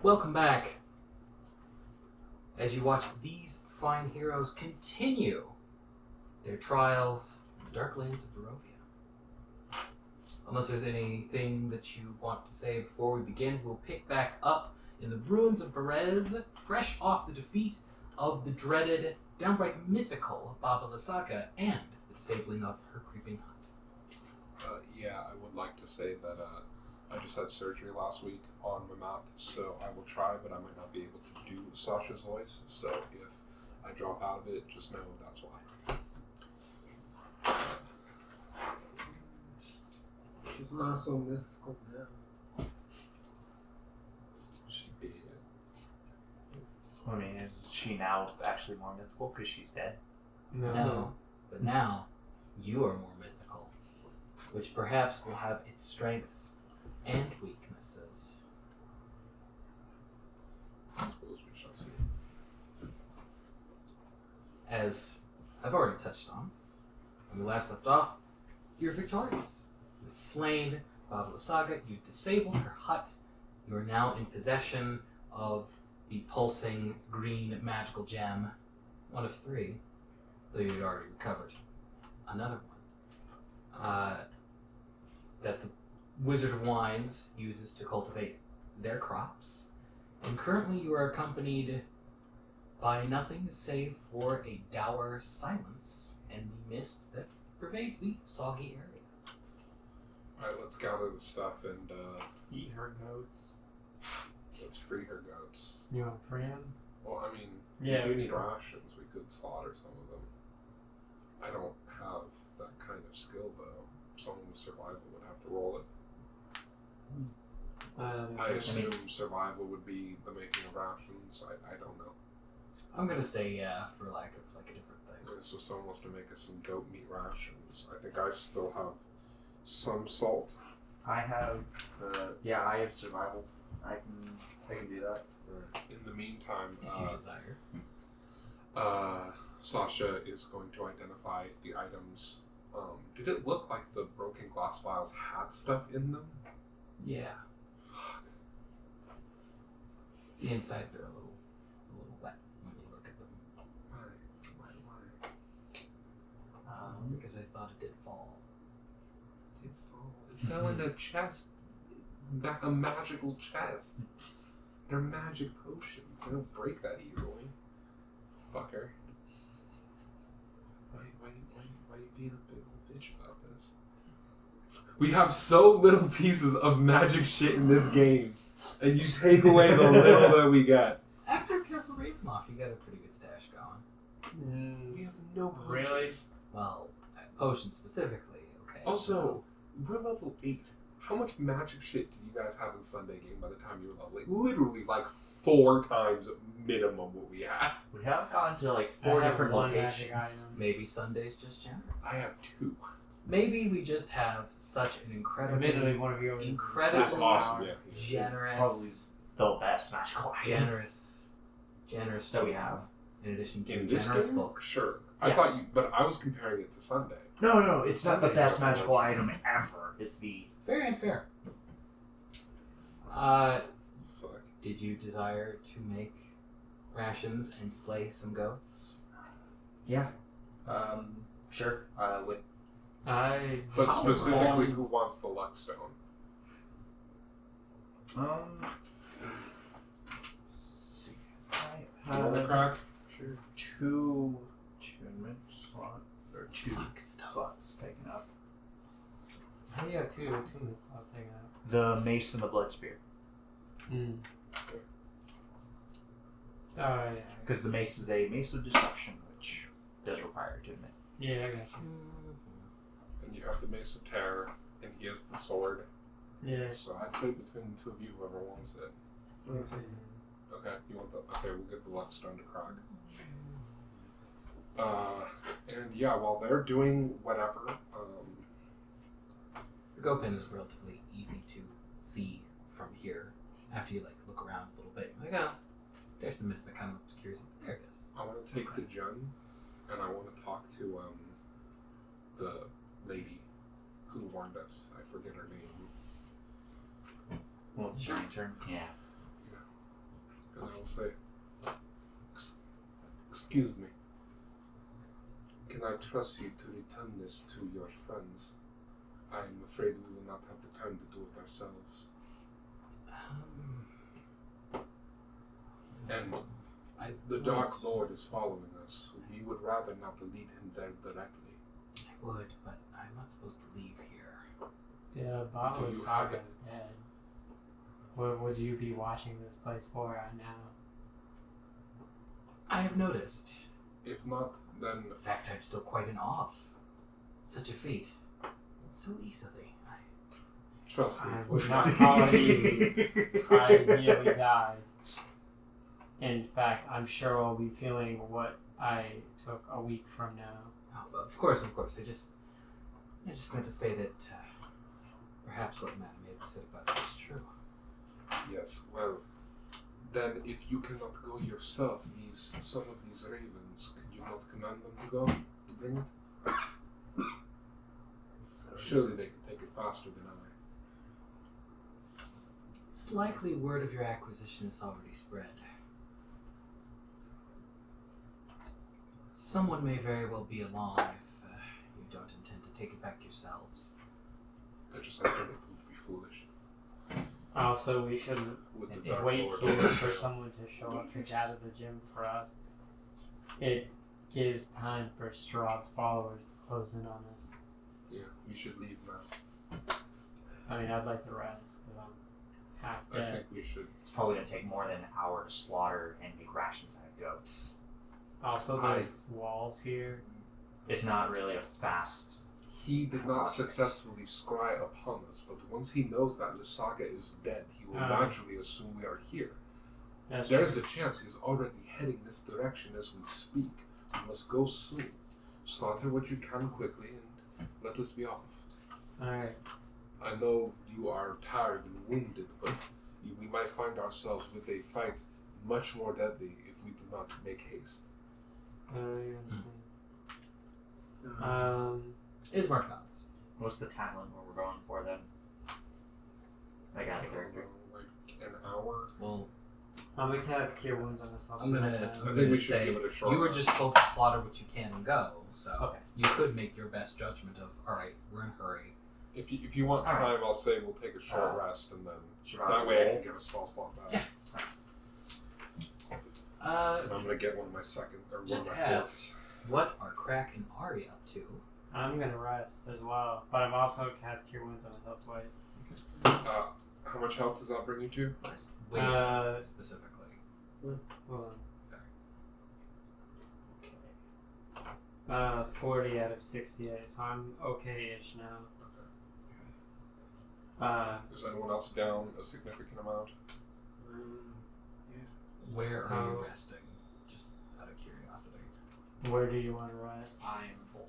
Welcome back. As you watch these fine heroes continue their trials in the dark lands of Barovia. Unless there's anything that you want to say before we begin, we'll pick back up in the ruins of Berez, fresh off the defeat of the dreaded, downright mythical Baba Lasaka and the disabling of her creeping hunt. Yeah, I would like to say that I just had surgery last week on my mouth, so I will try, but I might not be able to do Sasha's voice, so if I drop out of it, just know that's why. She's not so mythical now. She did. I mean, is she now actually more mythical because she's dead? No, but now you are more mythical, which perhaps will have its strengths and weaknesses. I suppose we shall see. As I've already touched on, when we last left off, you're victorious. You've slain Baba Lasaka, you've disabled her hut, you are now in possession of the pulsing green magical gem, one of 3, though you'd already recovered another one, that the Wizard of Wines uses to cultivate their crops, and currently you are accompanied by nothing save for a dour silence and the mist that pervades the soggy area. Alright, let's gather the stuff and Eat her goats. let's free her goats. You want to free him? Well, I mean, Yeah. we do need rations. We could slaughter some of them. I don't have that kind of skill, though. Someone with survival would have to roll it. I assume survival would be the making of rations. I don't know. I'm gonna say yeah, for lack of like a different thing. Yeah, so someone wants to make us some goat meat rations. I think I still have some salt. I have, I have survival. I can do that. Right. In the meantime, If you desire. Sasha is going to identify the items. Did it look like the broken glass vials had stuff in them? Yeah. Fuck. The insides are a little wet when you look at them. Why? Because I thought it did fall. It fall. It fell in a chest. A magical chest. They're magic potions. They don't break that easily. Fucker. Why you being a big old bitch about this? We have so little pieces of magic shit in this game, and you take away the little that we got. After Castle Ravenloft, you got a pretty good stash going. We have no potions. Really? Well, potions specifically, okay. Also, we're level 8. How much magic shit did you guys have in Sunday game by the time you were level 8? Literally like 4 times minimum what we had. We have gone to like 4 different one magic locations. item. Maybe Sunday's just generous. I have 2. Maybe we just have such an Admittedly, incredibly one of you is Incredible. That's awesome, yeah. generous, It's probably the best magical item generous that we have. in addition to In this generous game? bulk. Sure. I Yeah. thought you, but I was comparing it to Sunday. No, it's not the Sunday best got magical much. item ever. It's the Fair and fair. Fuck. Did you desire to make rations and slay some goats? sure. With But How specifically, long- who wants the luck stone? I Roll have crack? sure 2 attunement slot or 2 slots taken up. How do you have 2 attunements? I was thinking that. The mace and the blood spear, Oh, yeah. because the mace is a mace of deception, which does require attunement. Yeah, I got And you have the Mace of Terror, and he has the sword. you. Yeah. So I'd say between the 2 of you, whoever wants it. Okay, you want the... Okay, we'll get the luck stone to crack. And yeah, while they're doing whatever, The goat pen is relatively easy to see from here. After you look around a little bit, you're like, oh, there's some mist that kind of obscures it. There it is. I want to take the gem, and I want to talk to the lady who warned us. I forget her name. Well, it's your turn. Yeah. And I will say, excuse me. Can I trust you to return this to your friends? I am afraid we will not have the time to do it ourselves. And the Dark Lord is following us. We would rather not lead him there directly. I would, but I'm not supposed to leave here. The Baba Saga is dead. What would you be watching this place for right now? I have noticed. If not, then... In fact, I'm still quite in awe of such a fate. So easily. Trust me. I would not call it easy. I nearly died. In fact, I'm sure I'll be feeling what I took a week from now. Oh, of course. I just meant to say that perhaps what Madame Ava said about you is true. Yes, well, then if you cannot go yourself, some of these ravens, could you not command them to go, to bring it? Surely they can take it faster than I. It's likely word of your acquisition is already spread. Someone may very well be along if you don't intend to take it back yourselves. I just think it would be foolish. Also, we should With the Dark wait Lord. here for someone to show up to gather the gem for us. It gives time for Strahd's followers to close in on us. Yeah, we should leave now. I mean, I'd like to rest, but I'm half I dead. think we should. It's probably going to take more than an hour to slaughter and make rations out of goats. Also, there's walls here. It's not really a fast... He did not successfully scry upon us, but once he knows that the saga is dead, he will naturally assume we are here. There's a chance he's already heading this direction as we speak. We must go soon. Slaughter what you can quickly and let us be off. Alright. I know you are tired and wounded, but we might find ourselves with a fight much more deadly if we do not make haste. I understand. Ismark nods. What's the timeline where we're going for then? Like out of character. Like an hour? Well, I'm gonna cast Cure Wounds on myself. I'm gonna I think we should say give it a try. you were just told to slaughter what you can and go, so Okay. you could make your best judgment of, alright, we're in a hurry. If you want time, Alright. I'll say we'll take a short rest and then Should I that way I roll? can get a small slot back. Yeah. And I'm gonna get one of my second or Just one of my ask. fourths. What are Crack and Ahri up to? I'm gonna rest as well, but I've also cast Cure Wounds on myself twice. How much health does that bring you to? Wait, specifically. Hold on. Sorry. 40 out of 68, so I'm okay-ish now. Is anyone else down a significant amount? Where are you Oh. resting? Just out of curiosity. Where do you want to rest? I am full.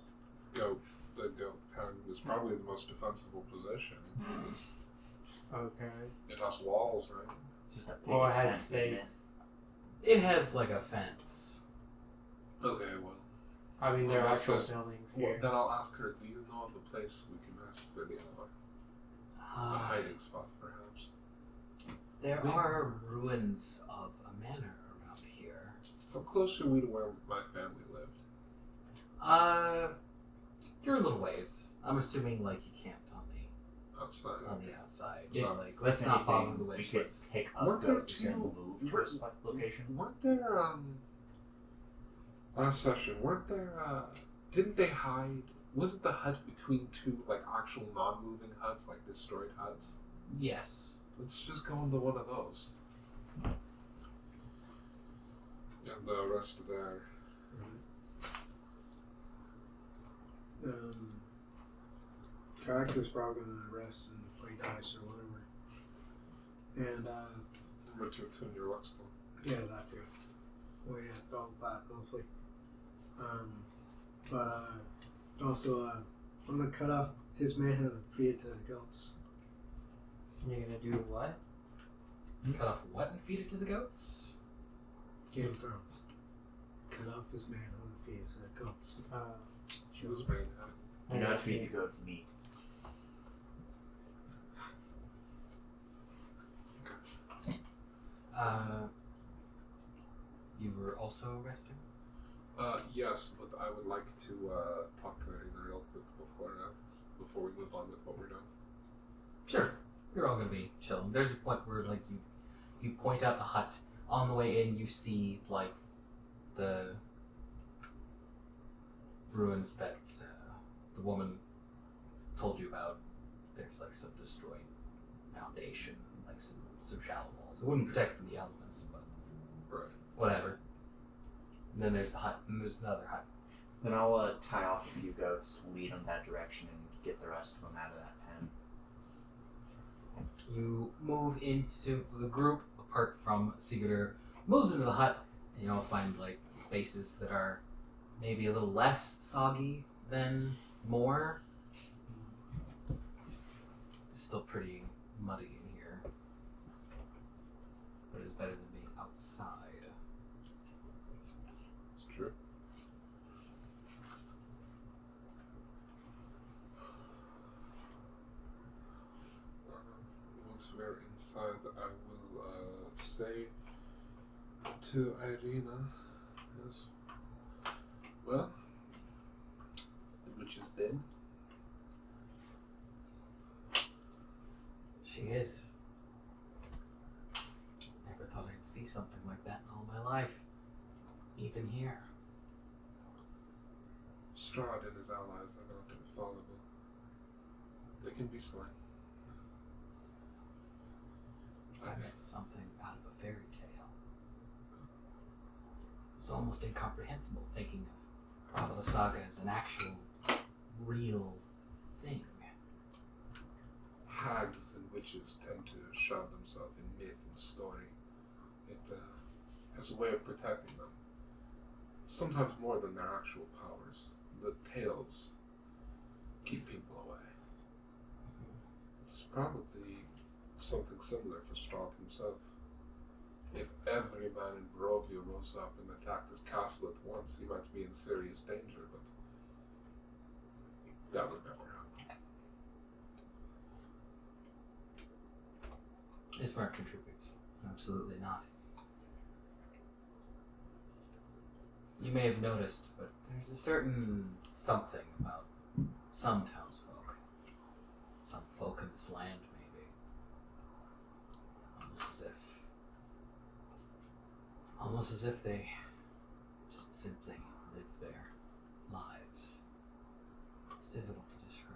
The goat pen is probably the most defensible position. Okay. It has walls, right? It's just a big Well, it has fence, isn't it? stakes. It has like a fence. Okay, well. I mean, there are Well, actual that's- buildings Well, here. then I'll ask her, do you know of a place we can rest for the hour? A hiding spot, perhaps. There are ruins of a manor around here. How close are we to where my family lived? You're a little ways. I'm assuming like you camped on Outside. the outside. Yeah. So like, let's not follow the We wish. could Let's take up Weren't there goats and two- move to a spot location. Weren't there, last session, weren't there, didn't they hide, wasn't the hut between two, like, actual non-moving huts, like destroyed huts? yes. Let's just go into one of those. And the rest there. Character's probably gonna rest and play dice or whatever. And Remember to attune your luck still. yeah, that too. Well, yeah, all of that mostly. But also, I'm gonna cut off his manhood and feed it to the goats. You're gonna do what? Cut off what and feed it to the goats? Game of Thrones. Cut off his manhood and feed it to the goats. Choose man. You know, to feed the goats meat. also resting? Yes, but I would like to talk to Arena real quick before we move on with what we're doing. Sure. You're all gonna be chilling. There's a point where like you point out a hut. On the way in, you see like the ruins that the woman told you about. There's like some destroyed foundation, like some shallow walls. It wouldn't protect from the elements, but Right. whatever. And then there's the hut, and there's another hut. Then I'll tie off a few goats, lead them that direction, and get the rest of them out of that pen. You move into the group, apart from Siguror, moves into the hut, and you'll find like spaces that are maybe a little less soggy than more. It's still pretty muddy in here, but it's better than being outside. It's true. Once we're inside, I will say to Irina, yes, well, the witch is dead. She is. Never thought I'd see something like that in all my life. Even here. Strahd and his allies are not infallible. They can be slain. I meant something out of a fairy tale. It was almost incomprehensible thinking of Brava Saga as an actual, real thing. Hags and witches tend to shroud themselves in myth and story. It has a way of protecting them. Sometimes more than their actual powers. The tales keep people away. It's probably something similar for Strahd himself. If every man in Barovia rose up and attacked his castle at once, he might be in serious danger, but that would never happen. Ismark contributes. Absolutely not. You may have noticed, but there's a certain something about some townsfolk. Some folk in this land, maybe. Almost as if they just simply live their lives. It's difficult to describe.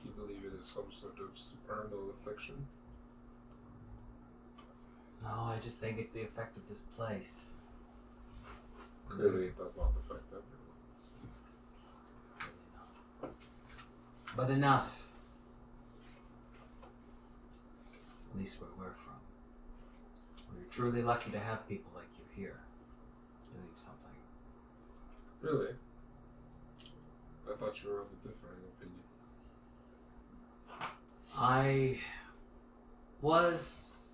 Do you believe it is some sort of supernal affliction? No, I just think it's the effect of this place. Clearly it does not affect everyone. Really not. But enough. At least where we're from. We're truly lucky to have people like you here, doing something. Really? I thought you were of a differing opinion. I was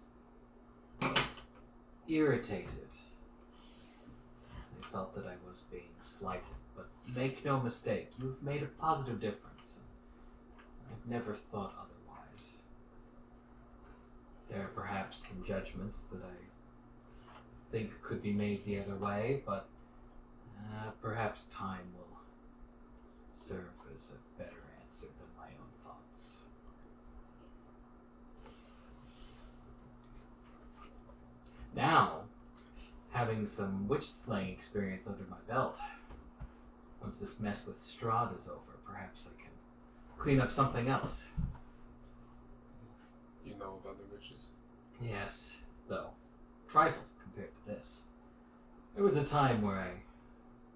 irritated. I felt that I was being slighted, but make no mistake, you've made a positive difference. I've never thought otherwise. There are perhaps some judgments that I think could be made the other way, but perhaps time will serve as a better answer than my own thoughts. Now, having some witch slaying experience under my belt, once this mess with Strahd is over, perhaps I can clean up something else. You know of other witches? Yes, though trifles compared to this. There was a time where I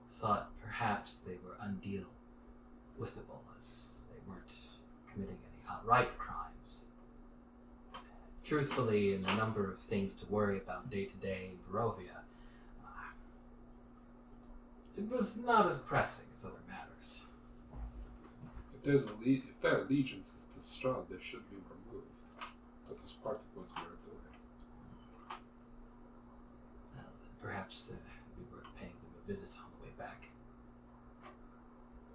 thought perhaps they were undeal-withable, as they weren't committing any outright crimes. Truthfully, in the number of things to worry about day to day in Barovia, it was not as pressing as other matters. If their allegiance is to Strahd, they should be removed. That is part of what we are doing. Well, then perhaps it'd be worth paying them a visit on the way back.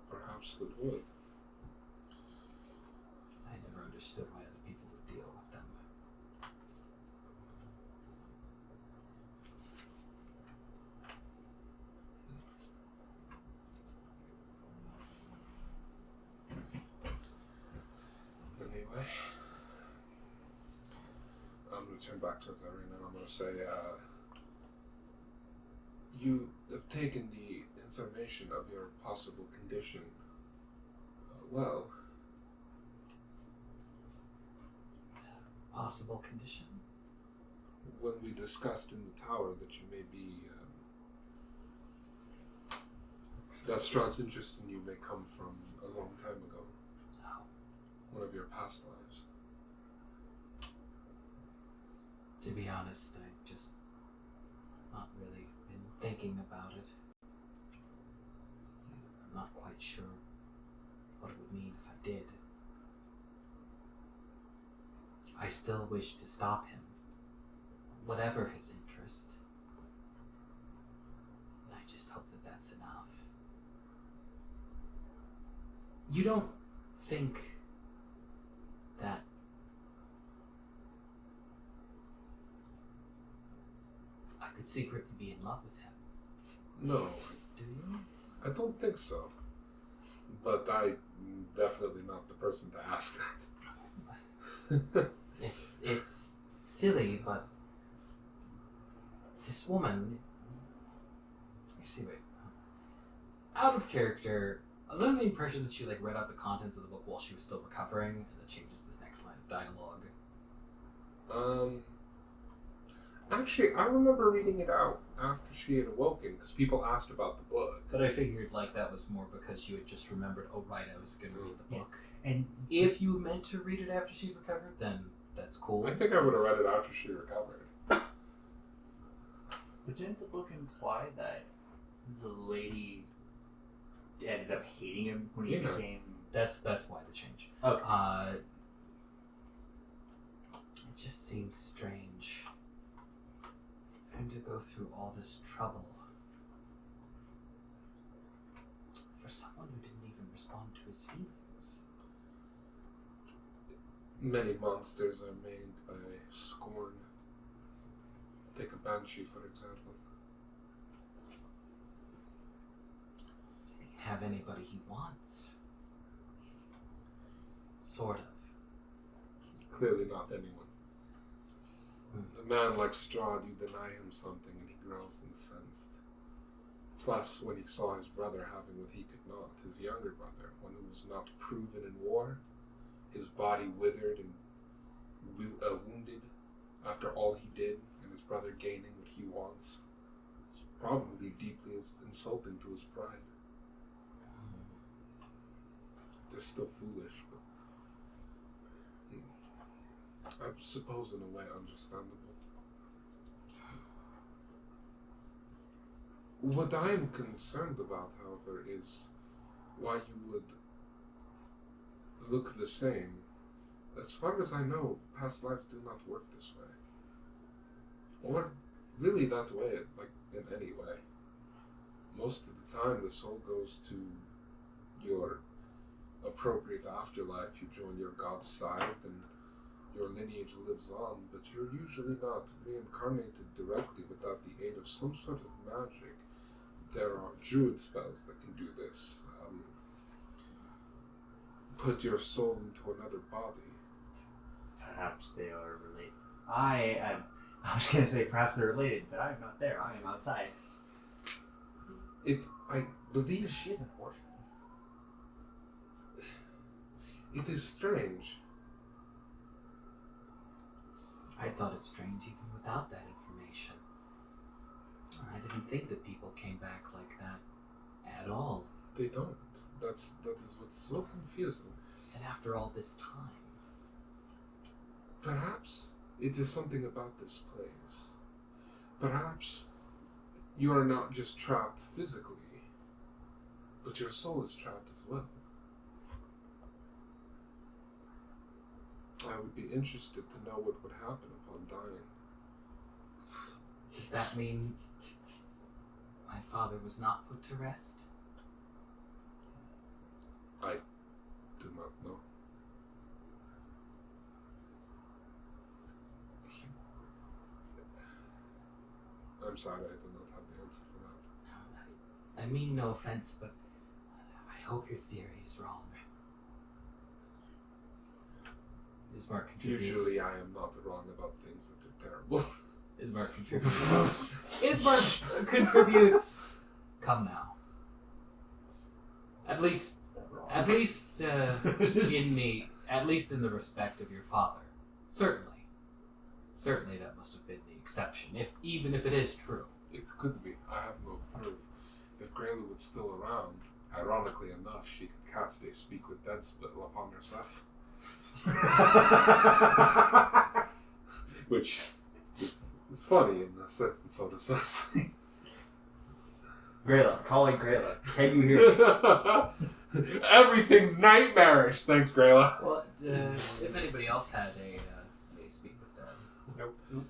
Perhaps it would. I never understood why other people would deal with them. turn back towards Irene and I'm going to say, you have taken the information of your possible condition well. Possible condition? When we discussed in the tower that you may be, that Strahd's interest in you may come from a long time ago. Oh. One of your past lives. To be honest, I just not really been thinking about it. I'm not quite sure what it would mean if I did. I still wish to stop him, whatever his interest. I just hope that that's enough. You don't think that I could secretly be in love with him? No, Do you? I don't think so. But I'm definitely not the person to ask that. It's silly, but this woman. Wait. Out of character, I was under the impression that she read out the contents of the book while she was still recovering, and that changes this next line of dialogue. Actually, I remember reading it out after she had awoken, because people asked about the book. But I figured that was more because you had just remembered, oh right, I was going to read the book. And If you meant to read it after she recovered, then that's cool. I think I would have read it after she recovered. but didn't the book imply that the lady ended up hating him when he became... That's why the change. Okay. It just seems strange for him to go through all this trouble for someone who didn't even respond to his feelings. Many monsters are made by scorn. Take a banshee, for example. He can have anybody he wants. Sort of. Clearly not anyone. A man like Strahd, you deny him something and he grows incensed. Plus, when he saw his brother having what he could not, his younger brother, one who was not proven in war, his body withered and wounded after all he did, and his brother gaining what he wants, it's probably deeply insulting to his pride. It's still foolish, but I suppose in a way understandable. What I am concerned about, however, is why you would look the same. As far as I know, past lives do not work this way. Or really that way, in any way. Most of the time the soul goes to your appropriate afterlife, you join your god's side, and your lineage lives on, but you're usually not reincarnated directly without the aid of some sort of magic. There are druid spells that can do this. Put your soul into another body. Perhaps they are related. I was going to say perhaps they're related, but I'm not there. I am outside. I believe She's an orphan. it is strange. I thought it strange even without that information. I didn't think that people came back like that at all. They don't. That is what's so confusing. And after all this time. Perhaps it is something about this place. Perhaps you are not just trapped physically, but your soul is trapped as well. I would be interested to know what would happen upon dying. Does that mean my father was not put to rest? I do not know. I'm sorry, I do not have the answer for that. I mean no offense, but I hope your theory is wrong. Ismark contributes. Usually I am not wrong about things that are terrible. Ismark contributes. Ismark contributes. Come now. At least in the respect of your father. Certainly that must have been the exception, even if it is true. It could be. I have no proof. If Grayla was still around, ironically enough, she could cast a Speak with Dead spell upon herself. Which is funny in a certain sort of sense. Grayla, calling Grayla. Can you hear me? Everything's nightmarish. Thanks, Grayla. Well, if anybody else had a Speak with Dead. Nope.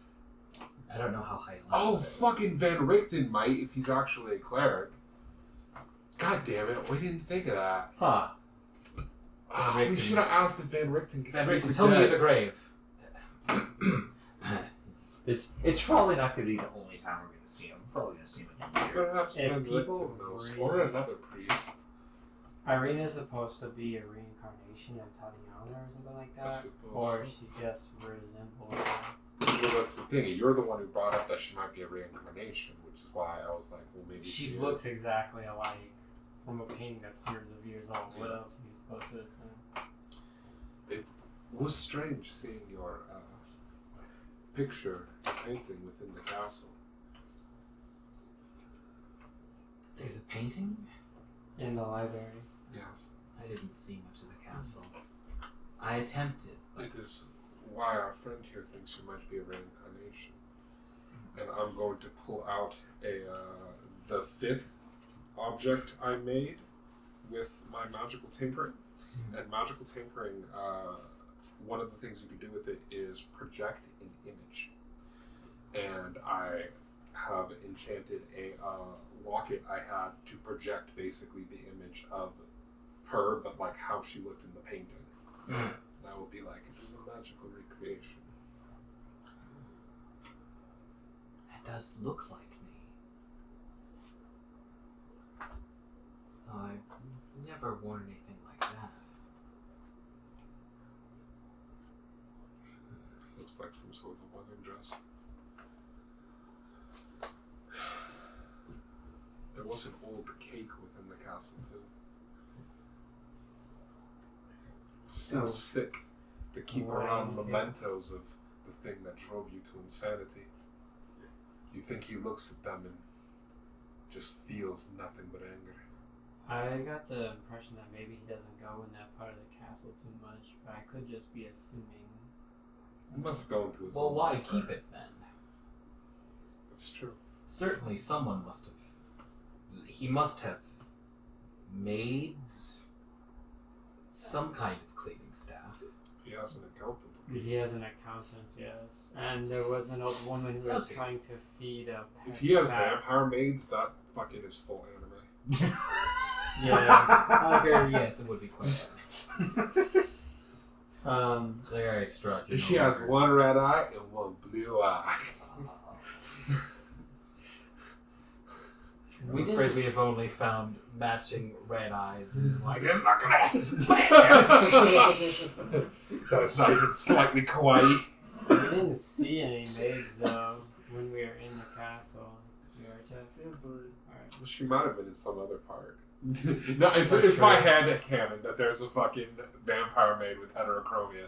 I don't know how high level Oh, it is. fucking Van Richten might if he's actually a cleric. God damn it, we didn't think of that. Huh. Oh, we should have asked if Van Richten could Van speak Richten, with tell me dead. of the grave. It's probably not going to be the only time we're going to see him. We're probably going to see him again later. Perhaps If Van people Richten knows. agree- Or another priest. Irene is supposed to be a reincarnation of Tatiana or something like I that. suppose. Or she just resembles her. Well, that's the thing. You're the one who brought up that she might be a reincarnation, which is why I was like, well, maybe She is. looks exactly alike from a painting that's hundreds of years old. What else are you supposed to assume? It was strange seeing your picture painting within the castle. There's a painting? In the library. Yes. I didn't see much of the castle. I attempted. It is why our friend here thinks you might be a reincarnation. And I'm going to pull out the 5th object I made with my magical tinkering. And magical tinkering, one of the things you can do with it is project an image. And I have enchanted a locket I had to project basically the image of her, but like how she looked in the painting. And I will be like, it is a magical recreation. That does look like me. Oh, I've never worn anything like that. Looks like some sort of a wedding dress. There was an old cake within the castle too. So sick to keep around mementos of the thing that drove you to insanity. You think he looks at them and just feels nothing but anger. I got the impression that maybe he doesn't go in that part of the castle too much, but I could just be assuming. He must go into his Well, own why world. keep it then? It's true. Certainly someone must have. He must have maids, some kind of cleaning staff. He has an accountant. He has an accountant, yes. And there was an old woman who was Does he? trying to feed a pet If he has cat. vampire maids, that fucking is full anime. Yeah. Okay, yes, it would be quite funny. It's like, alright, Strahd, you She know has her. one red eye and one blue eye. I'm afraid we have only found matching red eyes. And it's like, it's not gonna happen. That is not even slightly kawaii. We didn't see any maids though when we were in the castle. We were checking. Alright. She might have been in some other part. No, it's my head canon that there's a fucking vampire maid with heterochromia.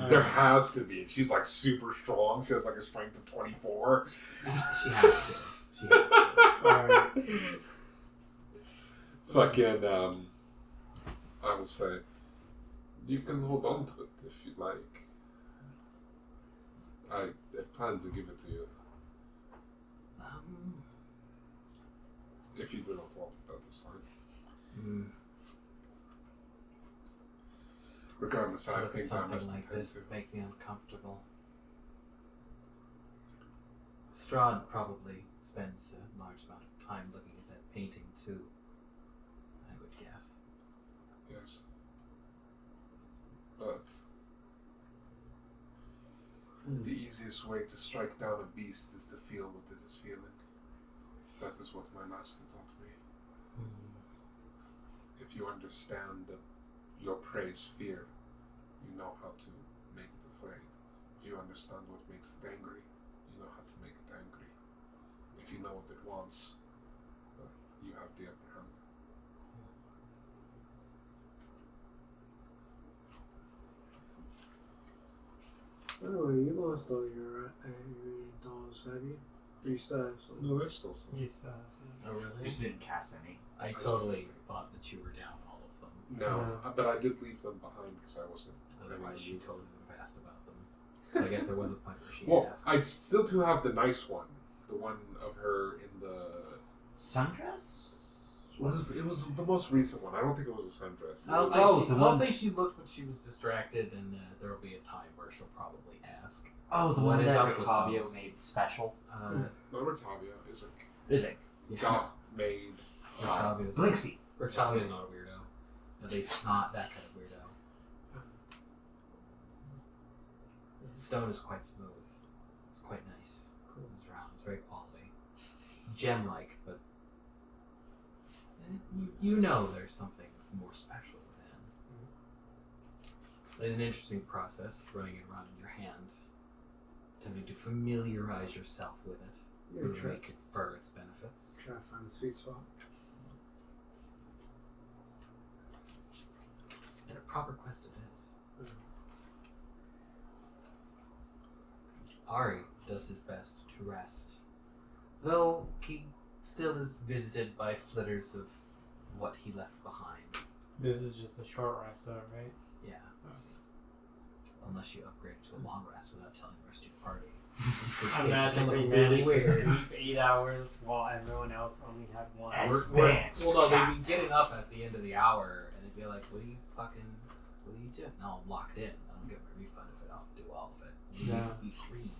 There has to be. She's like super strong. She has like a strength of 24. She has to. She has to. Alright. Fucking, I will say, you can hold on to it if you like. I plan to give it to you. If you do not want it, that is fine. Regardless, I have things I Something must like attend this to. would make me uncomfortable. Strahd probably spends a large amount of time looking at that painting too, I would guess. Yes. But the easiest way to strike down a beast is to feel what it is feeling. That is what my master taught me. If you understand that your prey's fear, you know how to make it a afraid. If you understand what makes it angry, you know how to make it angry. If you know what it wants, you have the upper hand. By the way, you lost all your dolls, have you? Or you still have some? No, there's still some. He's, Oh, You really? just didn't cast any. I totally thought that you were down all of them. No, but I did leave them behind because I wasn't. Otherwise, she totally would have asked about them. So I guess there was a point where she Well, asked. I still do have the nice one. The one of her in the. Sundress? It was the most recent one. I don't think it was a sundress. It I'll was- say, Oh, she, the I'll one- say she looked when she was distracted, and there will be a time where she'll probably ask. Oh, the What one is that up with Octavio those? made special. Not Rictavia, is it? Is it? Got made. Octavio's Blixie. Octavio's not a weirdo. At least not that kind of weirdo. The stone is quite smooth. It's quite nice. It's round. It's very quality. Gem-like, but you know there's something more special within. It's an interesting process, running it around in your hands, attempting to familiarize yourself with it, so that you may confer its benefits. Try to find the sweet spot. And a proper quest it is. Ahri does his best to rest, though he still is visited by flitters of what he left behind. this is just a short rest, though, right? Yeah. Unless you upgrade to a long rest without telling the rest of your party. I imagine we managed to sleep 8 hours while everyone else only had 1. Advanced Well, no, cap. they'd be getting up at the end of the hour, and they'd be like, what are you doing? No, I'm locked in. I don't get my refund if I don't do all of it. You No. need to be freed.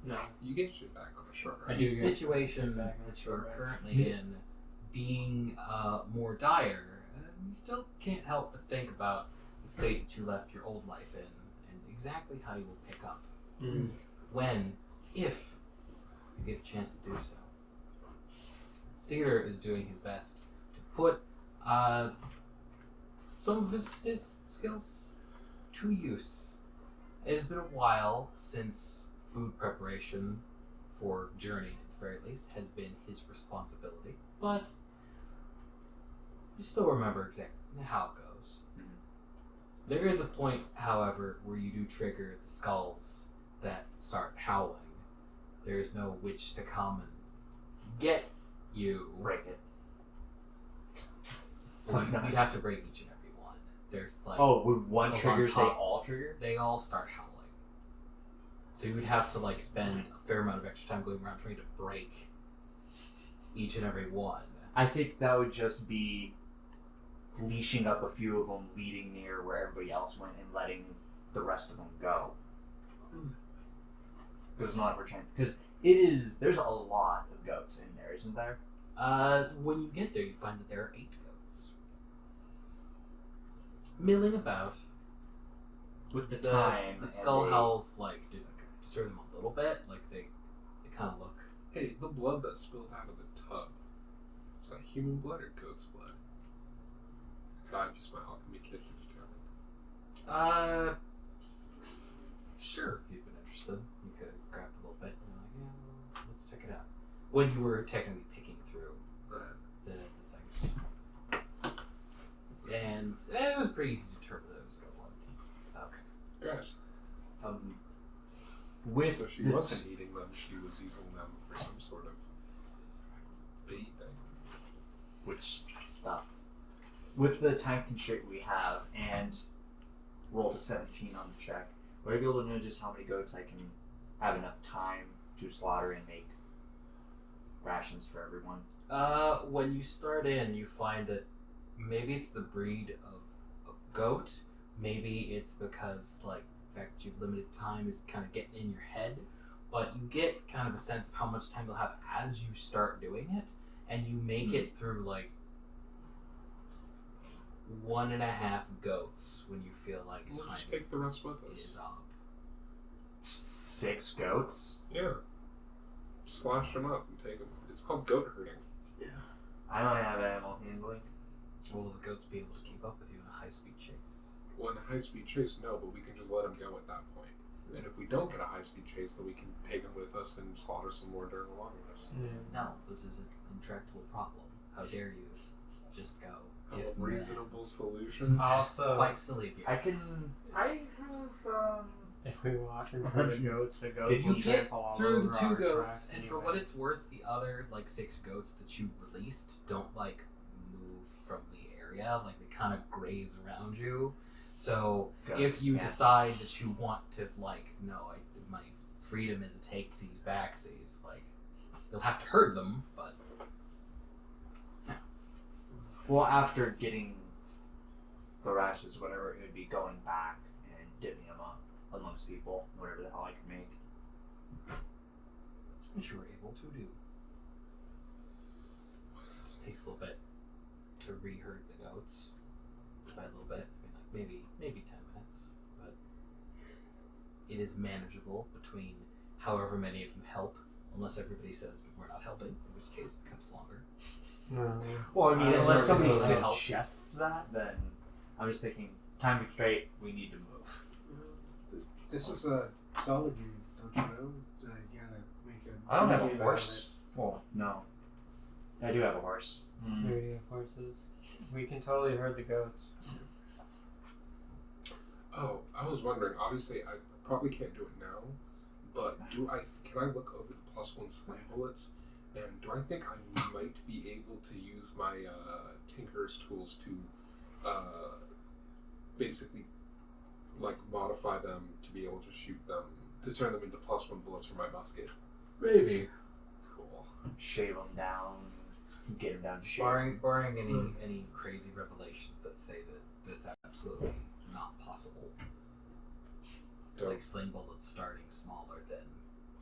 No. You get shit back on the short I rest. do The get situation back on that you are short rest. currently in being more dire, you still can't help but think about the state that you left your old life in and exactly how you will pick up when, if you get the chance to do so. Siguror is doing his best to put some of his skills to use. It has been a while since food preparation for journey, at the very least, has been his responsibility, but you still remember exactly how it goes. There is a point, however, where you do trigger the skulls that start howling. There is no witch to come and get you. Break it. Well, you'd have to break each and every one. There's like Oh, would one skulls trigger on say top. all trigger? They all start howling. So you would have to like spend a fair amount of extra time going around trying to break each and every one. I think that would just be leashing up a few of them, leading near where everybody else went, and letting the rest of them go. Because it's not because it is. There's a lot of goats in there, isn't there? When you get there, you find that there are 8 goats milling about. With the time, the skull and howls like deter them a little bit. Like they kind of look. Hey, the blood that spilled out of the tub. Is that human blood or goat's blood? I just my alchemy kit to determine. Sure. If you've been interested, you could have grabbed a little bit and you're like, yeah, well, let's check it out. When you were technically picking through the things, and it was pretty easy to determine that it was skull blood. Okay. Guys, with so she the wasn't eating them, she was using them for some sort of bait thing. which stuff. With the time constraint we have, and roll to 17 on the check, would I be able to know just how many goats I can have enough time to slaughter and make rations for everyone? When you start in, you find that maybe it's the breed of goat. Maybe it's because like the fact that you've limited time is kind of getting in your head. But you get kind of a sense of how much time you'll have as you start doing it, and you make it through like 1.5 goats when you feel like We'll time just take the rest with us. is up. 6 goats? Yeah. Just slash them up and take them. It's called goat herding. I don't have animal handling. Will the goats be able to keep up with you in a high-speed chase? Well, in a high-speed chase, no, but we can just let him go at that point. And if we don't get a high-speed chase, then we can take him with us and slaughter some more during the long rest. No, this is an intractable problem. How dare you just go? Have If a reasonable solution. Also, quite silly of you. I have if we walk in front of the goats If will you get trample all through the over 2 our goats, track and for anyway. what it's worth, the other 6 goats that you released don't move from the area. They kind of graze around you. So if you decide that you want to no, my freedom is a takesies backsies, you'll have to herd them, but yeah. Well, after getting the rashes, whatever, it would be going back and dipping them up amongst people, whatever the hell I can make. Which you were able to do. Takes a little bit to reherd the goats. By a little bit, maybe 10 minutes, but it is manageable between however many of you help, unless everybody says we're not helping, in which case it becomes longer. No. Well, I mean, Unless unless somebody somebody suggests that, then I'm just thinking, time constraint, we need to move. This is a solitude, don't you know? So you gotta make a. I don't have a game out of horse. Well, no. I do have a horse. We have horses. We can totally herd the goats. Oh, I was wondering. Obviously, I probably can't do it now, but can I look over the +1 sling bullets? And do I think I might be able to use my Tinker's tools to basically modify them to be able to shoot them, to turn them into +1 bullets for my musket? Maybe. Cool. Shave them down, get them down to shape. Barring any crazy revelations that say that it's absolutely not possible. Dope. Sling bullets starting smaller than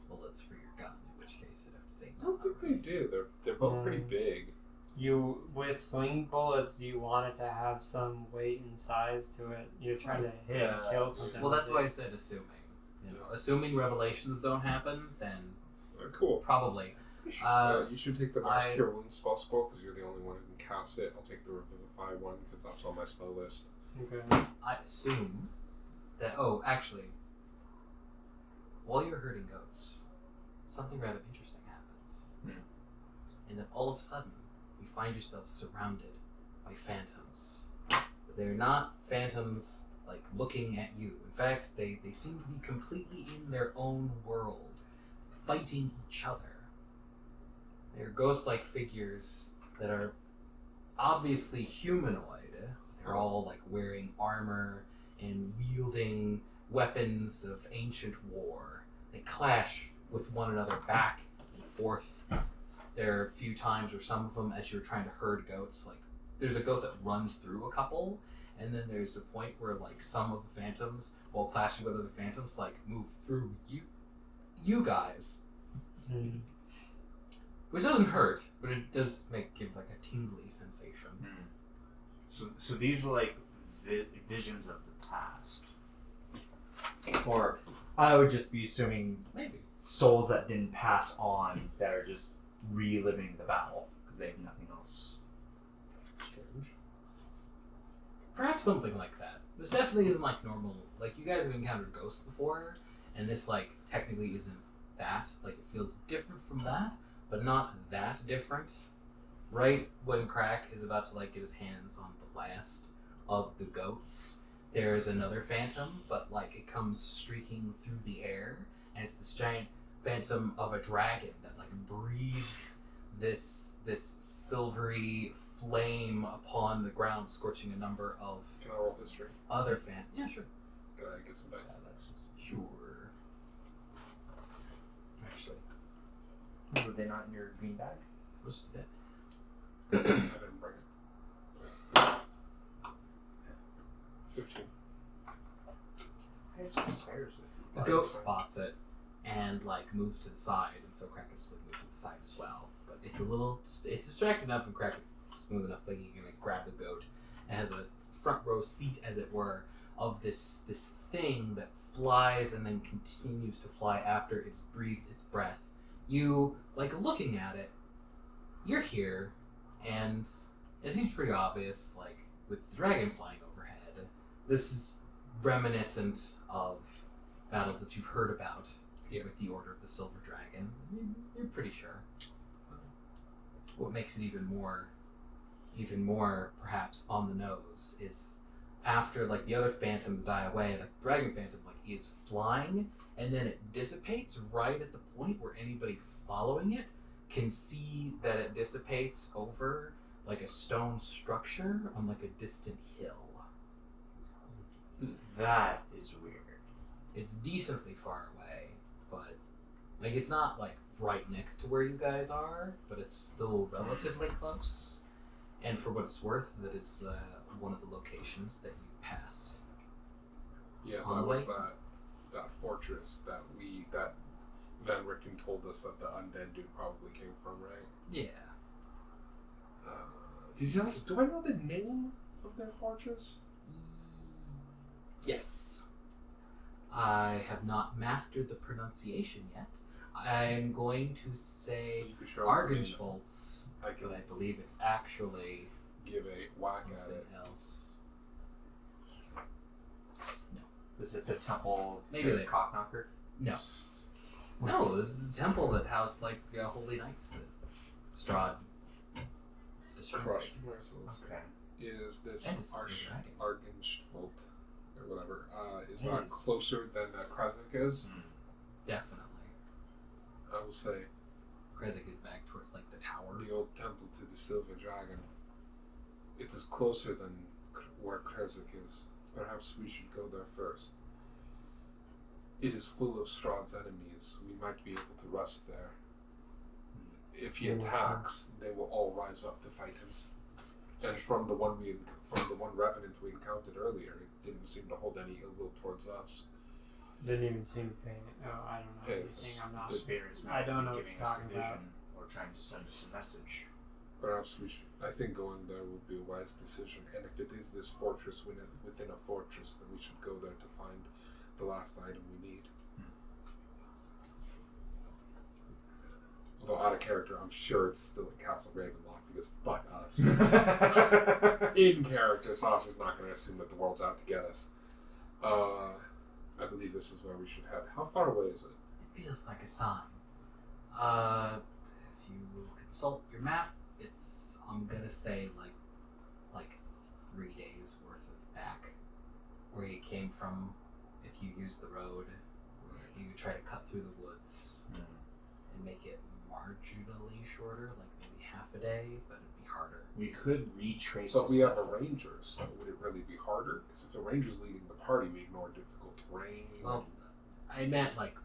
bullets for your gun, in which case you'd have to say I don't think they do. They're both pretty big. With sling bullets, you want it to have some weight and size to it. You're trying to hit and kill something. Well, that's with why it. I said assuming. Assuming revelations don't happen, then Cool. probably. You should take the Mass Cure Wounds spell scroll because you're the only one who can cast it. I'll take the Revivify one because that's on my spell list. Okay. I assume that. Oh, actually, while you're herding goats, something rather interesting happens. And then all of a sudden, you find yourself surrounded by phantoms. But they're not phantoms looking at you. In fact, they seem to be completely in their own world, fighting each other. They're ghost-like figures that are obviously humanoid. They're all wearing armor and wielding weapons of ancient war. They clash with one another back and forth. There are a few times where some of them, as you're trying to herd goats, there's a goat that runs through a couple, and then there's a point where some of the phantoms, while clashing with other phantoms, move through you guys. Which doesn't hurt, but it does give a tingly sensation. So these were visions of the past, or I would just be assuming Maybe. souls that didn't pass on that are just reliving the battle because they have nothing else. Strange. Perhaps something like that. This definitely isn't normal. You guys have encountered ghosts before, and this technically isn't that. It feels different from that, but not that different. Right when Crack is about to get his hands on the last of the goats, there's another phantom, but it comes streaking through the air, and it's this giant phantom of a dragon that breathes this silvery flame upon the ground, scorching a number of Can I roll history? other phantoms. Yeah, sure. Can I get some dice? Sure. Actually, Were they not in your green bag? let's do that. I didn't bring it. 15. I have some spares. The goat spots it and moves to the side, and so Crack is moved to the side as well. But it's distracted enough, and Crack is smooth enough that he can grab the goat and has a front row seat, as it were, of this thing that flies and then continues to fly after it's breathed its breath. You looking at it. You're here, and it seems pretty obvious, with the dragon flying overhead, This is reminiscent of battles that you've heard about with the Order of the Silver Dragon. You're pretty sure. What makes it even more perhaps on the nose is after like the other phantoms die away, like the dragon phantom like is flying and then it dissipates right at the point where anybody following it can see that it dissipates over like a stone structure on like a distant hill. That is weird. It's decently far away, but like it's not like right next to where you guys are, but it's still relatively close. And for what it's worth, that is one of the locations that you passed. Yeah, On that the was way? that fortress that Van Richten told us that the undead dude probably came from, right? Yeah. Do I know the name of their fortress? Yes. I have not mastered the pronunciation yet. I'm going to say You could show it to me. Argynvostholt, I can but I believe it's actually give a whack something at it. else. Was it the temple Maybe to later. Cockknocker? No. No, this is a temple that housed like holy knights that Strahd destroyed. Crushed mercilessly. Okay. Is this And it's a dragon. Argynvostholt or whatever? Is It that is. closer than Kresik is? Definitely. I will say Kresik is back towards like the tower. the old temple to the Silver Dragon. It is closer than where Kresik is. Perhaps we should go there first. It is full of Strahd's enemies. We might be able to rest there. If he attacks, they will all rise up to fight him. And from the one revenant we encountered earlier, it didn't seem to hold any ill will towards us. Didn't even seem to pay it. Oh, I don't know Hey, anything. I'm not. The spirits I don't know what giving you're us a talking about. vision or trying to send us a message. Perhaps we should. I think going there would be a wise decision. And if it is this fortress within a fortress, then we should go there to find the last item we need. Although out of character, I'm sure it's still at Castle Ravenlock because fuck us. In character, Sasha's not going to assume that the world's out to get us. I believe this is where we should head. How far away is it? It feels like a sign. If you consult your map, it's I'm gonna say like 3 days worth of back where you came from. If you use the road, you try to cut through the woods and make it marginally shorter, like maybe half a day, but it'd be harder. We could retrace. But the we have steps a ranger, so would it really be harder? Because if a ranger's leading the party, we ignore difficult terrain. Well, I meant like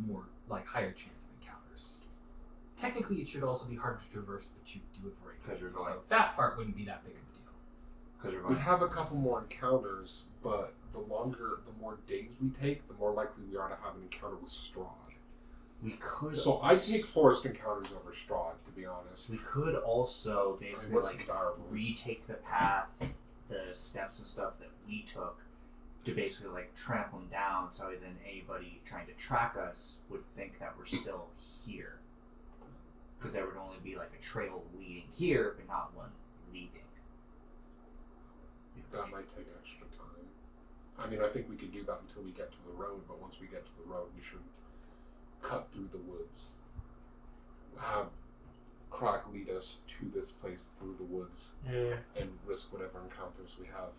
more like higher chance of encounters. Technically, it should also be harder to traverse, but you do have a range. 'Cause you're So going- that part wouldn't be that big of a deal. because we're We'd going. have a couple more encounters, but the more days we take, the more likely we are to have an encounter with Strahd. We could. So I take forest encounters over Strahd, to be honest. We could also I mean, basically what's like dire retake the path, the steps and stuff that we took, to basically like trample them down, so then anybody trying to track us would think that we're still here, because there would only be like a trail leading here, but not one leaving. That might take extra time. I mean, I think we could do that until we get to the road, but once we get to the road, we should cut through the woods. Have Croc lead us to this place through the woods Yeah, and risk whatever encounters we have.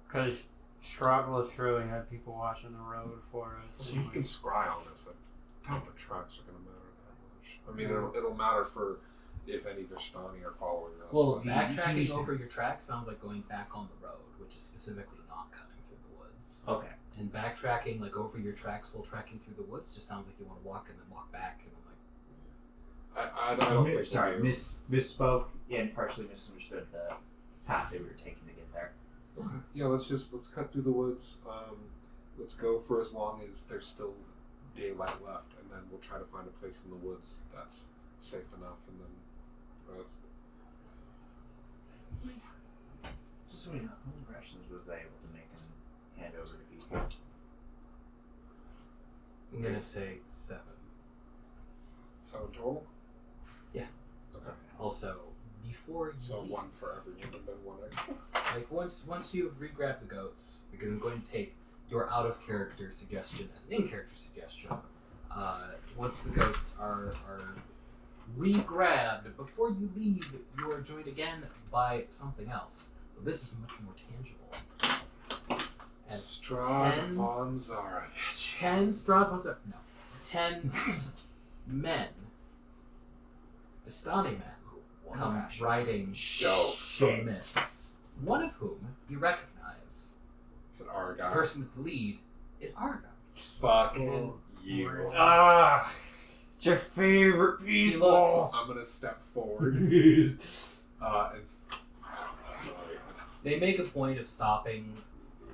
because Strahd will surely have people watching the road for us. So you can scry on us. I doubt the tracks are going to matter that much. I mean, it'll matter for if any Vistani are following us. Well, but- Backtracking the- over your track sounds like going back on the road, which is specifically not cutting through the woods. Okay. And backtracking like over your tracks while tracking through the woods just sounds like you want to walk and then walk back and I'm like, I don't think Sorry, we'll do. misspoke and partially misunderstood the path that we were taking to get there. Yeah, let's cut through the woods. Let's go for as long as there's still daylight left, and then we'll try to find a place in the woods that's safe enough, and then rest. Just so we know, how many rations was I able to make and hand over to people? I'm gonna say 7. 7 total? Yeah. Okay. Also, before you So leave. one for every human, then one extra. Like once you've re-grabbed the goats, because I'm going to take your out of character suggestion as an in character suggestion. Once the goats are re-grabbed, before you leave, you are joined again by something else. But this is much more tangible. And Strahd 10 von Zarovich. 10 Strahd, no, 10 men, Vistani men, come riding from mists. One of whom you recognize. Is it our The guy? person at the lead is Argynvostholt. Fucking you. Ah, it's your favorite He people. looks. I'm gonna step forward. It's sorry. They make a point of stopping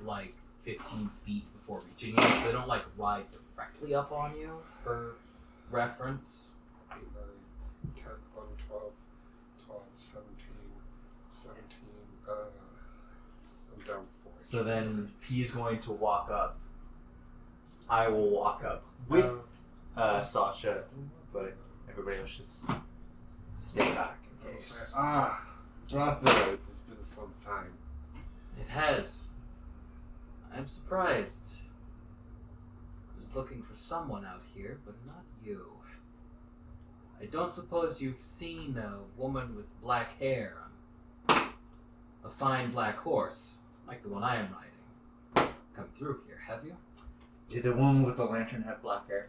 like 15 feet before reaching you, so they don't like ride directly up on you for reference. 8, 9, 10, 11, 12, 12, 17, 17. I'm down 4. So then he's going to walk up. I will walk up with Sasha, but everybody else just stay back in case. Brother, it's been some time. It has. I'm surprised. I was looking for someone out here, but not you. I don't suppose you've seen a woman with black hair on a fine black horse, like the one I am riding, come through here, have you? Did the woman with the lantern have black hair?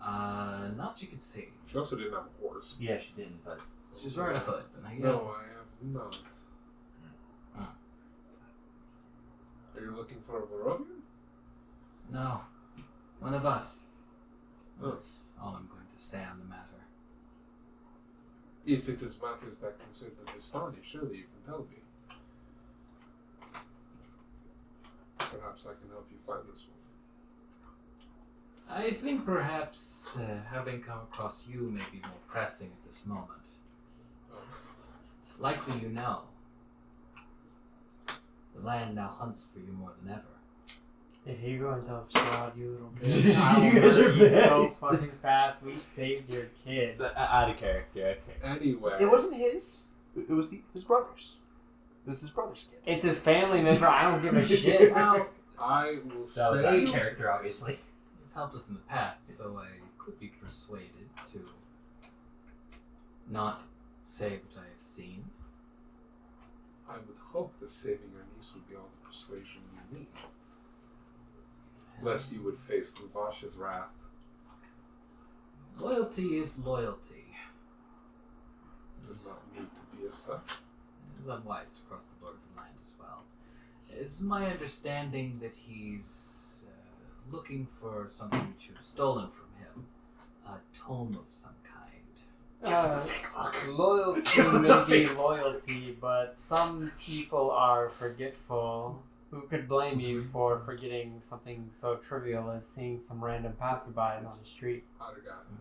Not that you can see. She also didn't have a horse. Yeah, she didn't, but She's wearing a hood, but I No, I have not. Hmm. Are you looking for a Barovian? No, one of us. Oh. That's all I'm going to say on the matter. If it is matters that concern the Vistani, surely you can tell me. Perhaps I can help you find this woman. I think perhaps having come across you may be more pressing at this moment. Likely you know. The land now hunts for you more than ever. If you go and tell Strahd, you little bitch, I will You guys murder are you bad. so fucking fast. We saved your kid. it's out of character. Okay. Anyway. It wasn't his. It was his brother's. It was his brother's kid. It's his family member. I don't give a shit. Well, I will That was out of say. character, obviously. you've helped us in the past, so I could be persuaded to not say what I have seen. I would hope that saving your niece would be all the persuasion you need. Lest you would face Luvash's wrath. Loyalty is loyalty. It does not need to be as such. It is unwise to cross the Lord of the Land as well. It's my understanding that he's looking for something that you've stolen from him. A tome of some kind. Loyalty may be loyalty, but some people are forgetful. Who could blame you for forgetting something so trivial as seeing some random passerbys on the street? Other guy.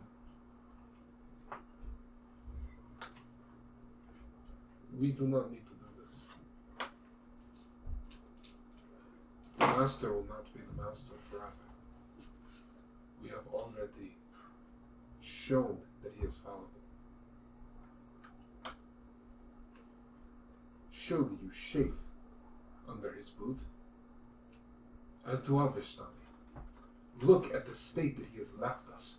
We do not need to do this. The master will not be the master forever. We have already shown that he is fallible. Surely you chafe under his boot. As do our Vistani. Look at the state that he has left us.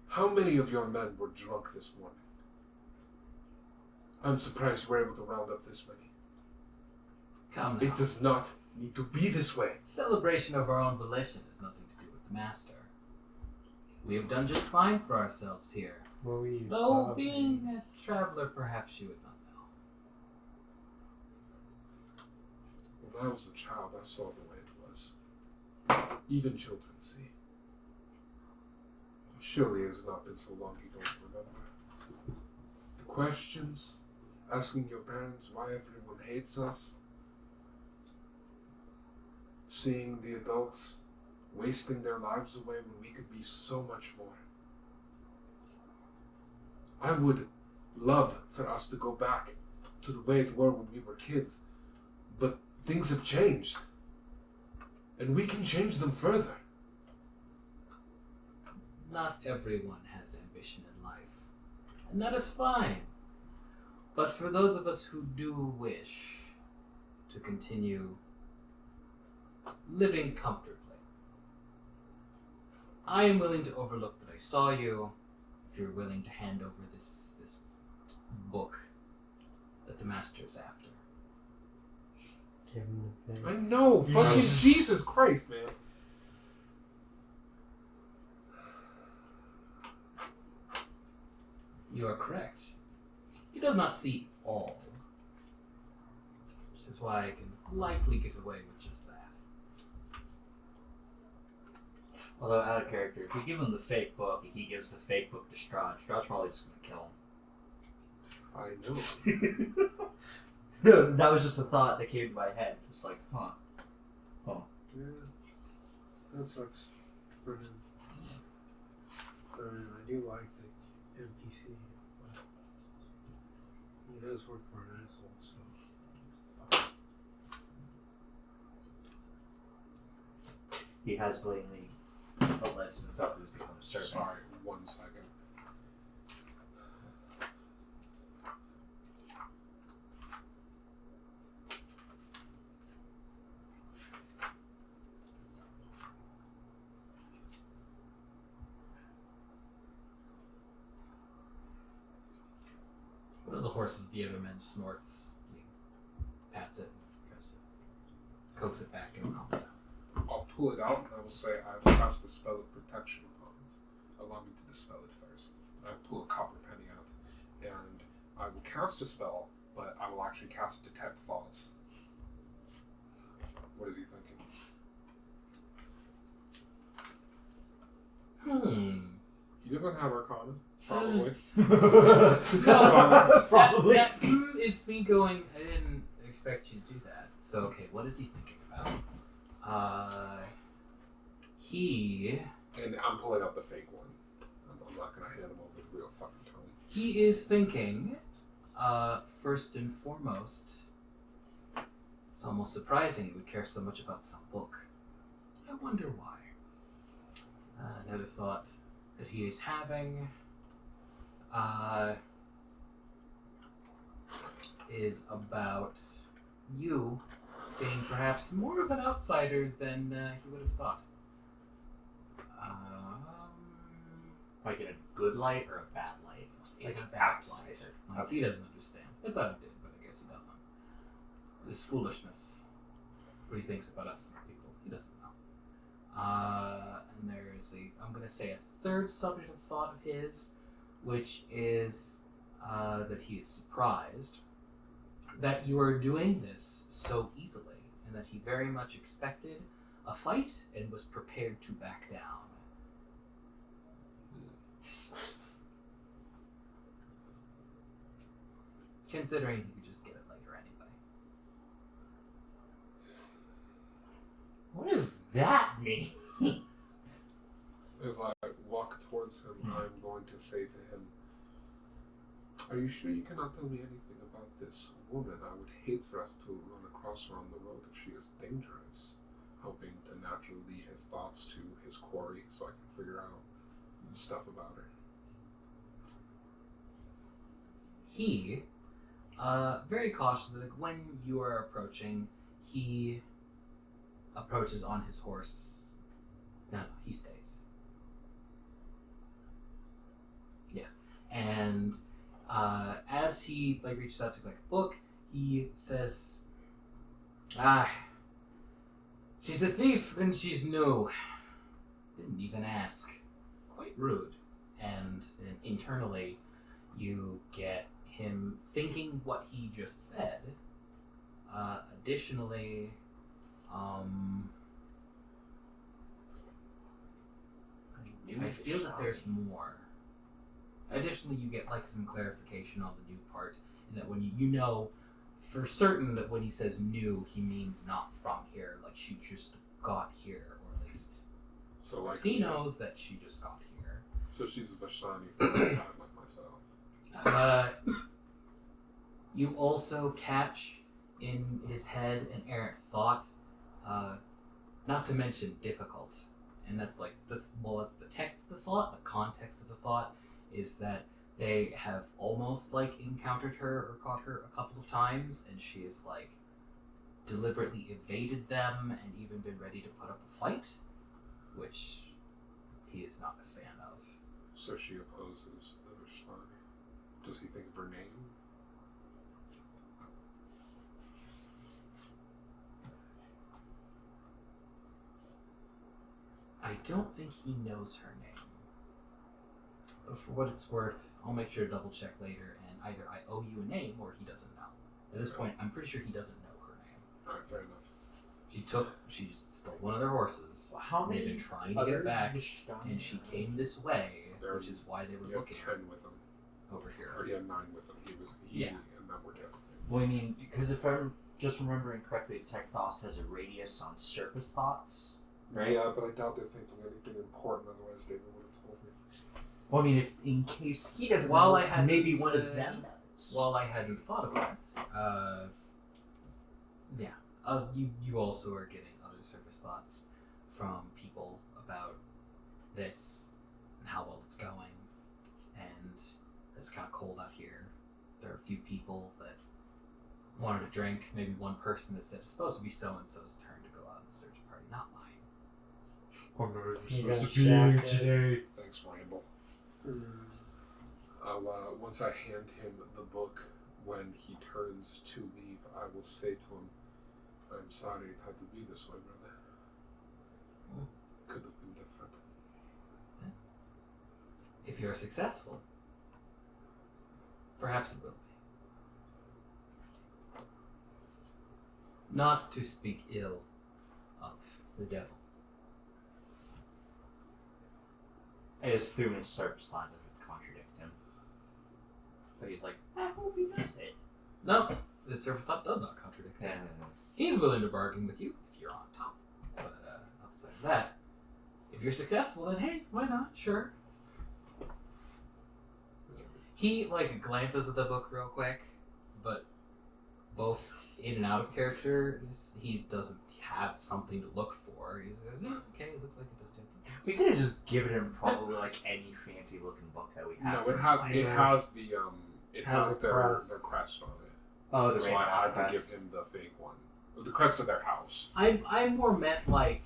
How many of your men were drunk this morning? I'm surprised we're able to round up this many. Come now. It does not need to be this way. Celebration of our own volition has nothing to do with the Master. We have done just fine for ourselves here. Will we Though celebrate? being a traveler, perhaps you would not know. When I was a child, I saw the way it was. Even children see. Surely it has not been so long you don't remember. The questions, asking your parents why everyone hates us, seeing the adults wasting their lives away when we could be so much more. I would love for us to go back to the way it were when we were kids, but things have changed, and we can change them further. Not everyone has ambition in life, and that is fine. But for those of us who do wish to continue living comfortably, I am willing to overlook that I saw you if you're willing to hand over this book that the master is after. Give him the thing. I know, fucking Jesus Christ, man. You are correct. He does not see all. Which is why I can likely get away with just that. Although out of character, if you give him the fake book, and he gives the fake book to Strahd, Strahd's probably just gonna kill him. I know. No, that was just a thought that came to my head. Just like, huh. Yeah, that sucks for him. I do like the NPC, but he does work for an asshole, so. He has blatantly alleged himself as become a servant. Sorry, 1 second. One of the horses the other man snorts. He pats it, tries to coax it back, and knocks out. I'll pull it out and I will say I've cast a spell of protection upon it. Allow me to dispel it first. I pull a copper penny out and I will cast a spell, but I will actually cast Detect Thoughts. What is he thinking? He doesn't have Arcana, probably. Probably. That is me going, I didn't expect you to do that. So, okay, what is he thinking about? He... And I'm pulling out the fake one. I'm not going to hand him over the real fucking tone. He is thinking, first and foremost, it's almost surprising he would care so much about some book. I wonder why. Another thought that he is having is about you being perhaps more of an outsider than he would have thought. Like in a good light or a bad light? In Like a an bad outsider. light. Like, he doesn't understand. I thought he did, but I guess he doesn't. This foolishness. What he thinks about us people. He doesn't know. And there is I'm going to say a third subject of thought of his, which is that he is surprised that you are doing this so easily, and that he very much expected a fight and was prepared to back down. Considering he could just get it later anyway. What does that mean? As I walk towards him, I'm going to say to him, "Are you sure you cannot tell me anything about this woman? I would hate for us to run across her on the road if she is dangerous." Hoping to naturally lead his thoughts to his quarry so I can figure out stuff about her. He, very cautiously, like when you are approaching, he approaches on his horse. No, he stays. Yes. And as he reaches out to collect the book, he says, she's a thief and she's new. Didn't even ask. Quite rude. And internally, you get him thinking what he just said. Additionally, I feel that there's more. Additionally, you get some clarification on the new part, and that when you know for certain that when he says new, he means not from here, like she just got here, or at least So he knows that she just got here. So she's a Vashani from outside like myself. You also catch in his head an errant thought, not to mention difficult, and that's the text of the thought. The context of the thought is that They have almost like encountered her or caught her a couple of times, and she has like deliberately evaded them and even been ready to put up a fight, which he is not a fan of. So she opposes the Vishvani. Does he think of her name? I don't think he knows her name. But for what it's worth, I'll make sure to double check later, and either I owe you a name or he doesn't know. At this point, I'm pretty sure he doesn't know her name. Alright, fair enough. She just stole one of their horses. Well, how They've many been trying to get it back, Vishvani and she came this way, There- which is why they were He had looking 10 with him. over Or here. he had 9 with him. He Yeah. and them were 10. Well, I mean, because if I'm just remembering correctly, Detect Thoughts has a radius on surface thoughts, right? Yeah, but I doubt they're thinking anything important, otherwise David would have told me. Well, I mean, if in case he doesn't While know, I hadn't, maybe one of them does. While I hadn't thought of that, you also are getting other surface thoughts from people about this and how well it's going, and it's kind of cold out here. There are a few people that wanted a drink, maybe one person that said it's supposed to be so-and-so's turn to go out on the search party, not mine. I'm not even You supposed got to be here shafted. today. Thanks, Ramble. Once I hand him the book, when he turns to leave, I will say to him, I'm sorry it had to be this way, brother. Hmm. Could have been different. If you're successful, perhaps it will be. Not to speak ill of the devil. I just threw his surface thought doesn't contradict him. But he's like, I hope he does it. No, the surface thought does not contradict him. He's willing to bargain with you if you're on top. But outside of that, if you're successful, then hey, why not? Sure. He like glances at the book real quick, but both in and out of character, he doesn't have something to look for. He says, "Yeah, okay, it looks like it does take." We could have just given him probably like any fancy looking book that we have. No, from it has Slade. it has the it Has has the their crest. crest on it. Oh, the So Raven I had crest. to give him the fake one. The crest of their house. I more meant like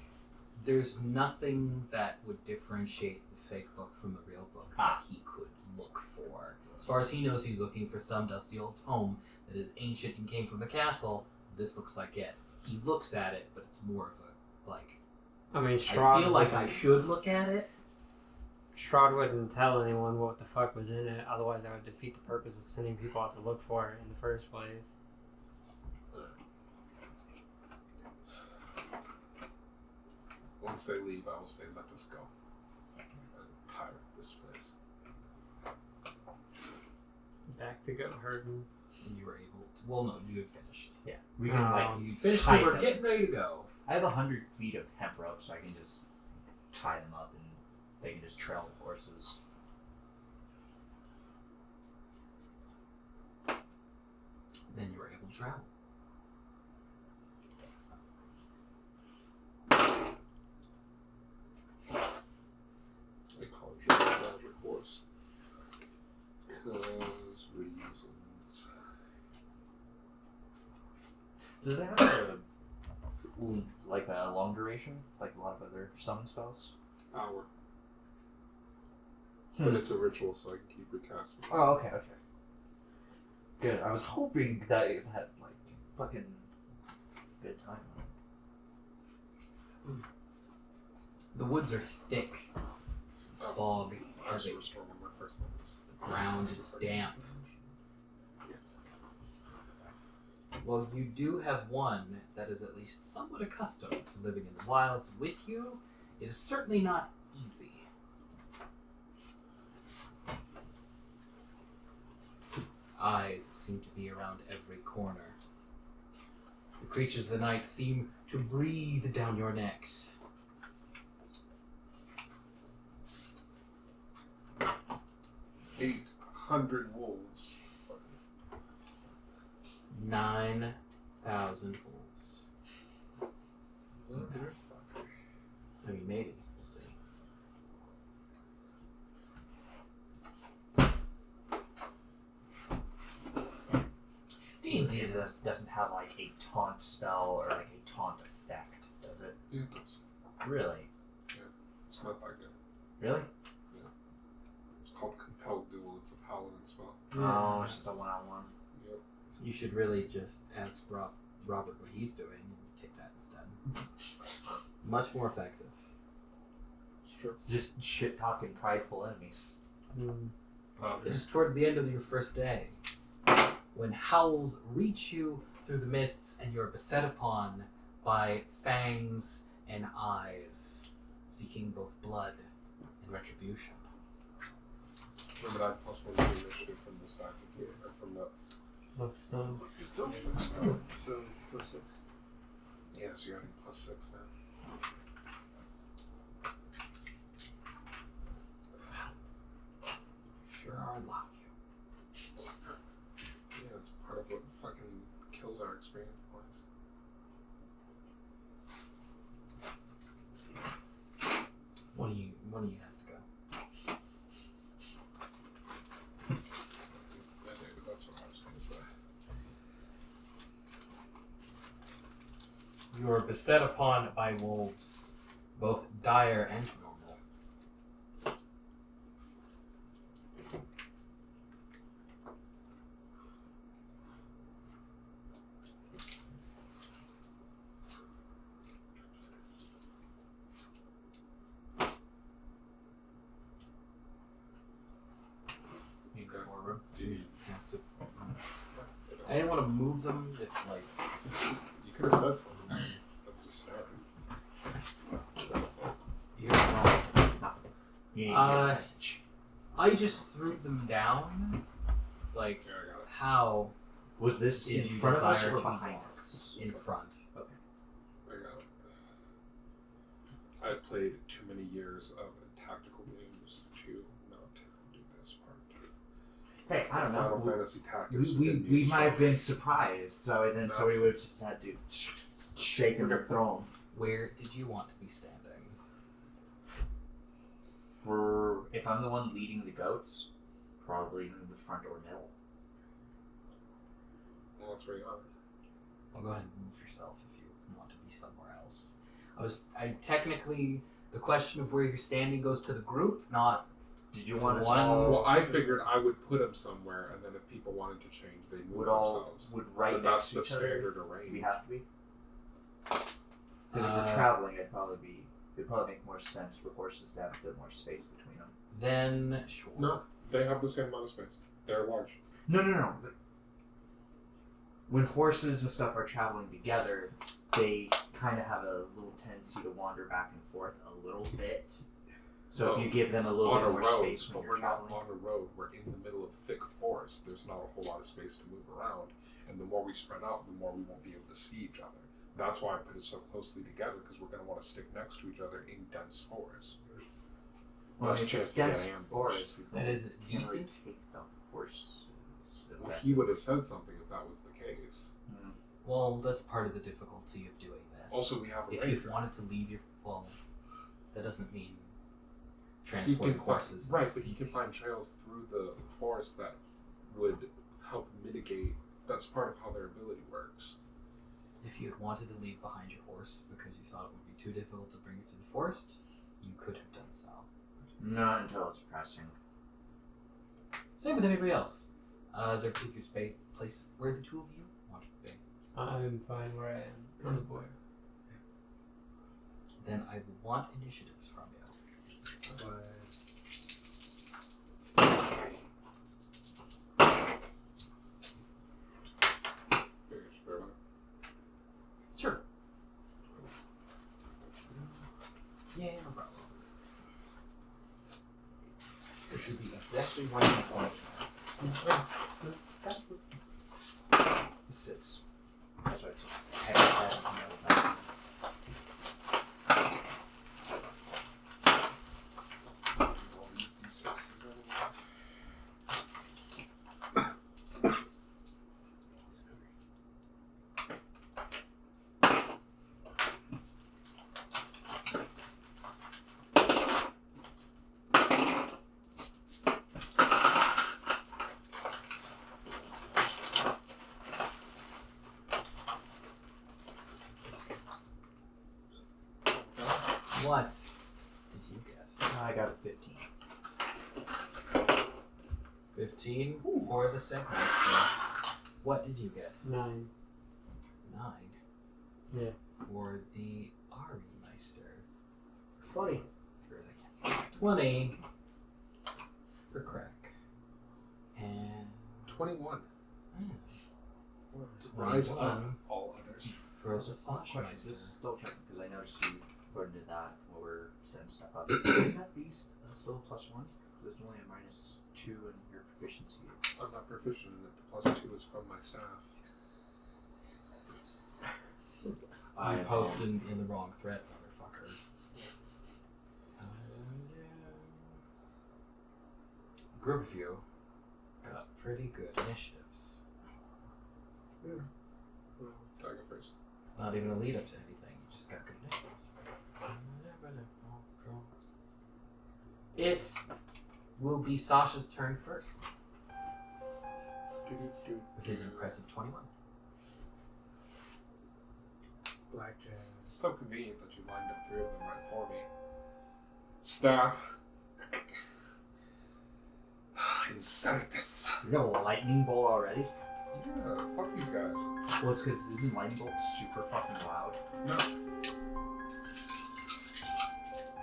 there's nothing that would differentiate the fake book from the real book that he could look for. As far as he knows, he's looking for some dusty old tome that is ancient and came from the castle. This looks like it. He looks at it, but it's more of a like. I mean, I Strahd feel like I wouldn't- should look at it. Strahd wouldn't tell anyone what the fuck was in it, otherwise that would defeat the purpose of sending people out to look for it in the first place. Once they leave, I will say, let us go. I'm tired of this place. Back to go herding. And you were able to. Well, no, you had finished. Yeah, we can like. You finished. tie You were them. getting ready to go. I have 100 feet of hemp rope, so I can just tie them up and they can just trail the horses. Then you were able to travel. I conjured a magic horse. Because reasons. Does it have a like a long duration, like a lot of other summon spells? Hour. But it's a ritual, so I can keep recasting. Oh, okay. Good. I was hoping that it had like fucking good time on it. The woods are thick. Fog. I was Heavy. restoring my first levels. The ground is damp. Well, you do have one that is at least somewhat accustomed to living in the wilds with you. It is certainly not easy. Eyes seem to be around every corner. The creatures of the night seem to breathe down your necks. $800 wolves. 9,000 wolves. Motherfucker. I mean, maybe. We'll see. doesn't have like a taunt spell or like a taunt effect, does it? Yeah, it does. Really? It's not that good. Really? It's called Compelled Duel. It's a paladin spell. Oh, it's just a one-on-one. Yep. You should really just ask Robert what he's doing and take that instead. Much more effective. It's true. Just shit-talking prideful enemies. It's towards the end of your first day, when howls reach you through the mists and you're beset upon by fangs and eyes, seeking both blood and retribution. Remember that plus one to initiative from the side or from the Lookstone. stone. So plus 6. Yeah, so you're adding +6 now. Sure are a lot of you. Yeah, it's part of what fucking kills our experience points. One of you has to go. That's what I was gonna say. You are beset upon by wolves, both dire and normal. You go more room. I didn't want to move them if, like, You could have said something instead of just staring. you're wrong. You need to get a Uh, message. I just threw them down. Like, Yeah, I got it. how Was this Did in you front of us desire or to behind walk us? in front? I got it. I played too many years of tactical games to not do this part. Hey, I don't Final know. Fantasy Tactics. We might have been surprised, so we would have just had to shake him and throw him. Where did you want to be standing? If I'm the one leading the goats, probably in the front or middle. Well, that's where you are. Well, go ahead and move yourself if you want to be somewhere else. I technically, the question of where you're standing goes to the group, not. Did you want us One- all? Well, I figured I would put them somewhere, and then if people wanted to change, they'd move themselves. would right But next that's to the each other? standard arrange. We have to be. Because if we're traveling, it'd probably make more sense for horses to have a bit more space between them. Then, sure. No, they have the same amount of space. They're large. No. When horses and stuff are traveling together, they kind of have a little tendency to wander back and forth a little bit. So if you give them a little on bit a more road, space when but you're we're not traveling. on a road. We're in the middle of thick forest. There's not a whole lot of space to move around, and the more we spread out, the more we won't be able to see each other. That's why I put it so closely together, because we're going to want to stick next to each other in dense forest. Well, Less if chance it's to get dense ambushed. forest, we That is can't really decent. take the horses. Well, he would have said something if that was the case. Well, that's part of the difficulty of doing this. Also, we have a if you ranger. wanted to leave your. Well, that doesn't mean He transporting can horses. find, right, is but he can easy. find trails through the forest that would help mitigate. That's part of how their ability works. If you had wanted to leave behind your horse because you thought it would be too difficult to bring it to the forest, you could have done so. Not until it's pressing. Same with everybody else. Is there a particular place where the two of you want to be? I'm fine where I am on the board. Then I would want initiatives from you. Very spread out. Sure. Yeah, no problem. There should be exactly 1 point. It's 6. That's right. So half that, no, All these D6s anyway. What did you get? I got a 15. 15 for the segment. What did you get? 9. 9. Yeah. For the Ahri Meister. 20. 20 for Crack. And 21. 21 Rise up, all others. for the Slash Question, Meister. just double checking because I noticed you according to that while we're setting stuff up. Isn't that beast still +1? Because it's only a -2 in your proficiency. I'm not proficient in it. The +2 is from my staff. I posted in the wrong thread, motherfucker. A group of you got pretty good initiatives. Yeah. Do I go first? It's not even a lead up to anything, you just got good initiatives. It will be Sasha's turn first, with his impressive 21. Blackjack. So convenient that you lined up 3 of them right for me. Staff. Insertus. You got a lightning bolt already? Yeah, fuck these guys. Well, it's because isn't lightning bolt super fucking loud? No.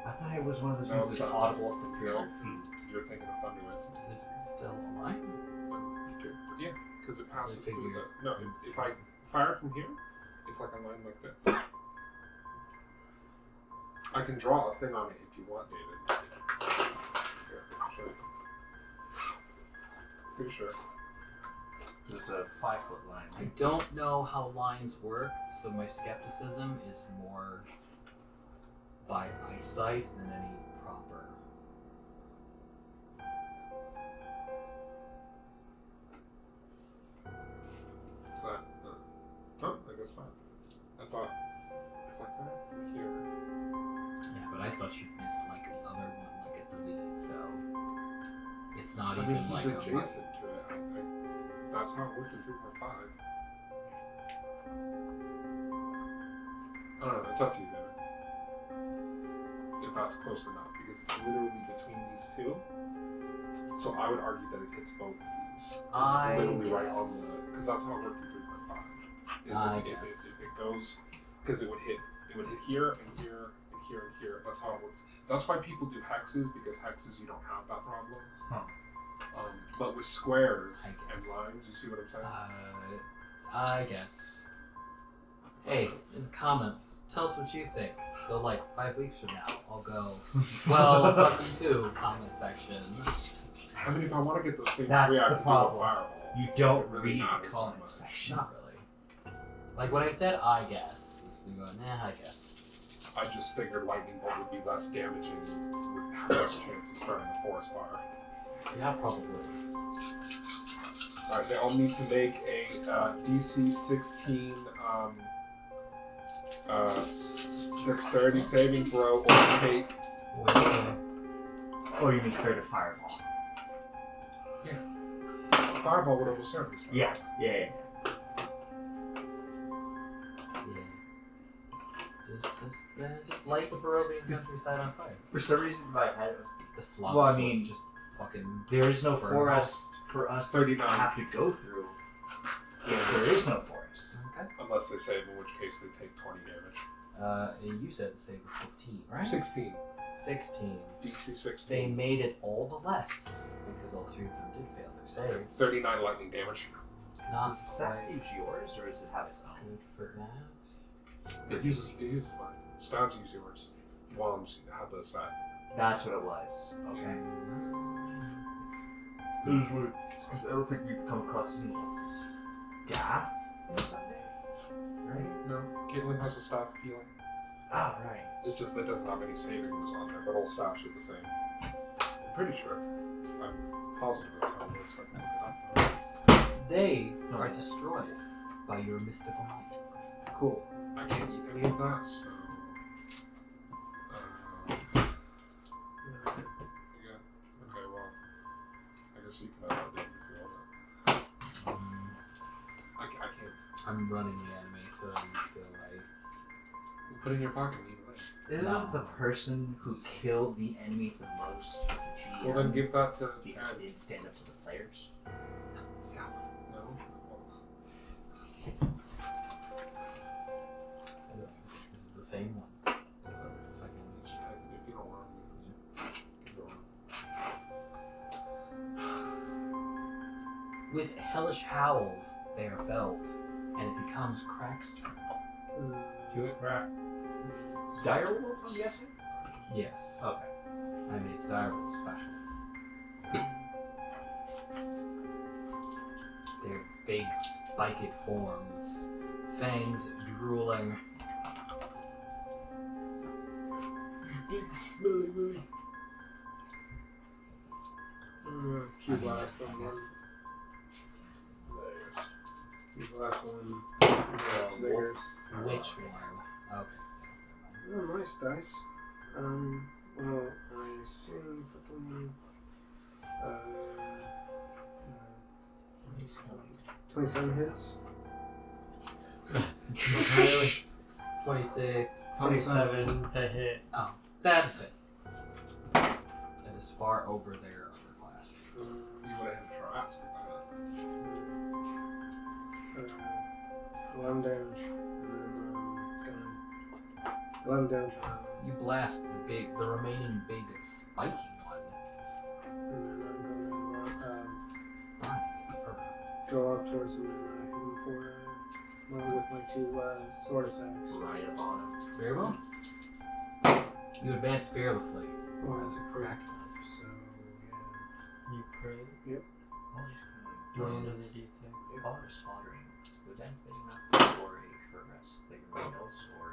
I thought it was one of those No, things that's it's audible up to 3 feet. You're thinking of Thunderwave. Is this still alive? Yeah, because it passes Does it through figure- the... No, if I fire it from here, it's like a line like this. I can draw a thing on it if you want, David. Here, I'll show you. Pretty sure. It's a 5-foot line. I don't know how lines work, so my skepticism is more by eyesight than any proper. Is that... oh, I guess not. I thought... If I fire it from here... Yeah, but I thought you'd miss like the other one, like at the lead, so it's not I even mean, he's like adjacent to it. That's how it worked in 3.5. I don't know, it's up to you, David. If that's close enough, because it's literally between these two. So I would argue that it hits both of these. Because it's literally right on the... Because that's how it worked in 3.5. Is if it goes... Because it would hit here, and here, and here, and here. That's how it works. That's why people do hexes, because hexes you don't have that problem. Huh. But with squares I and guess. lines, you see what I'm saying? I guess. Hey, in the comments, tell us what you think. So like 5 weeks from now, I'll go, well, fuck you too, comment section. I mean, if I want to get those things That's free, I the can problem. do a fireball. You don't It really read matters the that comment much. section. Not really. Like when I said I guess, we go, nah, I guess. I just figured lightning bolt would be less damaging, would have less chance of starting a forest fire. Yeah, probably. Alright, they all need to make a DC 16 dexterity saving throw or take. Oh, you mean clear to fireball? Fireball would overserve this. Yeah. Just light the Barovian countryside on fire. For some reason, in my head it was The Slav Well, I was mean, just fucking. there is no Burn forest for us 39. to have to go through. If there is no forest. Okay. Unless they save, in which case they take 20 damage. You said the save was 15, right? 16. 16. DC 16. They made it all the less because all 3 of them did fail their saves. 39 lightning damage. Not Does that quite use yours, or does it have its own? good for that. It uses mine. Stabs use yours. Wands have the side. That's what it was. Okay. Because I don't think we've come across any staff in Sunday, right? No, Caitlin has a staff of healing. Oh, right. It's just that it doesn't have any saving moves on there, but all staffs are the same. I'm pretty sure. I'm positive that's how it works. I can look it up. They are destroyed by your mystical might. Cool. I can't eat any of that, so. You good? Okay, well. I guess you can have that if you want that. I can't. I'm running the anime, so it doesn't feel right. Put it in your pocket and eat it later. Isn't No. the person who killed the enemy the most was the GM? Well, then give that to because they didn't stand up to the players. Stop. No. This is the same one. Just type it. If you don't want them, keep going. With hellish howls, they are felled, and it becomes Crack's turn. Do it, crack. Dire Wolf, I'm guessing? Yes. Okay. I made the dire wolf special. Their big spiked forms, fangs drooling. Big smelly willy. Q blast on one. Q blast one. Stickers. Which one? Okay. Oh, nice dice. Well, I assume fucking. 27 hits. Really? 26. 27 to hit. Oh, that's it. That is far over their upper class. You would have had a try ask for that. 11 damage. And then, gun. 11 damage on that one. You blast the remaining big spiky one. And then I'm gonna Fine, it's perfect. go up towards him and hit him for with my two sword attacks. Right up on him. Very well. You advance fearlessly. Oh, that's a crit. Crack. So, yeah. You crit. All these Roll kind another of d6. all are slaughtering. Would that be enough for a short rest? Like everyone else, or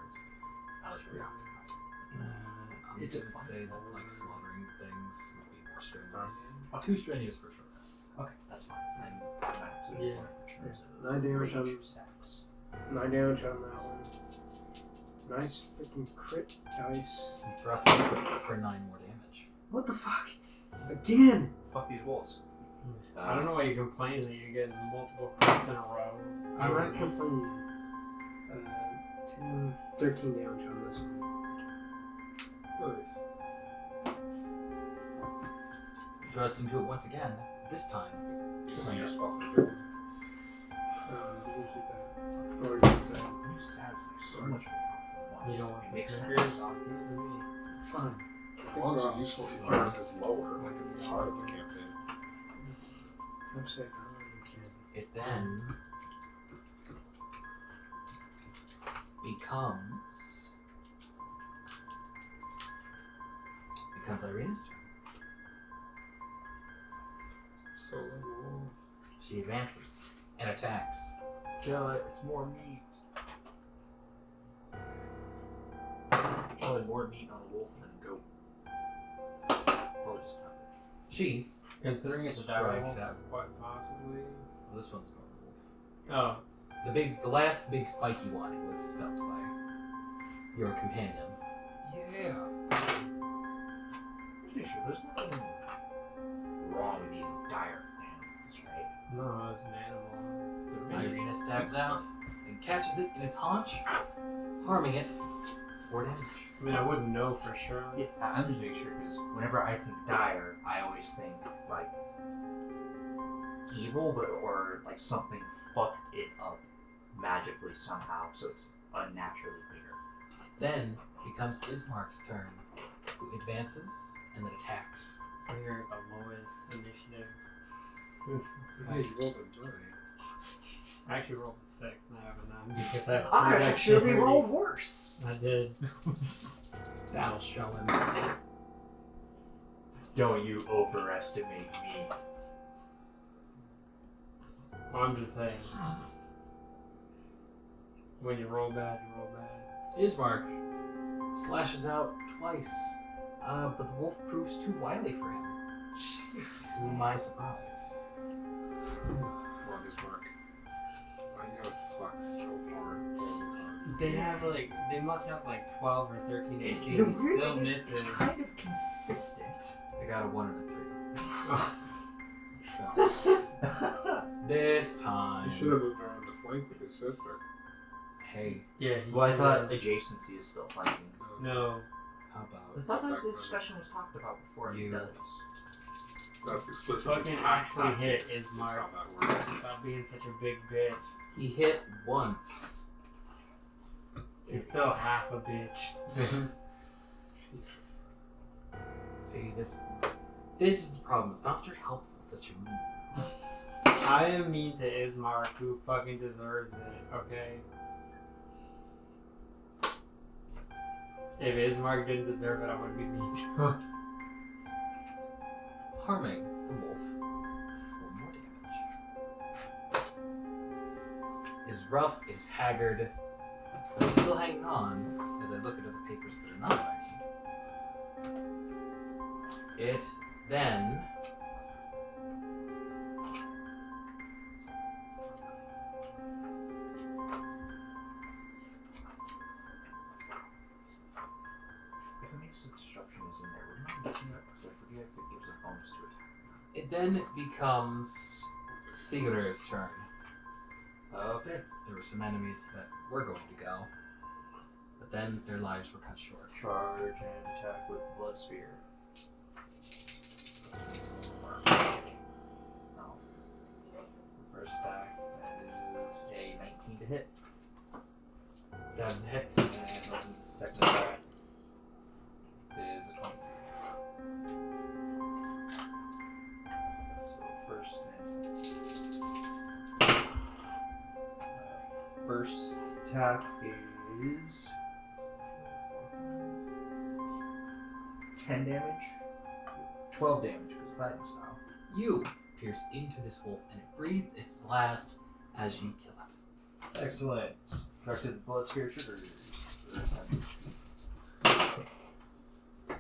I was really I'm It's gonna a say that like slaughtering things would be more strenuous. Okay. Too strenuous for short rest. okay, that's fine. I'm max it Yeah. for terms of 9 damage on- range sacks. 9 damage on that one. Nice freaking crit dice. You thrust into it for 9 more damage. What the fuck? Again! Fuck these wolves. I don't know why you complain that you're getting multiple crits in a row. I I'm would not complaining. 10, 13 damage on this one. Nice. You thrust into it once again. This time, Just on your spells like that. You can keep that. Or keep that. New stabs like so much more. You don't want it to makes figure sense. Fine. Ones are useful if yours is lower, like at the start of the campaign. I'm sick. I don't even care. it then becomes Irina's turn. Solo wolf. She advances and attacks. Kill it. It's more meat. Probably more meat on a wolf than a goat. Probably just not it. She, Considering it's a Strikes direwolf, out. quite possibly. well, this one's not a wolf. Oh, The last big spiky one was felled by your companion. Yeah. Pretty sure there's nothing wrong with eating dire animals, right? no, it's an animal. It's a beast. Irina stabs out and catches it in its haunch, harming it 4 damage. I mean, I wouldn't know for sure. Yeah, I'm just making sure because whenever I think dire, I always think like evil, but or like something fucked it up magically somehow, so it's unnaturally bigger. Then becomes Ismark's turn, who advances and then attacks. You're at the lowest initiative. Hey, you rolled a 9. I actually rolled a 6 and I have a 9 because I have I three actually dexterity. rolled worse. I did. That'll show him. Don't you overestimate me. Well, I'm just saying. When you roll bad, you roll bad. Ismark slashes out twice, but the wolf proves too wily for him. To my surprise. Fuck his mark. Why you gotta suck so hard all the time? They must have like 12 or 13 HP. The and weird still thing is, it's misses. kind of consistent. I got a 1 and a 3. So, this time. He should have moved around to flank with his sister. Hey, Yeah. He Well, I should thought have- adjacency is still flanking. No. how I about thought that this discussion was talked about before, and it You- does. That's explicitly. Fucking actually hit That's is Mark. how that works. Stop being such a big bitch. he hit once? He's still half a bitch. Jesus. See, this is the problem. It's not that you're helpful, it's that you're mean. I am mean to Ismark, who fucking deserves it, okay? If Ismark didn't deserve it, I wouldn't be mean to him. Harming the wolf for more damage. Is rough, is haggard, but he's still hanging on as I look at other papers that are not what I need. It then If it makes a disruption is in there, we're not looking at it because I forget if it gives a bonus to attack. it then becomes Siguror's turn. Okay. There were some enemies that were going to go, but then their lives were cut short. Charge and attack with Blood Spear. No. First attack is a 19 to hit. That's a hit. And the second attack is a 23. So first and second. First attack is 10 damage. 12 damage because of fighting style. You pierce into this wolf and it breathes its last as you kill it. Excellent. Effective blood spear triggers.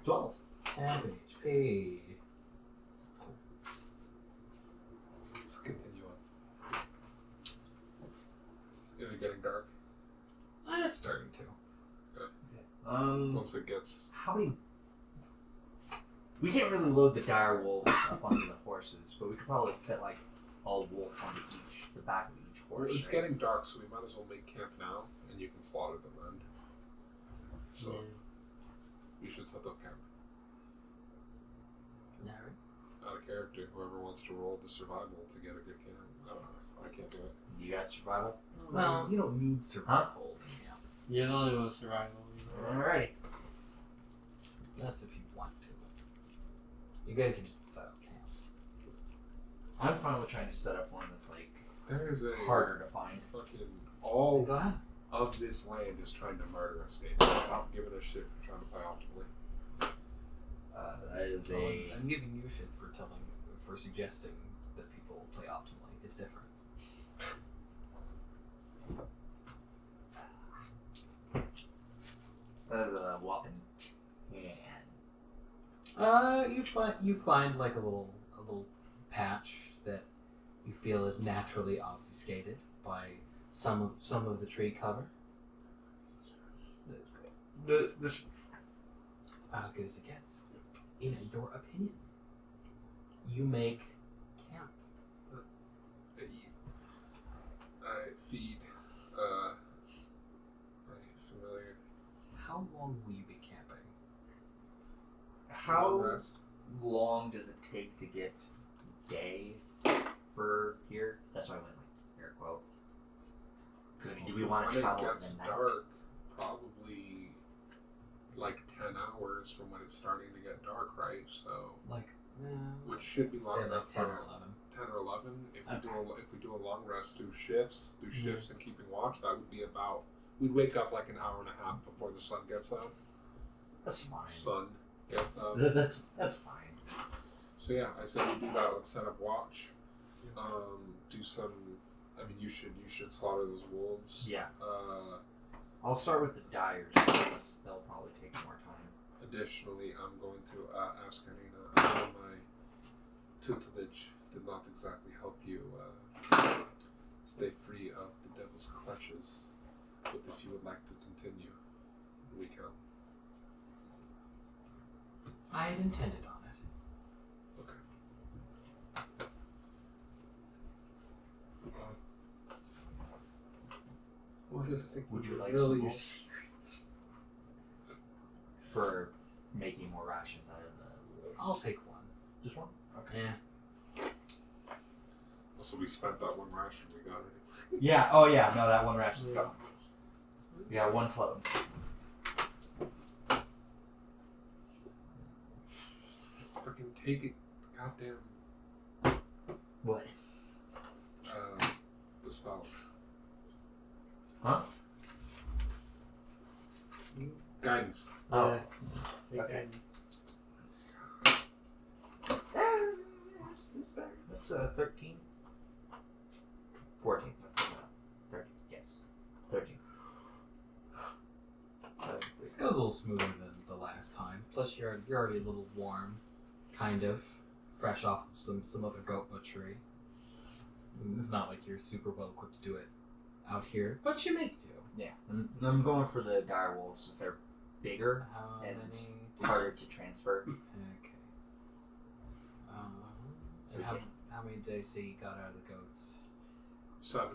12. 10 HP. Let's continue on. Is it getting dark? It's starting to. Once it gets. How many? We can't really load the dire wolves up onto the horses, but we could probably fit like a wolf onto the back of each horse. Well, it's right? getting dark, so we might as well make camp now, and you can slaughter them then. So we should set up camp. Alright. Out of character, whoever wants to roll the survival to get a good camp. I don't know. I can't do it. You got survival? Well, you don't need survival to camp. You're the only one with survival. Alrighty. That's if you want to. You guys can just set up camp. I'm fine with trying to set up one that's like There is a harder to find. fucking all Go ahead. of this land is trying to murder us. Nate. Stop giving a shit for trying to play optimally. That is Well, a. I'm giving you shit for suggesting that people play optimally. It's different. That is a whopping 10. You find like a little patch that you feel is naturally obfuscated by some of the tree cover. This It's about as good as it gets, in your opinion. You make camp. I eat. I feed. My familiar. How long will you be camping? How Long rest. long does it take to get day for here? That's why I went like air quote. 'Cause, I mean, do we want to When travel it in gets the night? dark, probably like 10 hours from when it's starting to get dark, right? So, Like, which should be long say like enough 10 for or 11. 10 or 11. If we Okay. do a long rest, do shifts and keeping watch, that would be about. We'd wake up like an hour and a half before the sun gets out. That's fine. Sun gets out. That's fine. So yeah, I said we do that. Let's set up watch. Do some. I mean, you should slaughter those wolves. Yeah. Uh, I'll start with the dyers since they'll probably take more time. additionally, I'm going to ask Harina. I know my tutelage did not exactly help you stay free of the devil's clutches, but if you would like to continue, we can. I had intended on it. Okay. What is Would you like Really, some your more? secrets. For making more rations out of the wolves? I'll take one. Just one? Okay. Yeah. Also, we spent that one ration we got it. Yeah, oh yeah, no, that one ration's Yeah. gone. We got one float. Freaking take it. Goddamn. What? The spell. Huh? Guidance. Oh. Yeah. Okay. It's better. That's 13. 14. 13. Yes. 13. This goes a little smoother than the last time. Plus, you're already a little warm, kind of, fresh off of some other goat butchery. It's not like you're super well equipped to do it out here, but you make do. Yeah. I'm going for the dire wolves since they're bigger How and many? it's harder to transfer. Okay. And how many did I say you got out of the goats? 7.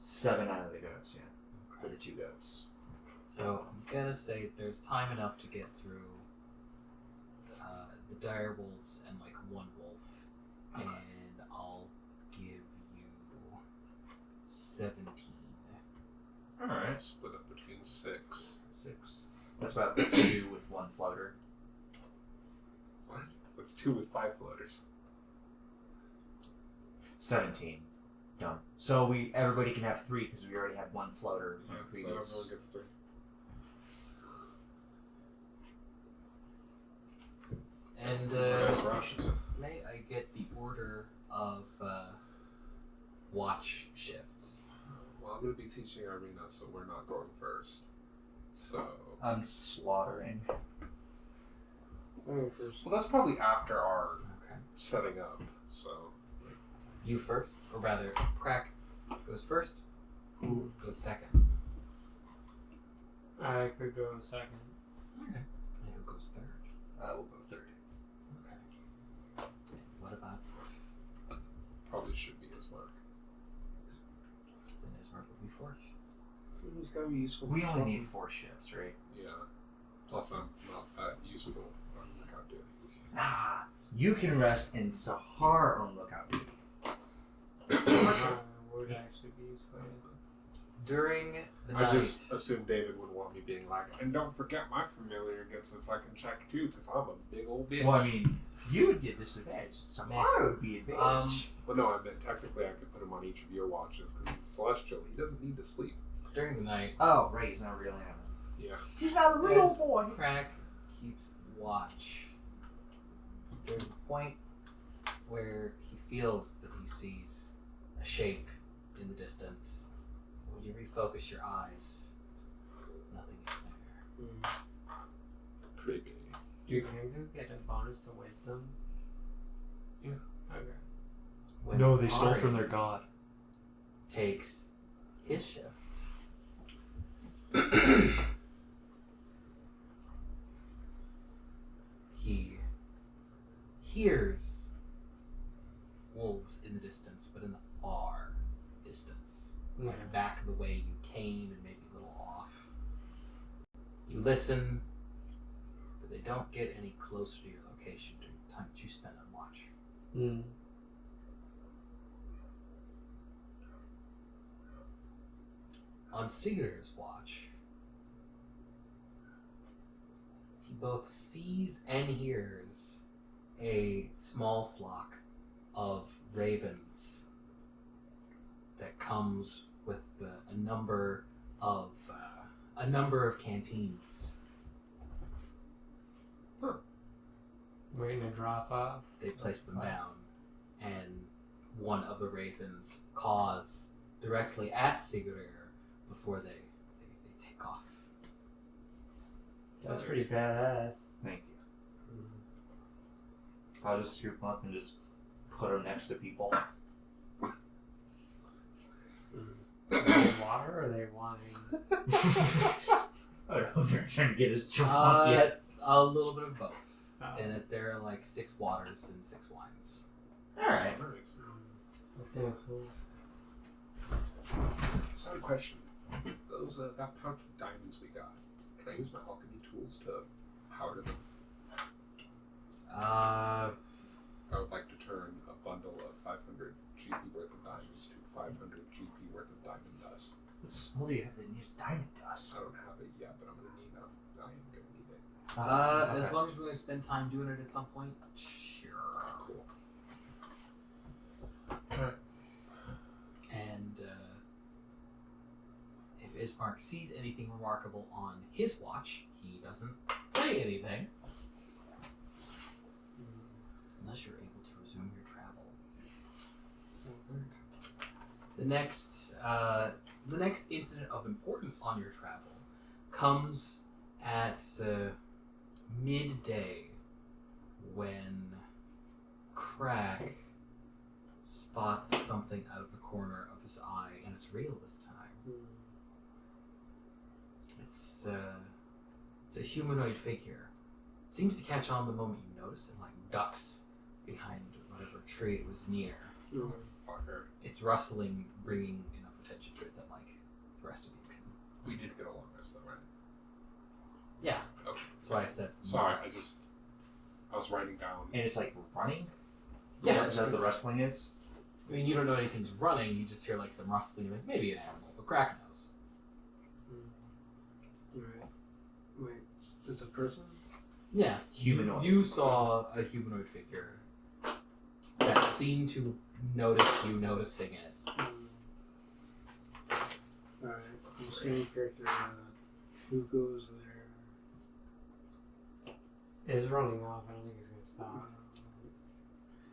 7 out of the goats, yeah. For the 2 goats. So I'm gonna say there's time enough to get through the dire wolves and like one wolf, and I'll give you 17. Alright. Split up between 6. 6. That's about 2 with 1 floater. What? That's 2 with 5 floaters. 17. Done. So everybody can have 3 because we already had 1 floater from Yeah, the so previous. everyone gets 3. And Nice rations. may I get the order of watch shifts? Well, I'm going to be teaching Arena, so we're not going first. So. I'm slaughtering. I'll go first. Well, that's probably after our Okay. setting up, so. You first, or rather, Crack goes first. Who goes second? I could go second. Okay. And who goes third? We'll go 3rd. Okay. And what about fourth? Probably should be his mark. Then Ismark will be fourth. It's gotta be useful. We for only something. need 4 shifts, right? Yeah. Plus, I'm not that useful on lookout duty. Nah. You can rest in Sahar on lookout duty. Would actually be useful. During the I night, just assumed David would want me being like, and don't forget my familiar gets a fucking check too, because I'm a big old bitch. Well, I mean, you would get disadvantage. Sahar would be advantage. Well, no, I meant technically I could put him on each of your watches, because he's a celestial. He doesn't need to sleep. during the night, Oh, right. He's not a real animal. Yeah. He's not a real As boy. Crack keeps watch. There's a point where he feels that he sees a shape in the distance. When you refocus your eyes, nothing is there. Creepy. Do Kangu get a bonus to wisdom? Yeah. Okay. When No, they stole Ahri from their god. Takes his shift. He hears wolves in the distance, but in the far distance. Like back the way you came and maybe a little off. You listen, but they don't get any closer to your location during the time that you spend on watch. Mm. On Siguror's watch, he both sees and hears a small flock of ravens that comes with a number of canteens. Waiting to drop off. They place them down, and one of the ravens caws directly at Siguror before they take off. That's pretty badass. Thank you. I'll just scoop them up and just put them next to people. Are they water or are they wine? I don't know if they're trying to get us drunk yet. A little bit of both. Oh. And that there are like 6 waters and 6 wines. Alright. Nice. That's kind of cool. So, question. Those that pouch of diamonds we got. Can I use my alchemy tools to powder them? I would like to turn a bundle of 500 GP worth of diamonds to 500 GP worth of diamond dust. What smell do you have that needs diamond dust? I don't have it yet, but I'm gonna need it. I am gonna need it. As long as we're gonna spend time doing it at some point, sure. Cool. And if Ismark sees anything remarkable on his watch, he doesn't say anything. Unless you're able to resume your travel. The next incident of importance on your travel comes at midday, when Crack spots something out of the corner of his eye, and it's real this time. It's a humanoid figure. It seems to catch on the moment you notice it, like ducks behind whatever tree it was near. Motherfucker. It's rustling, bringing enough attention to it that, like, the rest of you can. We did get along this though, right? Yeah. Okay. That's why I said. Sorry, I was writing down. And it's like running? Yeah. Is that what the rustling is? I mean, you don't know anything's running. You just hear like some rustling, like maybe an animal, but Crack knows. Right. Wait, it's a person? Yeah. Humanoid. You saw a humanoid figure that seemed to notice you noticing it. Alright, I'm seeing character who goes there. Is running off. I don't think he's gonna stop.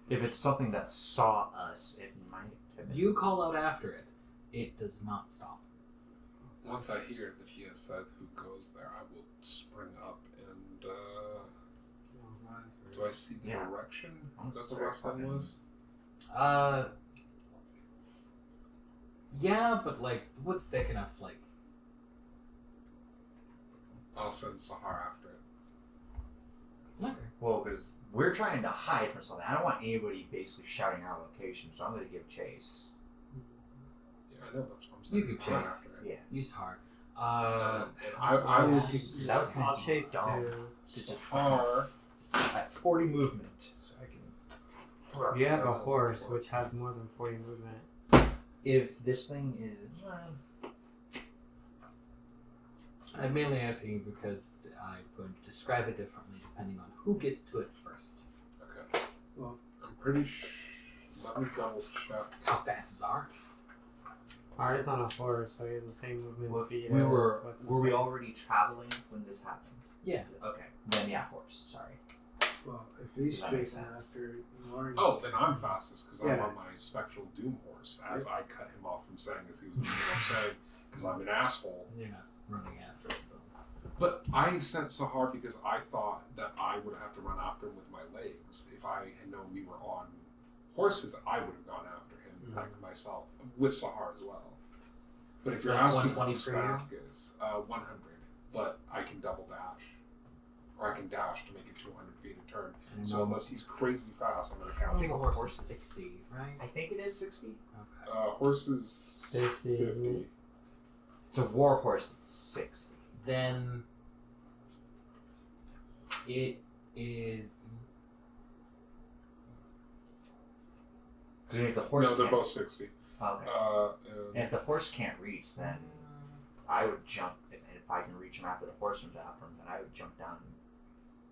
If it's something that saw us, it might have been. You call out after it. It does not stop. Once I hear that he has said who goes there, I will spring up and do I see the Yeah. direction I'm that the sorry, rustling fucking- was? Yeah, but like the wood's thick enough, like. I'll send Sahar after it. Okay. Well, because we're trying to hide from something. I don't want anybody basically shouting our location, so I'm going to give chase. Yeah, I know that's what I'm You saying. could Sahar chase. after it. Yeah. Use hard. And I will keep That would I'll be chase dumb. too. Sahar. At 40 movement, so I can. You have a horse which has more than 40 movement. If this thing is. I'm mainly asking because I'm going to describe it differently depending on who gets to it first. Okay. Well, I'm pretty let me double check. How fast is R? Art's on a horse, so he has the same movement Well, speed. we as were what's his we face. already traveling when this happened? Yeah. Okay. Then yeah, horse. Sorry. well, if he's That makes chasing sense. after Lauren. Oh, then I'm fastest because I'm Yeah. on my spectral doom horse. As I cut him off from saying as he was in the middle of saying, because I'm an asshole. You're not running after it though. But I sent Sahar because I thought that I would have to run after him with my legs. If I had known we were on horses, I would have gone after him like myself with Sahar as well. But if you're That's asking 120 who's for you? fastest, 100. But I can double dash, or I can dash to make it 200 feet a turn. And So unless he's crazy fast, I'm gonna count. I think a him. horse is 60, right? I think it is 60. Okay. Horses 50. 50. It's a war horse. It's 60. Then it is. Because if the horse No, they're can't, both 60. okay. And if the horse can't reach, then I would jump. If I can reach him after the horse runs after him, then I would jump down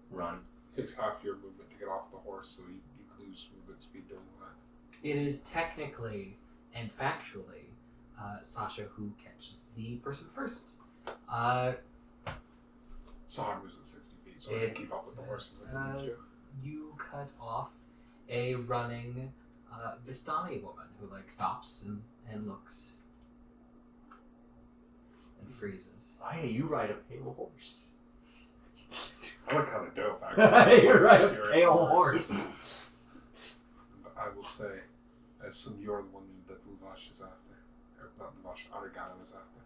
and run. Takes half your movement to get off the horse, so you lose movement speed doing that. It is technically and factually Sasha who catches the person first. Sahar moves at 60 feet, so I can keep up with the horses if he needs to. You cut off a running Vistani woman who like stops and looks and freezes. Hey, you ride a pale horse. I look kind of dope, actually. You ride a Spirit pale horse. But I will say, I assume you're the one that Luvash is after. Or not Luvash, Argynvostholt is after.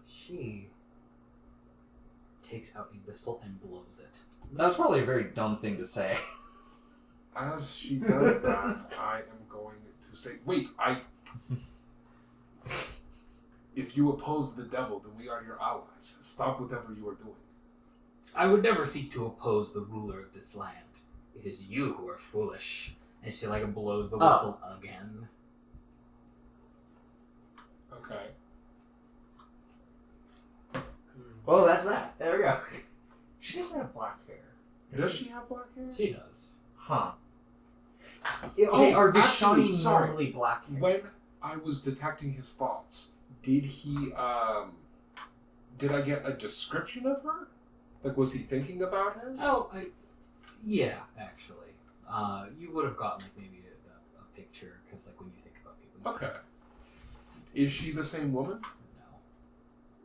She takes out a whistle and blows it. That's probably a very dumb thing to say. As she does that, I am going to say, wait, if you oppose the devil, then we are your allies. Stop whatever you are doing. I would never seek to oppose the ruler of this land. It is you who are foolish. And she like blows the whistle again. Okay. Well, that's that. There we go. She doesn't have black hair. Does she have black hair? She does. Huh. Oh, are actually, Vishani sorry. normally black hair? When I was detecting his thoughts, did he, did I get a description of her? Like, was he thinking about her? Oh, yeah, actually. You would have gotten like maybe a picture, because like when you think about people. Okay. Is she the same woman?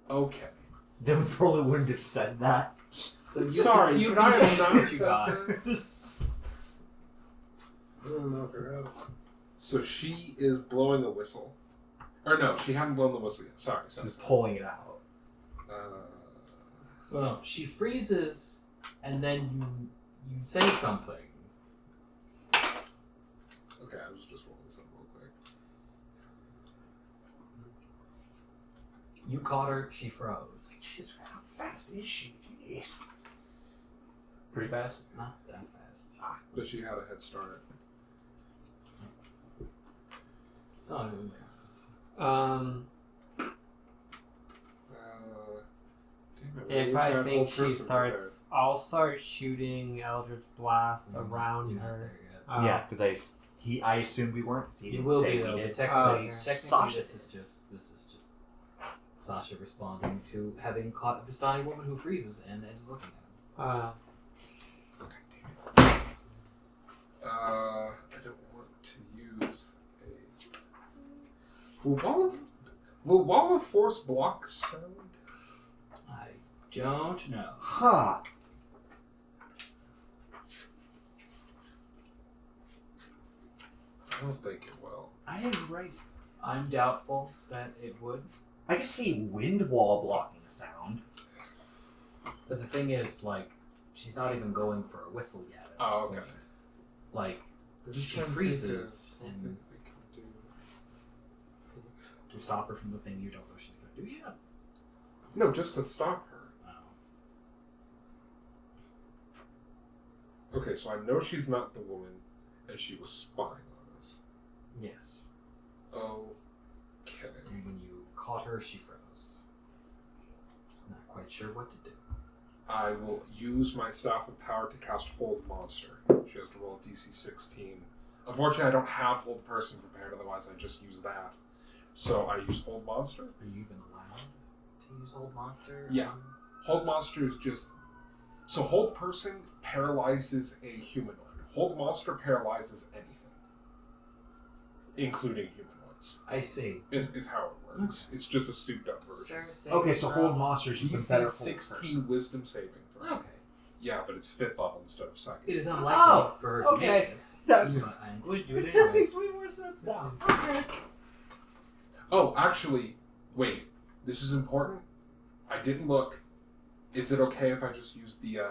No. Okay. Then we probably wouldn't have said that. So Sorry, you could can I change have what not you said got. that? I'm gonna knock her out. So she is blowing a whistle. Or no, she hadn't blown the whistle yet. Sorry. Just pulling it out. Well, no, she freezes, and then you say something. Okay, I was just rolling something real quick. You caught her, she froze. How fast is she? Jeez. Pretty fast? Not that fast. But she had a head start. It's not even there. Damn it, If where's I that think old she person starts, I'll start shooting Eldritch Blast around You're not her. there yet. Yeah, because I assumed we weren't. 'Cause he You didn't will say be we though, did. but technically, okay. Sasha this is just Sasha responding to having caught a Vistani woman who freezes and is looking at him. I don't want to use a. Will Wall of Force block sound? I don't know. Huh. I don't think it will. I didn't write. I'm doubtful that it would. I can see wind wall blocking sound. But the thing is, like, she's not even going for a whistle yet at this Oh, okay. point. Like, I'm just she trying to think of freezes something and I can do. to stop her from the thing you don't know she's going to do yet. No, just to stop her. Oh. Okay, so I know she's not the woman, and she was spying on us. Yes. Okay. And when you caught her, she froze. Not quite sure what to do. I will use my Staff of Power to cast Hold Monster. She has to roll a DC 16. Unfortunately, I don't have Hold Person prepared, otherwise I just use that. So I use Hold Monster. Are you even allowed to use Old Monster? Yeah. Hold Monster is just... So Hold Person paralyzes a humanoid. Hold Monster paralyzes anything. Including humanoids. I see. Is how it works. It's just a souped up version. Okay, so hold monsters just a better DC hold 16 Wisdom saving throw. Okay. Yeah, but it's 5th level instead of 2nd. It is unlikely Oh, for her to okay. make this. That- But I'm going to do it That anyway. makes way more sense now. Okay. Oh, actually, wait. This is important. I didn't look. Is it okay if I just use the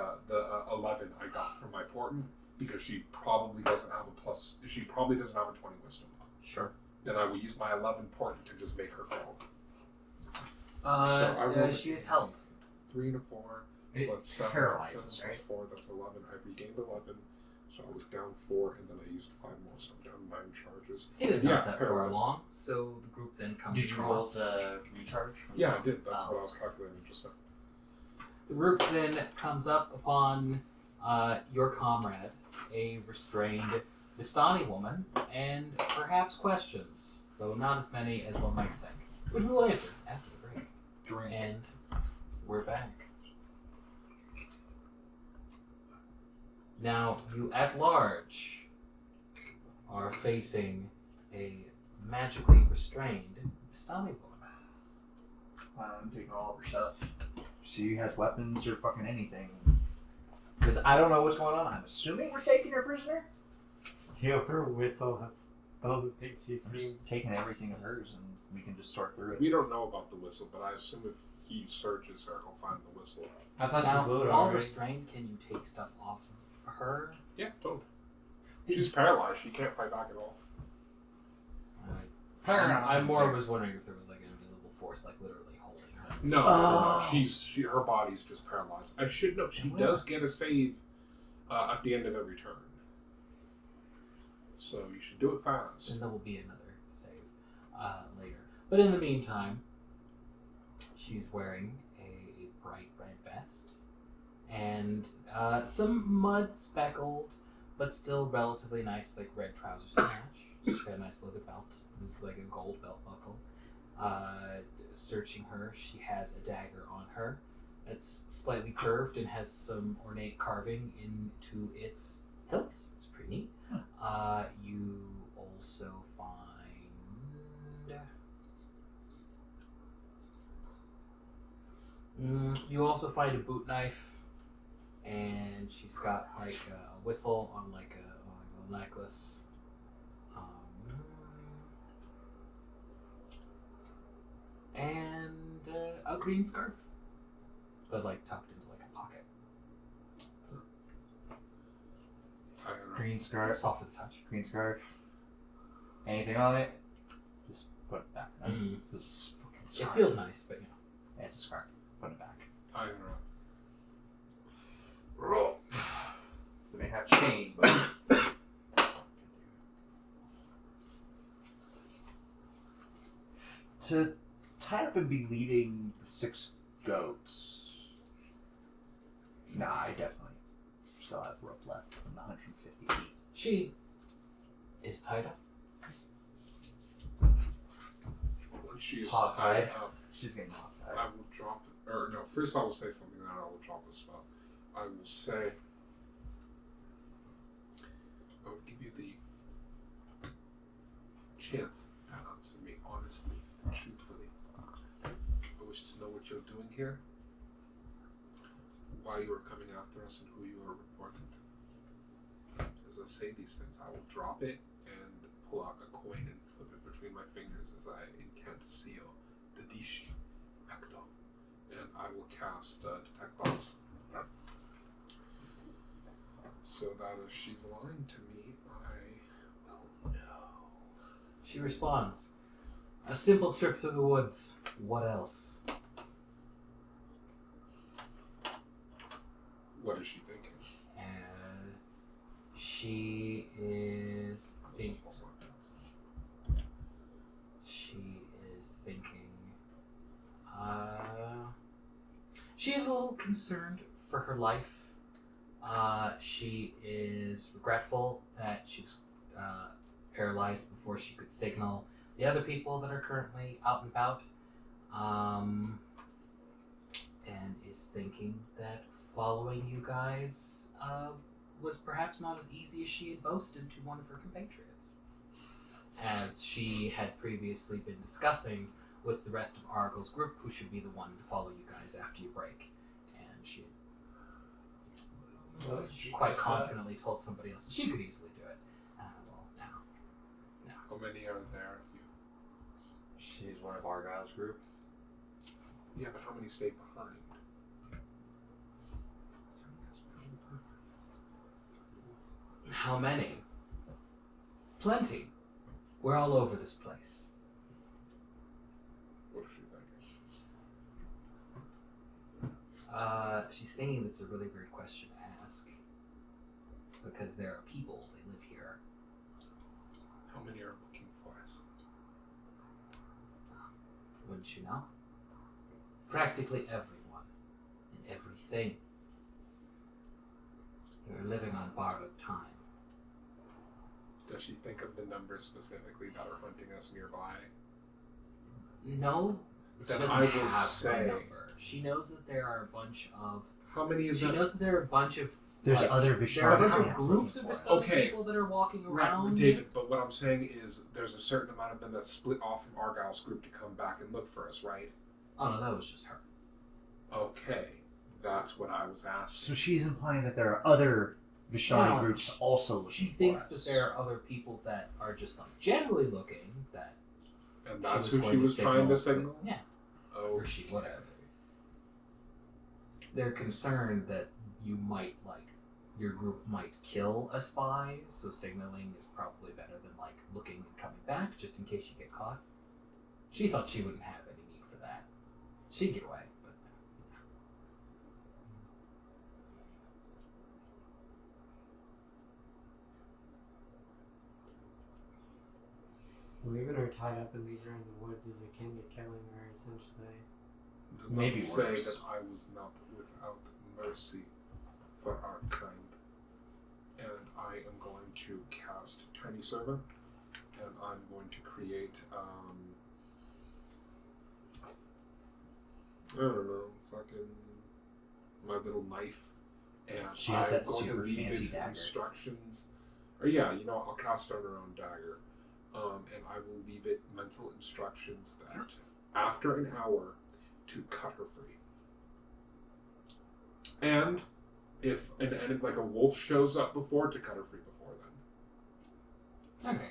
11 I got from my portent? Because she probably doesn't have a plus. She probably doesn't have a 20 wisdom. Sure. Then I will use my 11 portent to just make her fall. She is held. 3 and a 4. It So that's 7. paralyzes, 7 plus right? 4. That's 11. I regained 11. So I was down 4, and then I used 5 more, so I'm down 9 charges. It is Yeah, not that far paralyzed. along, so the group then comes Did you roll across. the recharge? Yeah, I did. That's what I was calculating just now. The group then comes up upon your comrade, a restrained Vistani woman, and perhaps questions, though not as many as one might think, which we will answer after the break. Drink. And we're back. Now, you at large are facing a magically restrained Vistani woman. I'm taking all of her stuff. She has weapons or fucking anything. Because I don't know what's going on. I'm assuming we're taking her prisoner. Steal her whistle. I don't think she's I'm seen. just taking everything of hers and we can just sort through it. We don't know about the whistle, but I assume if he searches her, he'll find the whistle. I thought Now, she blew it while already. restrained, can you take stuff off of her? Yeah, totally. She's paralyzed. She can't fight back at all. I more was wondering if there was like an invisible force, like literally holding her. No. Her body's just paralyzed. I should know. She does get a save at the end of every turn. So you should do it fast. And there will be another save later. But in the meantime, she's wearing a bright red vest and some mud speckled, but still relatively nice, like red trousers to match. She's got a nice leather belt. It's like a gold belt buckle. Searching her, she has a dagger on her that's slightly curved and has some ornate carving into its hilt. It's pretty neat. You also find... you also find a boot knife, and she's got like a whistle on like a little necklace. And a green scarf, but like tucked into like a pocket. I don't know. Green It's scarf. soft to the touch. Green scarf. Anything on it? Just put it back. This is fucking It scarf. feels nice, but you know. Yeah, it's a scarf. Put it back. I don't know. So they have chain, but to tie up and be leading 6 goats. Nah, I definitely still have rope left on the 150 feet. She is tied up. Once she's Hog tied tied. up, She's getting hot. I will drop it. Or no, first I will say something, then I will drop the spell. I will say, I will give you the chance to answer me honestly, truthfully. I wish to know what you're doing here, why you are coming after us, and who you are reporting to. As I say these things, I will drop it and pull out a coin and flip it between my fingers as I incant seal the Dishi Ecto. And I will cast Detect Thoughts. So that if she's lying to me, I will know. She responds, "A simple trip through the woods. What else?" What is she thinking? And she is thinking. She is a little concerned for her life. She is regretful that she was paralyzed before she could signal the other people that are currently out and about, and is thinking that following you guys was perhaps not as easy as she had boasted to one of her compatriots, as she had previously been discussing with the rest of Argyll's group who should be the one to follow you guys after you break. And she quite confidently told somebody else that she could easily do it. Well, no. How many are there with you? She's one of Argyle's group. Yeah, but how many stayed behind? How many? Plenty. We're all over this place. What is she thinking? She's thinking that's a really weird question to ask. Because there are people, they live here. How many are looking for us? Wouldn't you know? Practically everyone. And everything. We're living on borrowed time. Does she think of the numbers specifically that are hunting us nearby? No, she Then doesn't I will have say- my number. She knows that there are a bunch of... How many is She that? knows that there are a bunch of... There's like, other there are a Vishal bunch of camps groups of looking for Vistani us. Okay. people that are walking Right, around. David, but what I'm saying is there's a certain amount of them that split off from Argyle's group to come back and look for us, right? Oh no, that was just her. Okay, that's what I was asking. So she's implying that there are other Vishani No, groups also looking She for thinks us. that there are other people that are just like generally looking that And she that's was who going she to was trying to signal? Yeah, Oh, or she would have. They're concerned that you might like your group might kill a spy, so signaling is probably better than like looking and coming back just in case you get caught. She thought she wouldn't have any need for that. She'd get away, but Leaving her tied up and leaving her in the woods is akin to killing her, essentially. Do not Maybe say worse. that I was not without mercy for our kind. And I am going to cast Tiny Servant, and I'm going to create, I don't know, fucking my little knife, and She has I'm that going to super leave fancy its dagger. instructions. Or yeah, I'll cast on her own dagger, and I will leave it mental instructions that after an hour to cut her free. And if an enemy like a wolf shows up before, to cut her free before then. okay.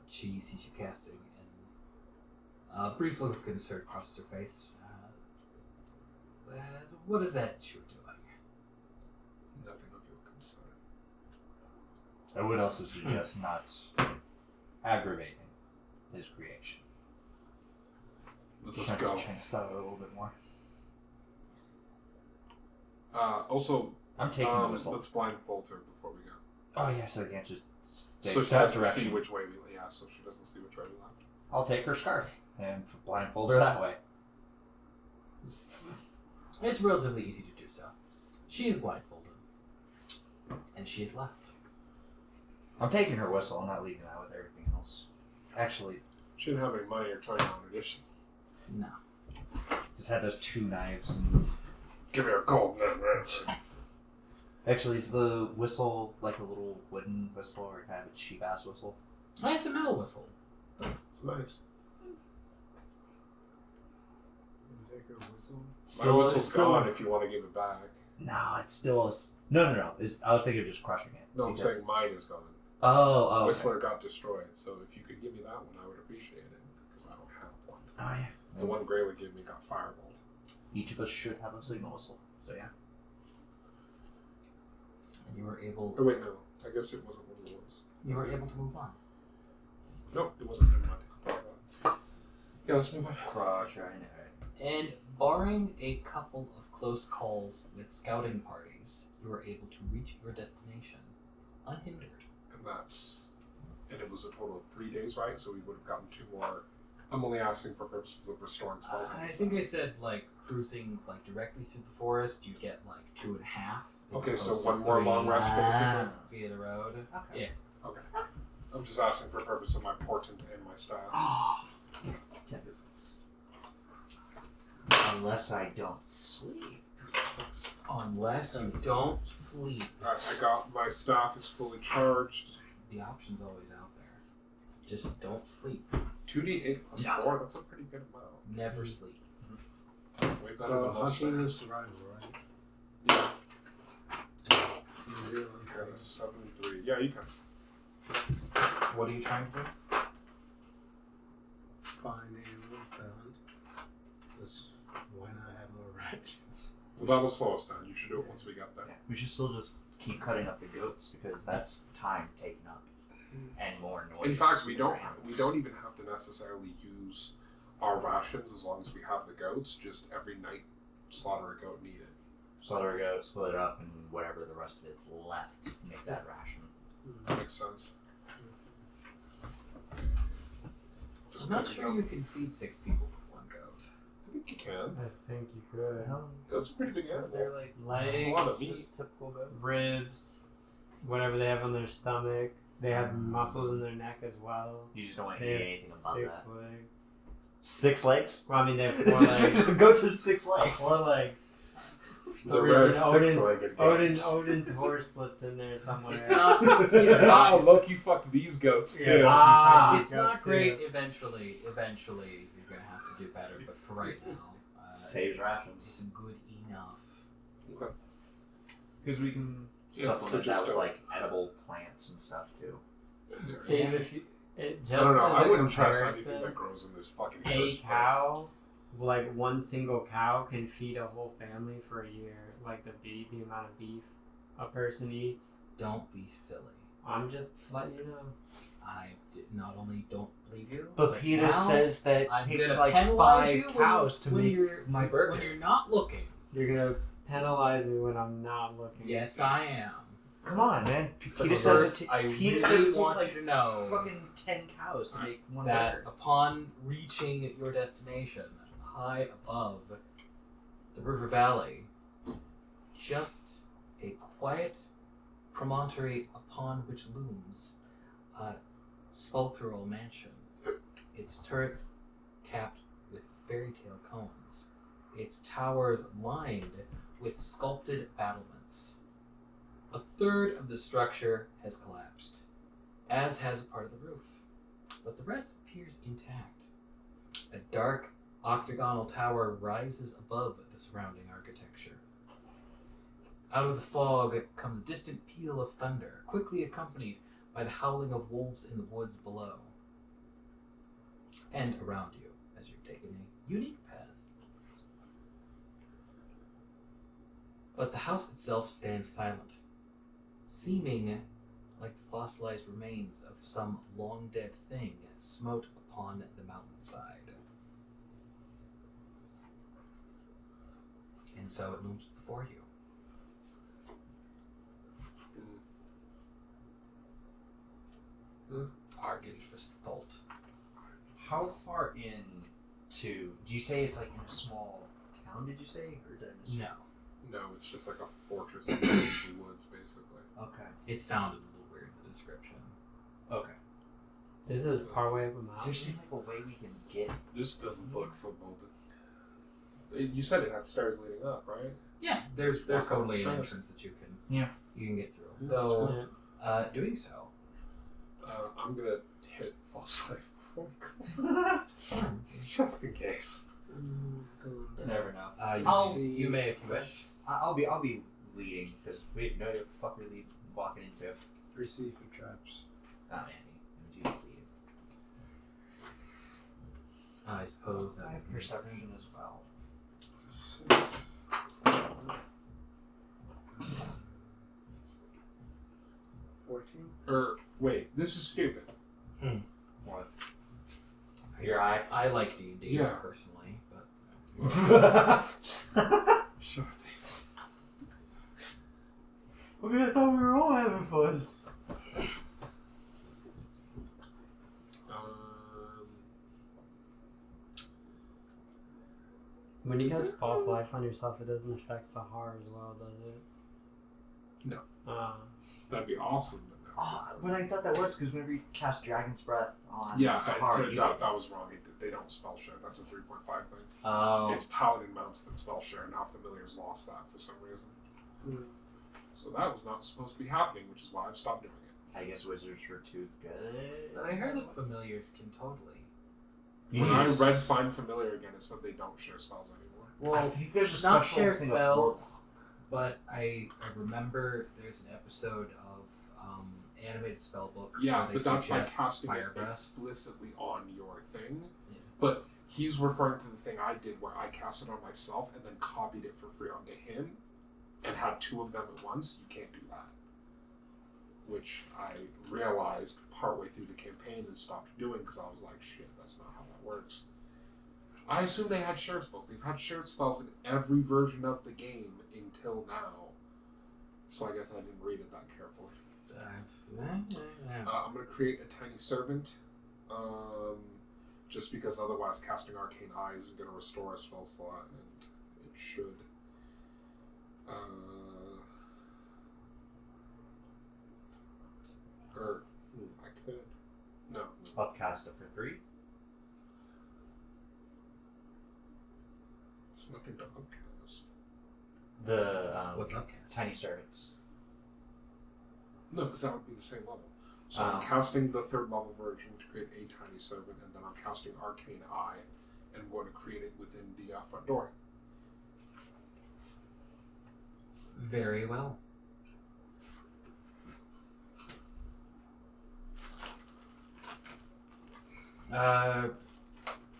She sees you casting, and a brief look of concern crosses her face. What is that you're doing? Nothing of your concern. I would also suggest not aggravating his creation. Let us go. Trying to sell it a little bit more. Also, I'm taking the whistle. let's blindfold her before we go. Oh yeah, so I can't just stay So she that doesn't direction. see which way we. Yeah, so she doesn't see which way we left. I'll take her scarf and blindfold her that way. It's relatively easy to do so. She is blindfolded, and she is left. I'm taking her whistle. I'm not leaving that with everything else. Actually, She didn't have any money or China on edition. No. just had those 2 knives. And... Give me a gold man. Actually, is the whistle like a little wooden whistle or kind of a cheap ass whistle? Nice, a metal whistle. It's nice. Take her whistle. My whistle's gone if you want to give it back. No, it's still. No. I was thinking of just crushing it. No, I'm because- saying mine is gone. Oh, okay. Whistler got destroyed, so if you could give me that one, I would appreciate it, because I don't have one. Oh, yeah. The one Grayla gave me got fireballed. Each of us should have a signal whistle. So, yeah. And you were able. Oh wait, no. I guess it wasn't one of the ones. You were able to move on. Nope, it wasn't. Never mind. Yeah, let's move on. Crush, right? And barring a couple of close calls with scouting parties, you were able to reach your destination unhindered. And it was a total of 3 days, right? So we would have gotten 2 more. I'm only asking for purposes of restoring spells. I think I said like cruising like directly through the forest, you get like 2.5. as Okay, so opposed to one more 3 long rest, basically. via the road. Okay. Yeah. Okay. I'm just asking for the purpose of my portent and my staff. Oh, 10 movements. Unless I don't sleep. 6. Unless you don't sleep, Alright, I got my staff is fully charged. the option's always out there. Just don't sleep. 2d8 plus No. 4, that's a pretty good amount. Never sleep. Way better So than most hunting staff. is survival, right? Yeah, Zero I got a and 7-3. Yeah, you can. What are you trying to do? find animals to hunt. Because why not have more rations? Well, that'll slow us down. You should do it once we get there. Yeah, we should still just keep cutting up the goats because that's time taken up and more noise. In fact, we for don't animals. even have to necessarily use our rations as long as we have the goats. Just every night, slaughter a goat needed. Slaughter a goat, split it up, and whatever the rest of it's left, make that ration. That makes sense. Just I'm not cook a sure goat. you can feed 6 people with 1 goat. I think you can. I think you could. Goat's a pretty big animal. They're like It's a lot of Legs, meat. typical goat. ribs, whatever they have on their stomach. They have muscles in their neck as well. You just don't want to They eat have anything above 6 that. legs. 6 legs? Well, I mean, they have 4 legs. Goats have 6 legs. 4 legs. The For rare reason Odin's, six-legged goats. Odin's horse slipped in there somewhere. It's not. It's not. Oh, Loki fucked these goats too. Yeah. Ah, It's goats not great. too. Eventually, you're gonna have to do better. But for right now, saves it's rations. good enough. Okay. Because we can Yeah, supplement so just that with don't- like edible plants and stuff too. Even if you- it just I don't know. as I a wouldn't trust comparison, anything that grows in this fucking a cursed cow, like one single cow, can feed a whole family for a year. Like the amount of beef. a person eats? Don't be silly. I'm just letting you know. I not only don't believe you, But Peter now says that I'm takes gonna like penalize you 5 when cows to when make you're, my burger. when you're not looking. You're gonna penalize me when I'm not looking. Yes, I am. Come on, man. But Peter says first, I Peter really says it takes want like you to know fucking 10 cows to make one that burger. upon reaching your destination, high above the river valley, just a quiet promontory upon which looms a sculptural mansion. Its turrets capped with fairy tale cones, its towers lined with sculpted battlements. A third of the structure has collapsed, as has a part of the roof, but the rest appears intact. A dark octagonal tower rises above the surrounding architecture. Out of the fog comes a distant peal of thunder, quickly accompanied by the howling of wolves in the woods below. And around you, as you've taken a unique path. But the house itself stands silent, seeming like the fossilized remains of some long-dead thing smote upon the mountainside. And so it looms before you. Argynvostholt. How far in to... Do you say it's like in a small town, did you say? Or did I miss No, No, it's just like a fortress in the woods, basically. Okay. it sounded a little weird, the description. Okay. This is partway up a Does there mountain. seem like a way we can get... This doesn't look footballed. You said it had stairs leading up, right? Yeah, there's Walk up the totally an stairs. entrance that you can get through. Yeah, that's Though, Yeah. doing so, I'm gonna hit false life before we go. Just in case. You never know. you may if you wish. I'll be leading, because we have no idea what the fuck we're walking into. Receive for traps. Oh, Andy. It was you leading. I suppose that I have would make perception sense. as well. 14. Wait, this is stupid. What? Your I like D&D Yeah. personally, but Shut up, I thought we were all having fun. When you cast false life on yourself, it doesn't affect Sahar as well, does it? No. That'd be awesome. But no. Oh, when I thought that was because whenever you cast Dragon's Breath on Yeah, Sahara, that was wrong. They don't spell share. That's a 3.5 thing. Oh. It's Paladin mounts that spell share. Now Familiar's lost that for some reason. So that was not supposed to be happening, which is why I've stopped doing it. I guess wizards were too good. I heard that familiars can totally. When I read Find Familiar again, it said they don't share spells anymore. Well, I think there's a special not share thing spells, but I remember there's an episode of animated spellbook. Yeah, where they but that's by suggest casting fire it breath. explicitly on your thing. Yeah. But he's referring to the thing I did where I cast it on myself and then copied it for free onto him and had 2 of them at once. You can't do that. Which I realized partway through the campaign and stopped doing because I was like, shit, that's not how that works. I assume they had share spells. They've had shared spells in every version of the game until now. So I guess I didn't read it that carefully. I'm going to create a tiny servant. Just because otherwise casting Arcane Eye isn't going to restore a spell slot, and it should. I could. No. Upcast it for 3. There's nothing to upcast. The What's upcast? tiny servants. No, because that would be the same level. So I'm casting the 3rd level version to create a tiny servant, and then I'm casting Arcane Eye, and we're going to create it within the front door. Very well.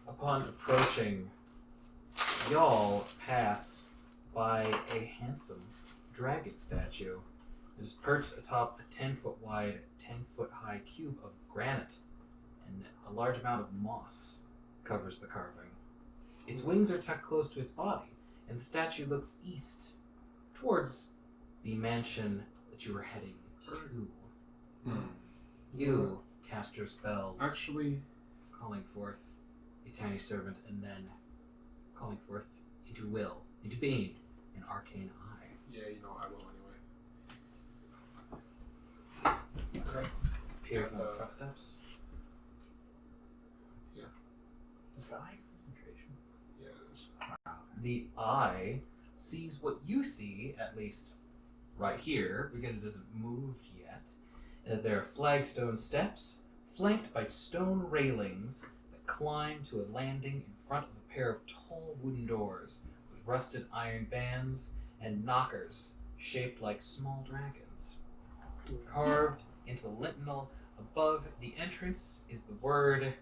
Upon approaching, y'all pass by a handsome dragon statue is perched atop a 10-foot wide, 10-foot high cube of granite, and a large amount of moss covers the carving. Its wings are tucked close to its body, and the statue looks east, towards the mansion that you were heading to. You cast your spells, Actually, calling forth a tiny servant, and then calling forth into being, an arcane eye. yeah, you know, I will anyway. Okay. Appears And, on footsteps. Yeah. Is the eye concentration? Yeah, it is. The eye sees what you see, at least right here, because it hasn't moved yet. That there are flagstone steps, flanked by stone railings that climb to a landing in front of a pair of tall wooden doors with rusted iron bands and knockers shaped like small dragons. Carved into the lintel above the entrance is the word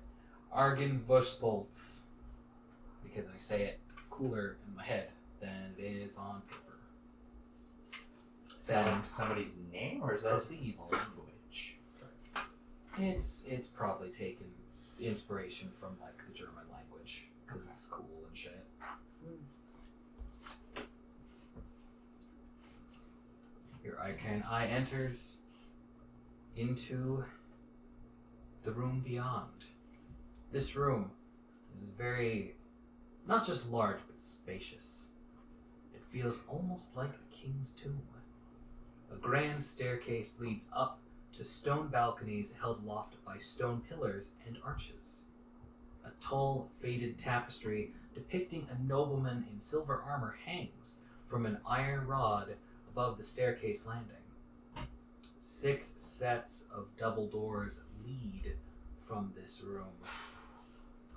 Argynvostholt, because I say it cooler in my head than it is on paper. Is that somebody's name or is that Proceeds. language? It's probably taken inspiration from like the German language because it's cool and shit. Your arcane eye enters into the room beyond. This room is very, not just large, but spacious. It feels almost like a king's tomb. A grand staircase leads up to stone balconies held aloft by stone pillars and arches. A tall, faded tapestry depicting a nobleman in silver armor hangs from an iron rod above the staircase landing. 6 sets of double doors lead from this room.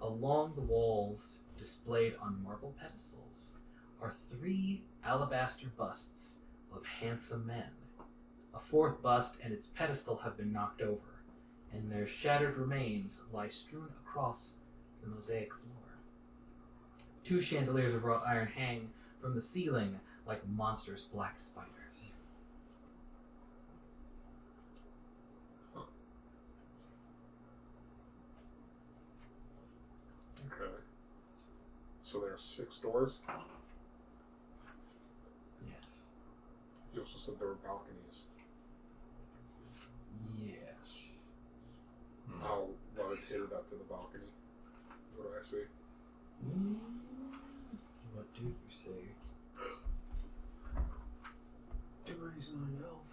Along the walls, displayed on marble pedestals, are 3 alabaster busts of handsome men. A 4th bust and its pedestal have been knocked over, and their shattered remains lie strewn across the mosaic floor. 2 chandeliers of wrought iron hang from the ceiling like monstrous black spiders. Okay. So there are 6 doors. Yes. You also said there were balconies. Yes. I'll levitate it up to the balcony. What do I see? What do you see? Dory's not an elf.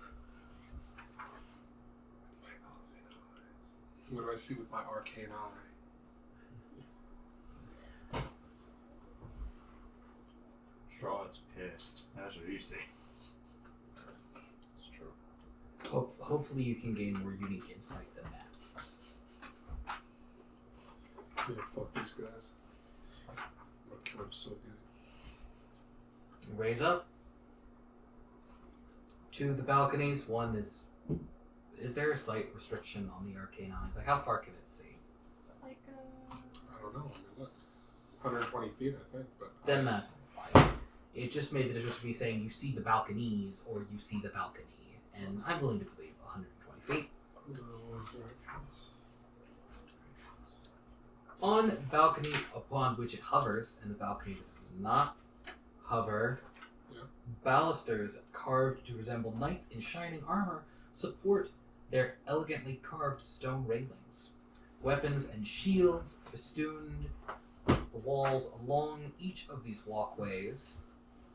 My elephant eyes. What do I see with my arcane eye? Strahd's pissed. That's what you see. It's true. Hopefully you can gain more unique insight than that. Yeah, fuck these guys. I'm gonna kill him so good. Raise up. 2 of the balconies. One is there a slight restriction on the arcane eye? Like, how far can it see? I don't know. I mean, look. 120 feet, I think, but... Then that's fine. It just made the difference between saying you see the balconies or you see the balcony. And I'm willing to believe 120 feet. On balcony upon which it hovers, and the balcony that does not hover, Yeah. balusters carved to resemble knights in shining armor support their elegantly carved stone railings. Weapons and shields festooned the walls along each of these walkways,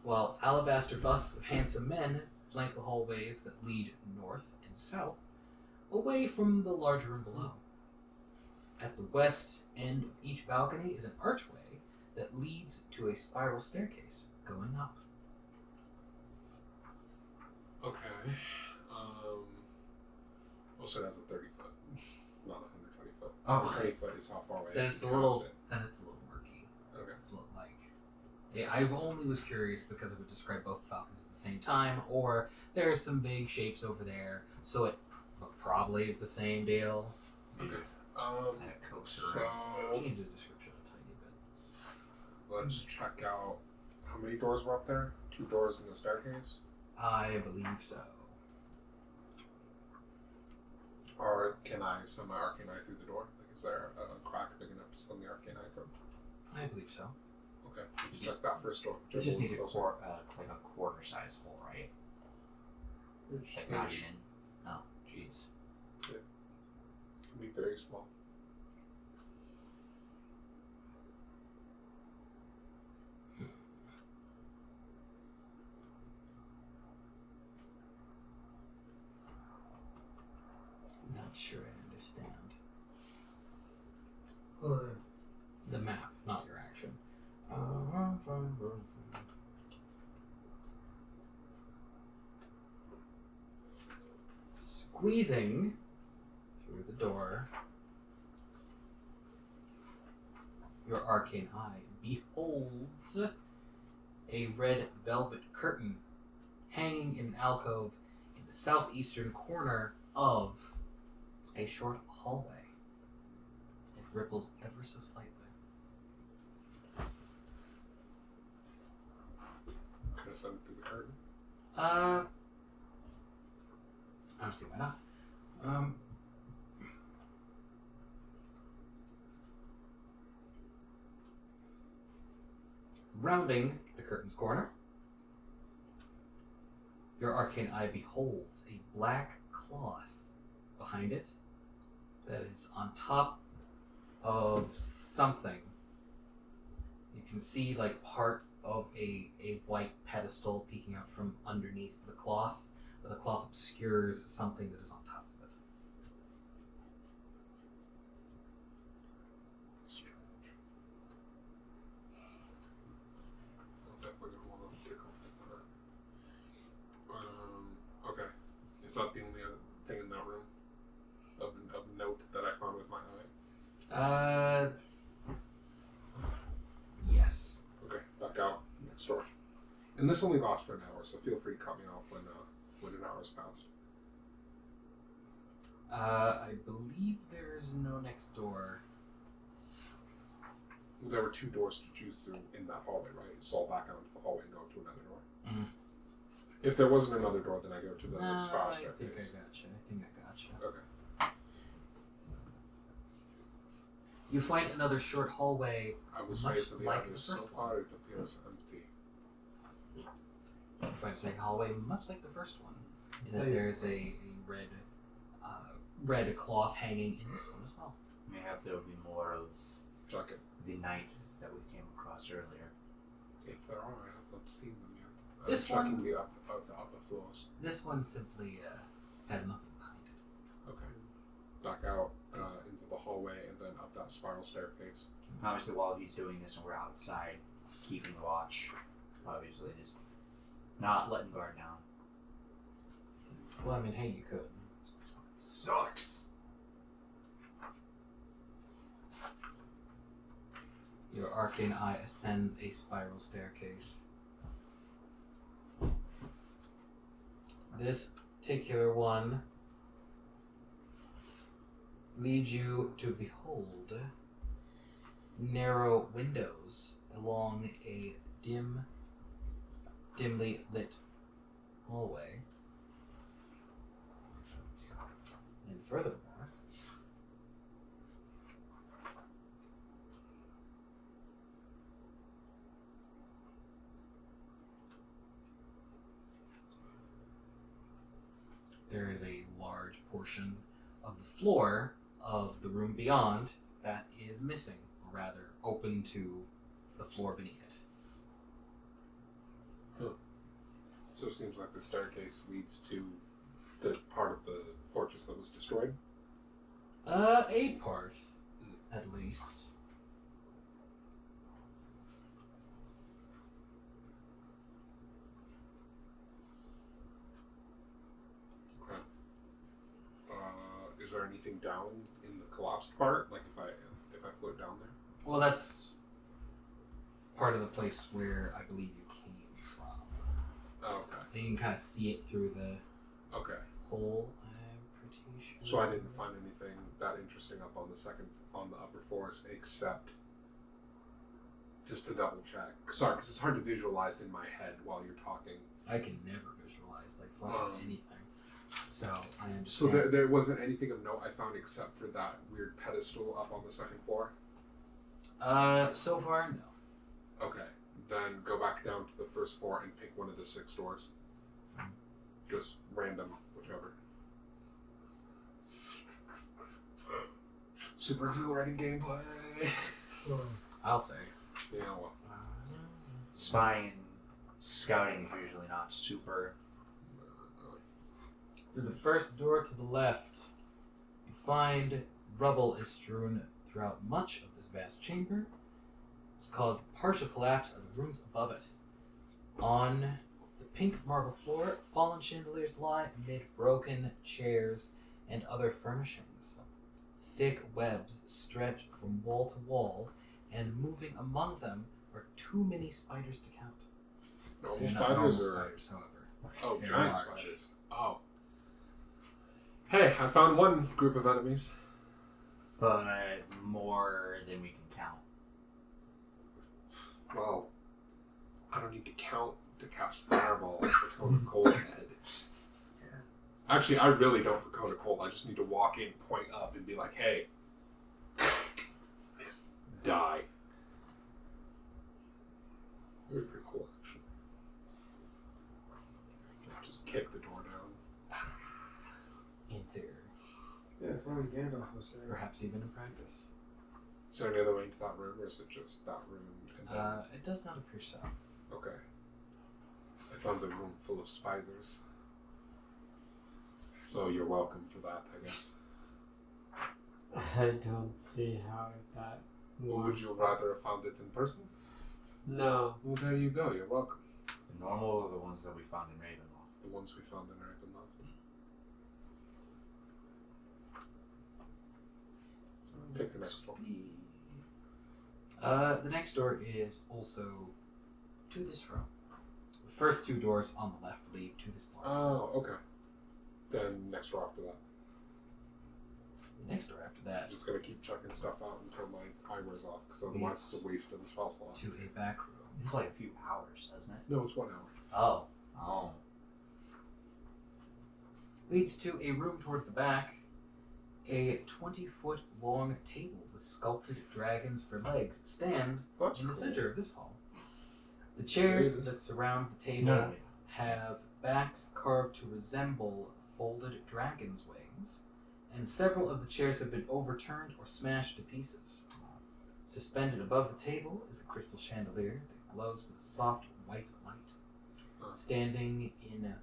while alabaster busts of handsome men flank the hallways that lead north and south, away from the large room below. At the west end of each balcony is an archway that leads to a spiral staircase going up. Okay. Also, it has a 30 foot, not a 120 foot. Oh. 30 foot is how far away. Then I it's a can little cast murky. it. Okay. Yeah, I only was curious because it would describe both balconies at the same time, or there are some vague shapes over there, so it probably is the same deal. Okay. And it coasts around. So Change the description a tiny bit. let's check out how many doors were up there. 2 doors in the staircase. I believe so. Or can I send my arcane eye through the door? Like, is there a crack big enough to send the arcane eye through? I believe so. Okay, let's check that first door. It just needs Whichever one's like a quarter-size hole, right? Like not even. Oh, jeez. It can be very small. Not sure I understand. The map, not your action. Squeezing through the door, your arcane eye beholds a red velvet curtain hanging in an alcove in the southeastern corner of a short hallway. It ripples ever so slightly. Can I send it through the curtain? I don't see why not. Rounding the curtain's corner, your arcane eye beholds a black cloth behind it that is on top of something. You can see like part of a white pedestal peeking out from underneath the cloth, but the cloth obscures something that is on top of it. Strange. I'll definitely gonna want to take a look at that. Okay. Is that the only other thing in that room? Of note that I found with my eye? Yes. Okay, back out. Next door. And this only lasts for an hour, so feel free to cut me off when an hour's passed. I believe there is no next door. There were 2 doors to choose through in that hallway, right? So I'll back out into the hallway and go to another door. Mhm. If there wasn't another door, then I go to the No, spiral I think I staircase. gotcha. I think I gotcha. Okay. You find another short hallway. I will Much say to the like others, the so first far it appears empty. You find a second hallway much like the first one, in that Nice. there's a red cloth hanging in this one as well. Mayhap there will be more of Check it. the night that we came across earlier. If there are, I have not seen them yet. I'm This checking one- the upper floors. This one simply has nothing behind it. Okay. Back out into the hallway and then up that spiral staircase. And obviously, while he's doing this and we're outside keeping watch, obviously just not letting guard down. Well, I mean, hey, you could. Sucks. Your arcane eye ascends a spiral staircase. This particular one leads you to behold narrow windows along a dimly lit hallway. And furthermore, there is a large portion of the floor of the room beyond that is missing, or rather open to the floor beneath it. So it seems like the staircase leads to the part of the fortress that was destroyed. A part, at least. Okay. Is there anything down in the collapsed part? Like if I float down there? Well, that's part of the place where I believe you came from. Oh, okay. And you can kind of see it through the Okay. hole. I'm pretty sure. So I didn't find anything that interesting up on the upper floors except just to double check. Sorry, because it's hard to visualize in my head while you're talking. I can never visualize like fucking anything. So I understand. So there wasn't anything of note I found except for that weird pedestal up on the second floor? So far, no. Okay. Then go back down to the first floor and pick one of the 6 doors. Just random, whichever. Super exhilarating gameplay. I'll say. Yeah, well. Spying and scouting is usually not super. Through the first door to the left, you find rubble is strewn throughout much of this vast chamber. It's caused the partial collapse of the rooms above it. On the pink marble floor, fallen chandeliers lie amid broken chairs and other furnishings. Thick webs stretch from wall to wall, and moving among them are too many spiders to count. Normal They're not spiders normal or... spiders, however. Oh, They're giant large. spiders. Oh. Hey, I found one group of enemies. But more than we can count. Well, I don't need to count to cast Fireball for Cone of Cold Head. Actually, I really don't for Cone of Cold. I just need to walk in, point up, and be like, hey, die. That would be pretty cool, actually. Just kick the door down. In theory. Yeah, if only Gandalf was there. Perhaps even in practice. Is there any other way into that room, or is it just that room condemned? It does not appear so. Okay. I found a room full of spiders. So you're welcome for that, I guess. I don't see how that Or would works. you rather have found it in person? No. Well, there you go. You're welcome. The normal are the ones that we found in Ravenloft. The ones we found in Argynvostholt. Pick the next one. The next door is also to this room. The first 2 doors on the left lead to this large room. Oh, okay. Then next door after that. The next door after that I'm just gonna keep chucking stuff out until my eye wears off, because otherwise it's a waste of the spell slot. to a back room. It's like a few hours, doesn't it? No, it's 1 hour. Oh. Oh. Leads to a room towards the back. A 20-foot long table with sculpted dragons for legs stands That's in the cool. center of this hall. The chairs There it is. that surround the table No. have backs carved to resemble folded dragon's wings, and several of the chairs have been overturned or smashed to pieces. Suspended above the table is a crystal chandelier that glows with soft white light. Standing in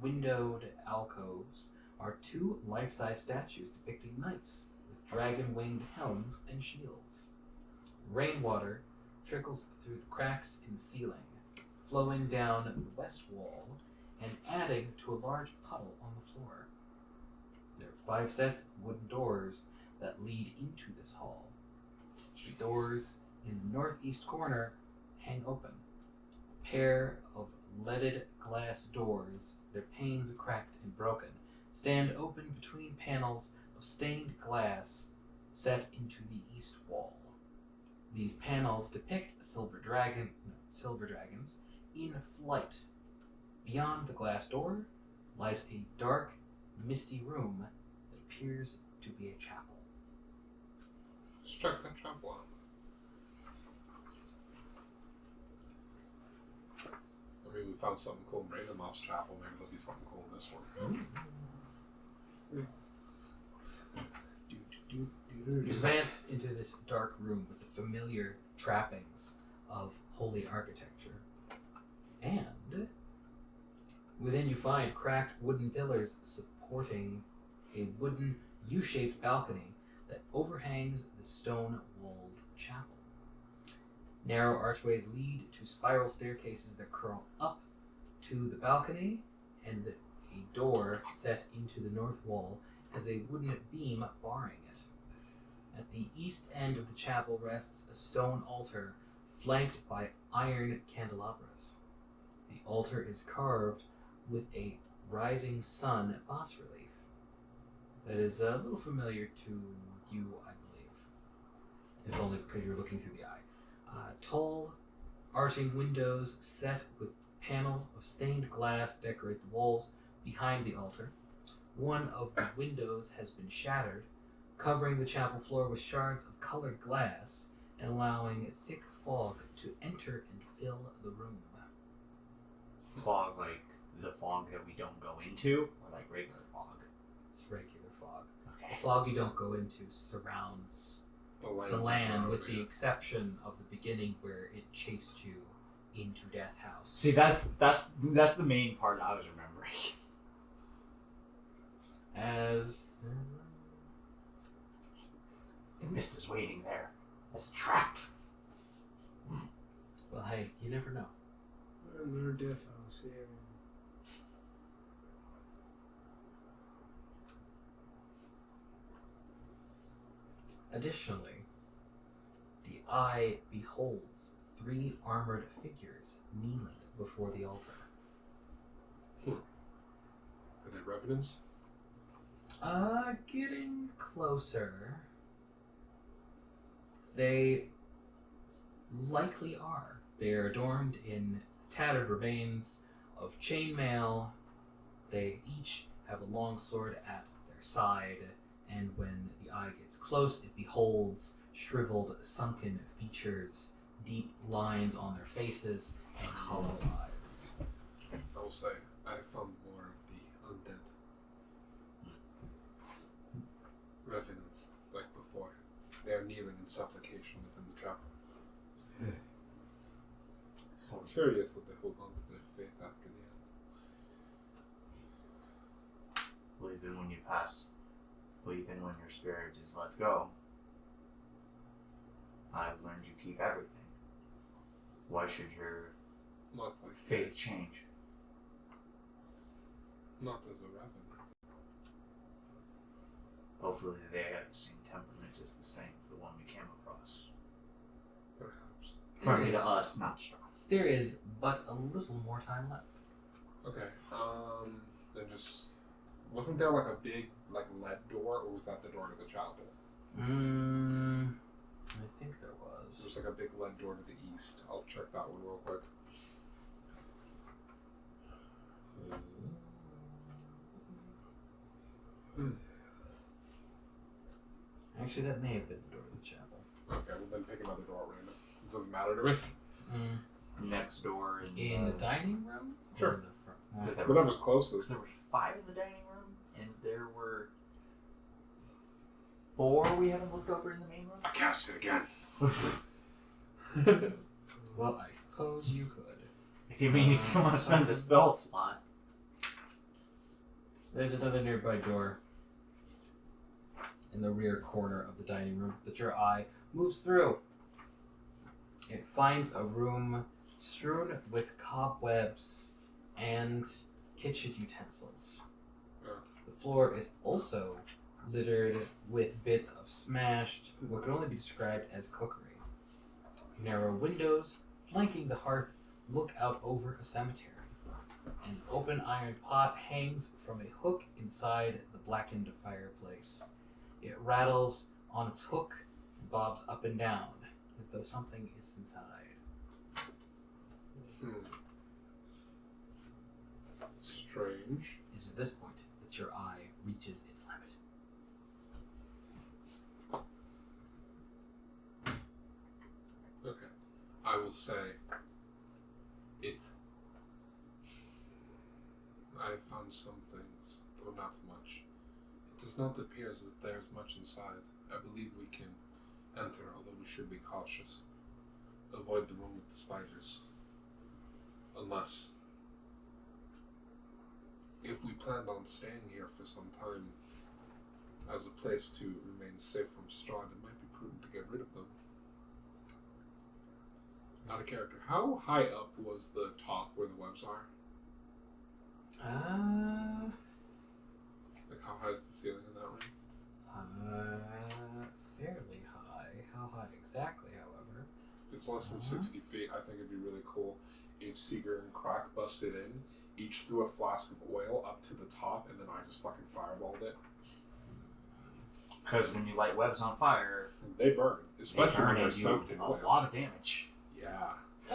windowed alcoves are 2 life-size statues depicting knights with dragon-winged helms and shields. Rainwater trickles through the cracks in the ceiling, flowing down the west wall and adding to a large puddle on the floor. There are 5 sets of wooden doors that lead into this hall. The doors in the northeast corner hang open. A pair of leaded glass doors, their panes cracked and broken, stand open between panels of stained glass set into the east wall. These panels depict silver dragons in flight. Beyond the glass door lies a dark, misty room that appears to be a chapel. Let's check that chapel out. I mean, we found something cool in Ravenloft's chapel. Maybe there'll be something cool in this one. You advance into this dark room with the familiar trappings of holy architecture. And within you find cracked wooden pillars supporting a wooden U-shaped balcony that overhangs the stone-walled chapel. Narrow archways lead to spiral staircases that curl up to the balcony, and a door set into the north wall has a wooden beam barring it. At the east end of the chapel rests a stone altar flanked by iron candelabras. The altar is carved with a rising sun bas relief that is a little familiar to you, I believe, if only because you're looking through the eye. Tall, arching windows set with panels of stained glass decorate the walls behind the altar. One of the windows has been shattered, covering the chapel floor with shards of colored glass and allowing thick fog to enter and fill the room. Fog like the fog that we don't go into, or like regular fog? It's regular fog. Okay. The fog you don't go into surrounds the land with the exception of the beginning where it chased you into Death House. See, that's the main part I was remembering. As The mist is waiting there. That's a trap. well, hey, you never know. Another Death House, yeah. Additionally, the eye beholds 3 armored figures kneeling before the altar. Are they revenants? Getting closer. They likely are. They are adorned in tattered remains of chainmail. They each have a long sword at their side, and when the eye gets close, it beholds shriveled, sunken features, deep lines on their faces, and hollow eyes. I will say, I found more of the undead. Revenants, like before. They are kneeling in supplication within the chapel. I'm curious that they hold on to their faith after the end. Well, even when you pass, well, even when your spirit is let go, I've learned you keep everything. Why should your Not like faith this. change? Not as a revenant. Hopefully they have the same temperament as the saint, the one we came across. Perhaps. Friendly to us, not strong. There is but a little more time left. Okay. Then just wasn't there like a big like lead door, or was that the door to the chapel? I think there was. There's like a big lead door to the east. I'll check that one real quick. Actually, that may have been the door to the chapel. Okay, well then pick another door at random. It doesn't matter to me. Next door In the dining room? Sure. Or in the front? Because there Whatever's Because closest. there were 5 in the dining room, and there were 4 we haven't looked over in the main room. I cast it again. Well, I suppose you could. If you want to spend the spell slot. There's another nearby door in the rear corner of the dining room that your eye moves through. It finds a room strewn with cobwebs and kitchen utensils. Oh. The floor is also littered with bits of smashed, what could only be described as cookery. Narrow windows flanking the hearth look out over a cemetery. An open iron pot hangs from a hook inside the blackened fireplace. It rattles on its hook and bobs up and down as though something is inside. Strange. It is at this point that your eye reaches its limit. Okay. I will say it. I have found some things, though not much. It does not appear as if there is much inside. I believe we can enter, although we should be cautious. Avoid the room with the spiders. Unless, if we planned on staying here for some time as a place to remain safe from Strahd, it might be prudent to get rid of them. Out of character, how high up was the top where the webs are? Like, how high is the ceiling in that room? Fairly high. How high exactly, however? If it's less than 60 feet, I think it'd be really cool if Siguror and Crack busted in, each threw a flask of oil up to the top, and then I just fucking fireballed it. Because when you light webs on fire, And they burn, especially when they they're do soaked in a oil. lot of damage. Yeah.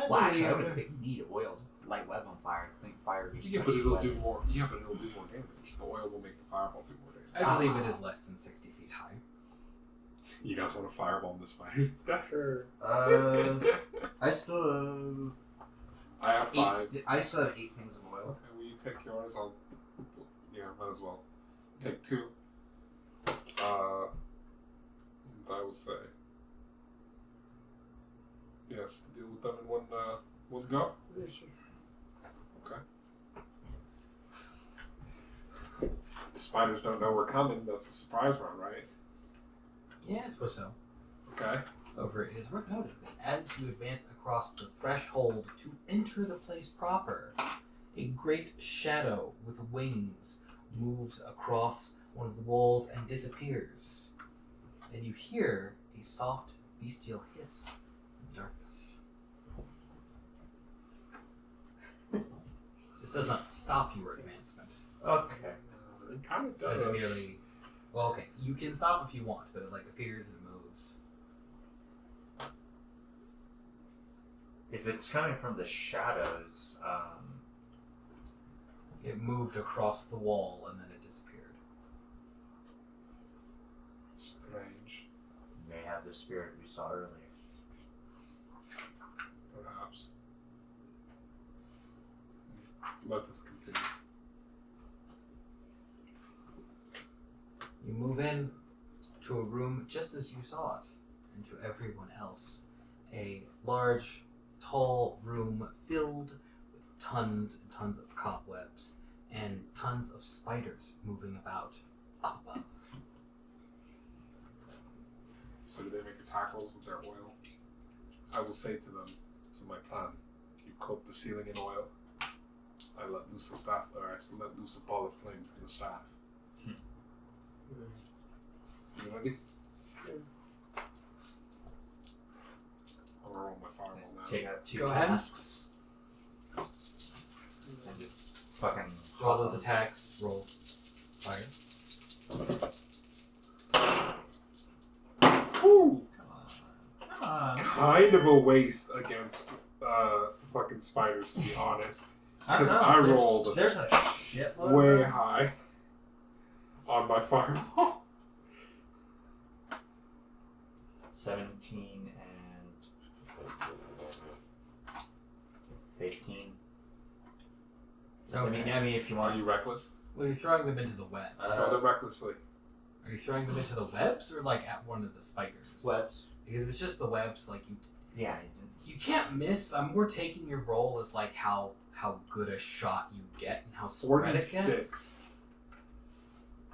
Well, actually, I would think you need oil to light web on fire. I think fire just Yeah, but touches it'll web. do more. Yeah, but it'll do more damage. The oil will make the fireball do more damage. I believe it is less than 60 feet high. You guys want to firebomb the spiders? Sure. I still I have 5. I still have 8 things of oil. Okay, will you take yours? I'll. Yeah, might as well. Take 2. I will say. Yes, deal with them in one go. Yeah, sure. Okay. The spiders don't know we're coming. That's a surprise round, right? Yeah, I suppose so. Okay. However, it is worth noting that as you advance across the threshold to enter the place proper, a great shadow with wings moves across one of the walls and disappears. And you hear a soft, bestial hiss in the darkness. This does not stop your advancement. Okay. It kind of As does. it merely... Well, okay, you can stop if you want, but it appears and moves. If it's coming from the shadows, It moved across the wall and then it disappeared. Strange. may have the spirit we saw earlier. Perhaps. Let us continue. You move in to a room just as you saw it, and to everyone else. A large, tall room filled with tons and tons of cobwebs and tons of spiders moving about up above. So do they make tackles with their oil? I will say to them, so my plan, you coat the ceiling in oil. I let loose a staff, or I let loose a ball of flame from the staff. You ready? I'm gonna roll my fireball now. Take out 2 Go ahead. casks. And just fucking Roll those attacks, roll fire. Whew! Come on. Kind of a waste against fucking spiders, to be honest. Because I rolled There's a shitload. way of them. high on my fireball. 17 and 15. Okay. I mean, if you Are want. you reckless? Well, you're throwing them into the web. Throw them recklessly. Are you throwing them into the webs or at one of the spiders? Webs. Because if it's just the webs, Yeah. you can't miss. I'm more taking your role as how good a shot you get and how spread it gets. 46.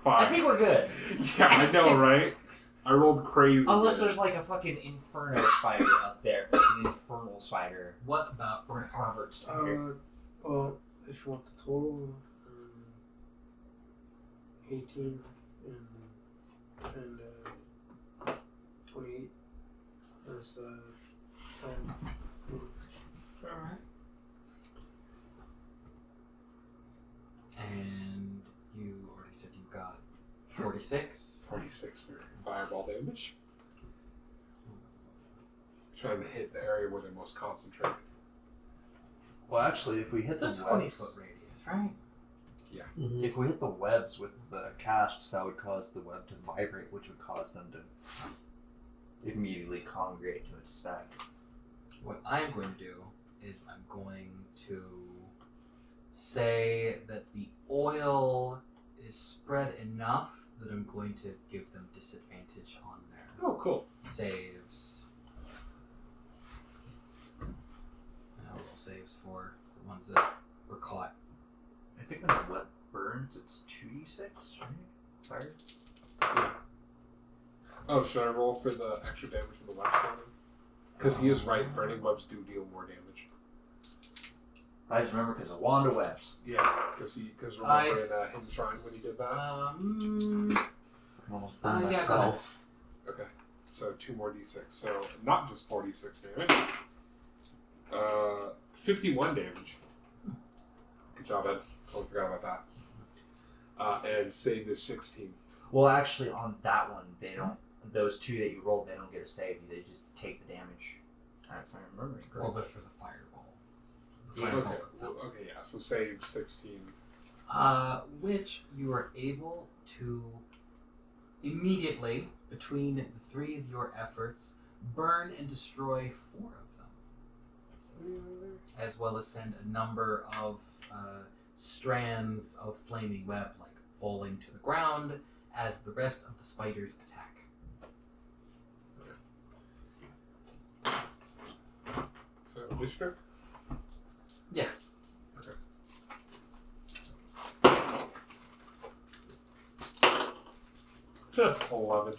I 5. think we're good. Yeah, I know, right? I rolled crazy. Unless good. there's like a fucking inferno spider up there. Like an infernal spider. What about Or an Harvard spider. Well, if you want the total, 18 and 28. That's 10. Alright. And you already said you got 46. 46 for fireball damage. Trying to hit the area where they're most concentrated. Well, actually, if we hit It's a the 20-foot radius, right? if we hit the webs with the casks, that would cause the web to vibrate, which would cause them to Immediately congregate to its spec. What I'm going to do is I'm going to say that the oil is spread enough that I'm going to give them disadvantage on their Oh, cool. saves. And I'll roll saves for the ones that were caught. I think when the web burns, it's 2d6, right? Fire? Yeah. Oh, should I roll for the extra damage from the web burning? Because he is right, burning webs do deal more damage. I just remember because of Wanda webs. Yeah, because remember in Nice. Hidden Shrine when he did that? I almost Yeah, burn go myself. Okay, so 2 more d6. So not just 46 damage. 51 damage. Good job, Ed. Totally forgot about that. And save is 16. Well, actually, on that one, they don't. Those 2 that you rolled, they don't get a save. They just take the damage. If I'm remembering Well, correctly. but for the fireball. The fireball Okay, itself. okay, yeah. So save 16. Which you are able to immediately, between the three of your efforts, burn and destroy 4 of them, as well as send a number of strands of flaming web, like falling to the ground, as the rest of the spiders attack. So initiative. Yeah. Okay. 11.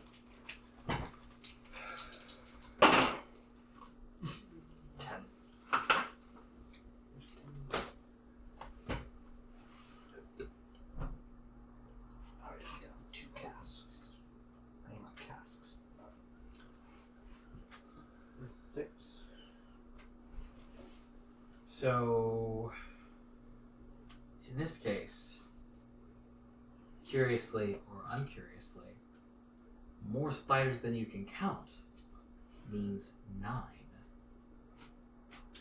10. Alright, down 2 casks. I need my casks. 6. So, in this case, curiously or uncuriously, more spiders than you can count means 9.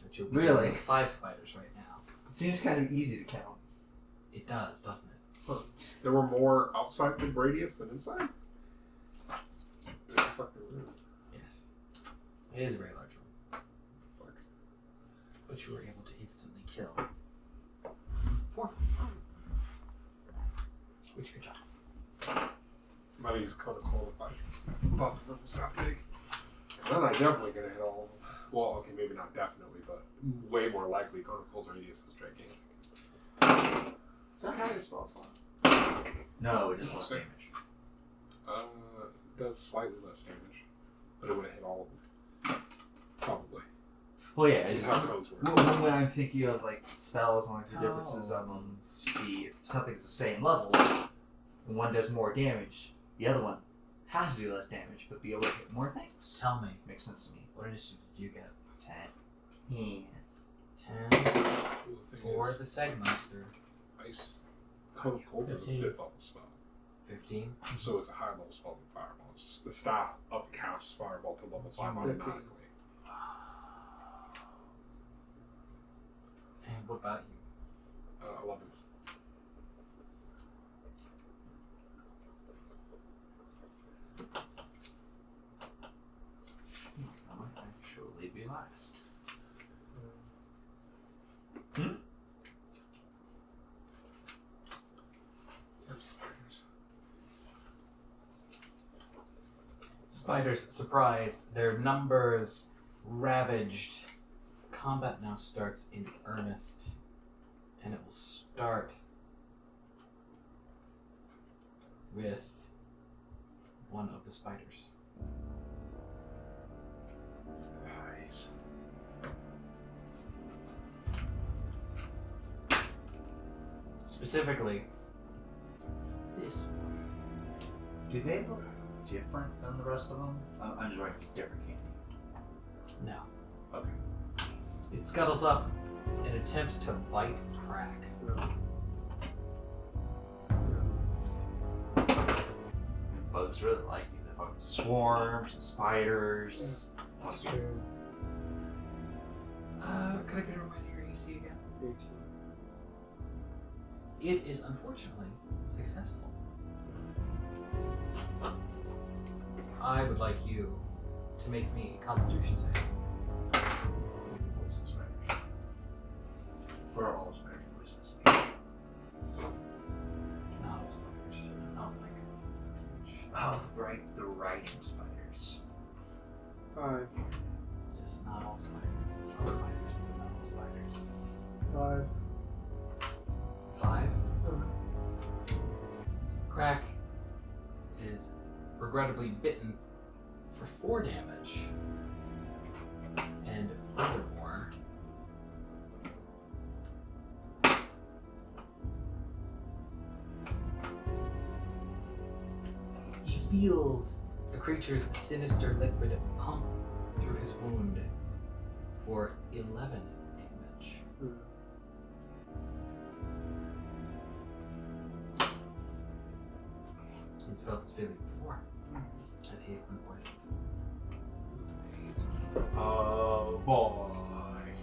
But you'll be Really? dealing with 5 spiders right now. It seems kind of easy to count. It does, doesn't it? There were more outside the radius than inside? It's like the room. Yes. It is a very large room. Fuck. But you were able to instantly kill 4. Which good job. Money's kind of cold if I thought the room was that big. 'Cause then I definitely gonna hit all of them. Well, okay, maybe not definitely, but way more likely Cold radius is gigantic. Is that how your spell slot? No, it does less damage. It does slightly less damage, but it would have hit all of them. Probably. Well, yeah, Is it's how codes work. when I'm thinking of like spells and like the differences of them, if something's the same level, and one does more damage, the other one has to do less damage, but be able to hit more things. Tell me, Makes sense to me. what initiative did you get? 10. Yeah. 10 Well, the thing for is, the Segmeister. ice cold is a 15. 5th level spell, 15. so it's a higher level spell than Fireball. It's just the staff upcasts Fireball to level 5 automatically. And what about you? 11. I might actually be last. Spiders surprised, their numbers ravaged. Combat now starts in earnest, and it will start with one of the spiders. Nice. Specifically, this one. Do they look different than the rest of them? I'm just wondering if it's different candy. No. Okay. It scuttles up and attempts to bite Crack. Bugs really like you. The fucking swarms, the spiders. That's true. Could I get a reminder of your AC again? 18. It is unfortunately successful. I would like you to make me a Constitution save. Poison spiders. Where are all spiders poisonous? Not all spiders. I don't think. Oh, the writing spiders. 5. Just not all spiders. Some spiders, but not all spiders. 5. 5. Crack is regrettably bitten for 4 damage. And furthermore, he feels the creature's sinister liquid pump through his wound for 11 damage. He's felt this feeling before, as he has been poisoned. Oh boy.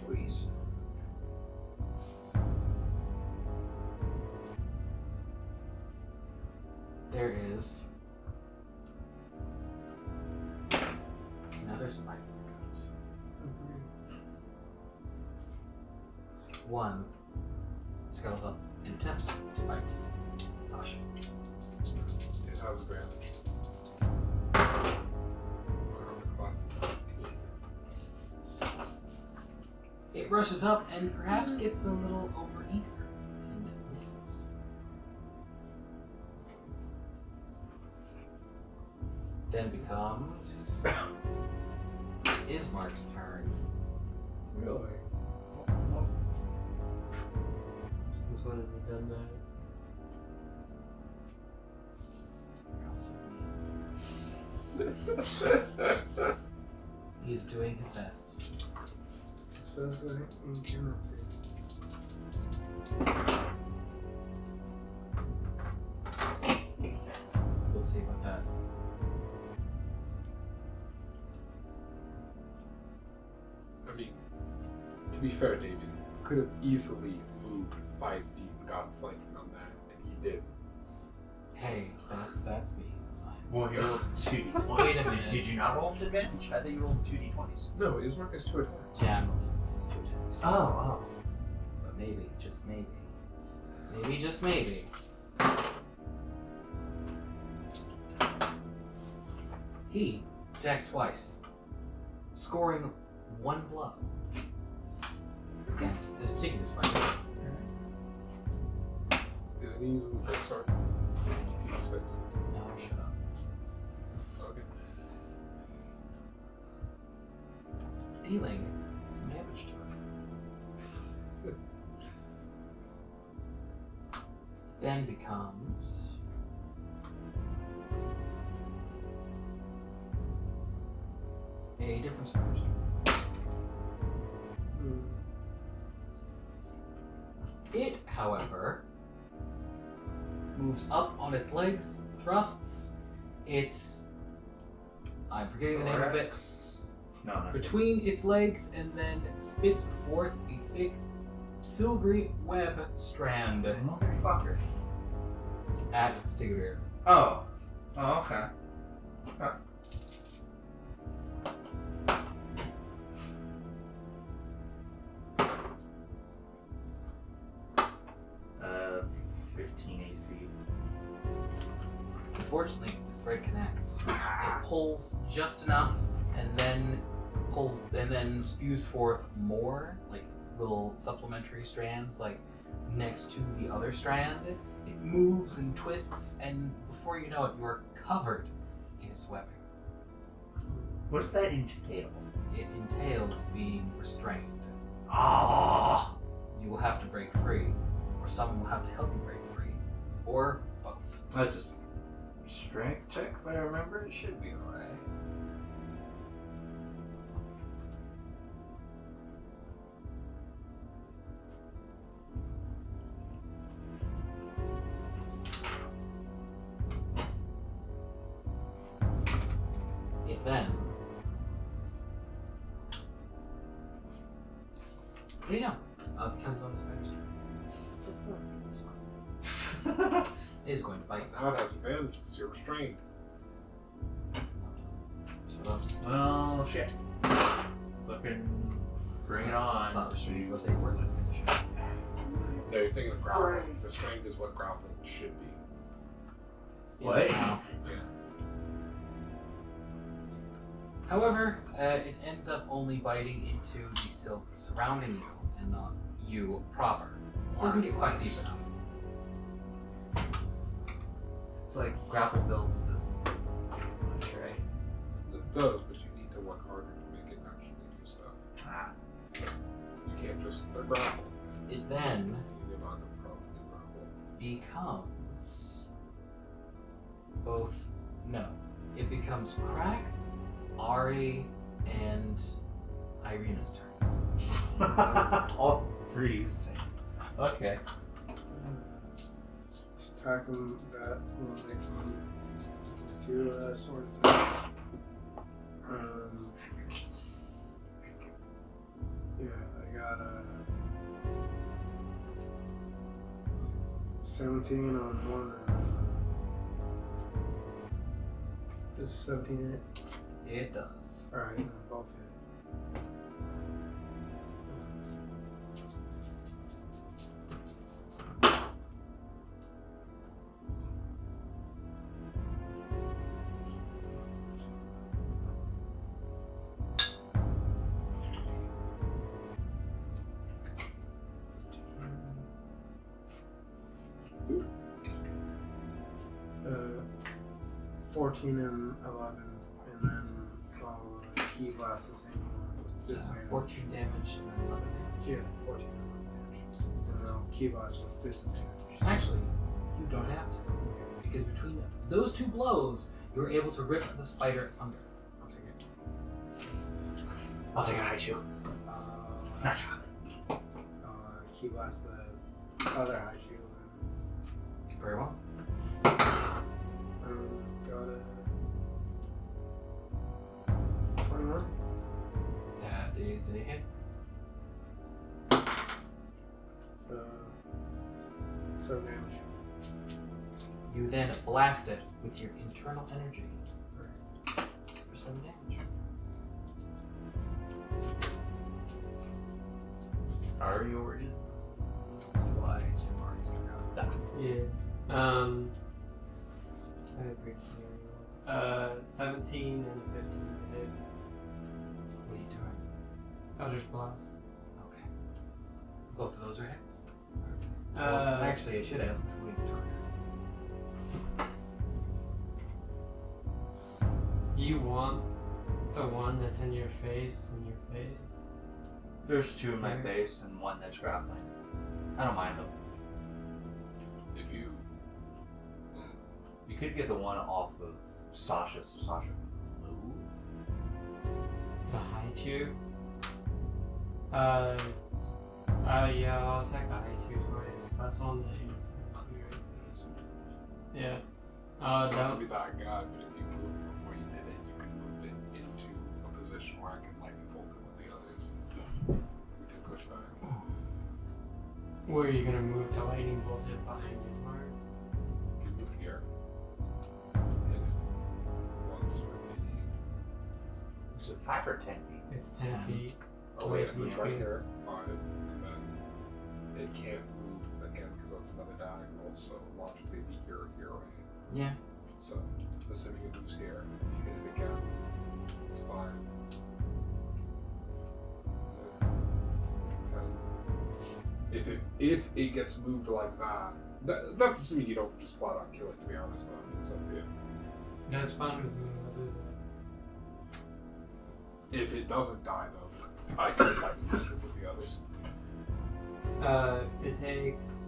Please. there is another spider that goes. One scuttles up and attempts to bite Sasha. It has advantage. My armor class is 18. It rushes up and perhaps gets a little overeager and misses. Then becomes Ismark's turn. Really? Since when has he done that? He's doing his best. Especially in Timothy. We'll see about that. I mean, to be fair, David could have easily moved 5 feet and gotten flanking on that, and he didn't. Hey, that's me. That's fine. Well, he rolled 2d20s. Wait a minute. Did you not roll with advantage? I thought you rolled 2d20s. No, Ismark has 2 attacks. Generally, it's 2 attacks. Oh, But maybe, just maybe. Maybe, just maybe. He attacks twice, scoring 1 blow against this particular spider. Isn't he using the big sword? 6. No, shut up. Okay. Dealing some damage to it. Then becomes a different spider's turn. It, however, moves up on its legs, thrusts its... I'm forgetting the name of it. no. Between its legs, and then spits forth a thick, silvery web strand Motherfucker. at Siguror. Oh. Oh, okay. Okay. 15 AC. Unfortunately, the thread connects. It pulls just enough, and then spews forth more, like little supplementary strands, like next to the other strand. It moves and twists, and before you know it, you are covered in its webbing. What does that entail? It entails being restrained. Ah! You will have to break free, or someone will have to help you break free, or both. That's just strength check, if I remember. It should be alright. It then... What do you know? Becomes bonus spider's turn. This one is going to bite. Now it has advantage because you're restrained. No, it doesn't. Shut up. Well, shit. Fucking bring it I on. thought restrained was a worthless condition. No, you're thinking of grapple. Restrained is what grapple should be. Is What? it now? Yeah. However, it ends up only biting into the silk surrounding you and not you proper. It doesn't get quite deep enough. It's like grapple builds doesn't do much, right? It does, but you need to work harder to make it actually do stuff. Ah. You can't just grapple. It then You're not going to probably grapple. becomes both. No, it becomes Crack, Ahri, and Irina's turns. All three is the same. Okay. Tackle that will make some two sort of things. Yeah, I got 17 on one Does 17 hit? It does. Alright, both hit. Uh, 14 and 11, and then I'll key blast the same one with disadvantage. 14 damage and then 11 damage. Yeah, 14 and 11 damage. And then I'll key blast with disadvantage. Actually, you don't have to. Because between those two blows, you were able to rip the spider asunder. I'll take it. I'll take a high chew. Not chocolate. Key blast the other high shield. Very well. Got a 21. That is a hit. 7 damage. You then blast it with your internal energy for 7 damage. Are you already? Why is Ahri's gonna grab it? Yeah. I have briefly. 17 and a 15 to hit. What are you doing? Eldritch Blast. Okay. Both of those are hits? Uh, Actually, I should ask which one you target. You want the one that's in your face, There's two in my face and one that's grappling. I don't mind them. If you You could get the one off of Sasha, so Sasha can move. The Haichu. Yeah, I'll attack the Haichu twice. That's on the face. Yeah. not to That be that guy, but if you moved before you did it, you can move it into a position where I can lightning bolt it with the others. We can push back. where are you gonna move to lightning bolt it behind his mark? You can move here. Hit it once with the. Is it 5 or 10 feet? It's 10 feet. Oh wait, away if from it's your right speed. here, 5, and then it can't move again because that's another diagonal. So logically, it'd be here or here, right? Yeah. So assuming it moves here, and then you hit it again, it's 5. 10. If it gets moved like that's assuming you don't just flat out kill it. To be honest, though, it's up to you. That's fine with me. I'll do that. If it doesn't die, though, I could like move it with the others. It takes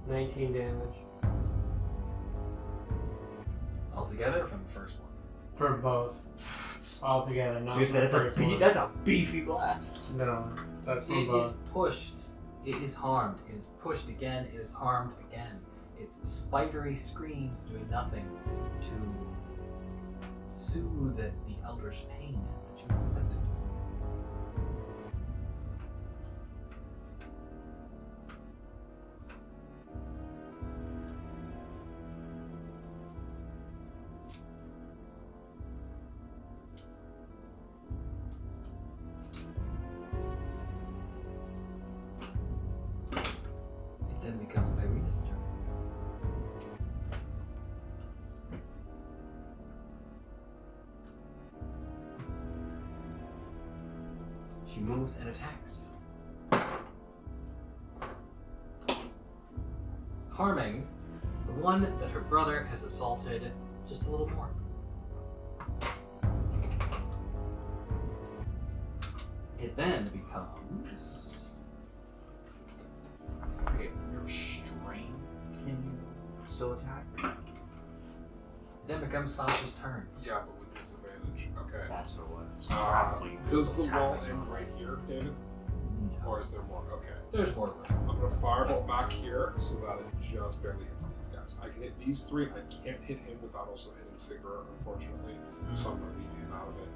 19 damage Altogether from the first one. for both. Altogether, not So you said for the first one. that's a beefy blast. No, that's from It both. is pushed. It is harmed. It is pushed again. It is harmed again. Its spidery screams doing nothing to soothe the eldritch pain that you've inflicted. It then becomes Irina's turn. She moves and attacks, harming the one that her brother has assaulted just a little more. It then becomes Okay, your strain, can you still attack? it then becomes Sasha's turn. Yeah, but with disadvantage. Okay. That's what it was. Does the wall end right here, David? No. Or is there more? Okay. There's more room. I'm gonna fireball back here so that it just barely hits these guys. I can hit these 3. I can't hit him without also hitting Siguror, unfortunately. So I'm gonna leave him out of it.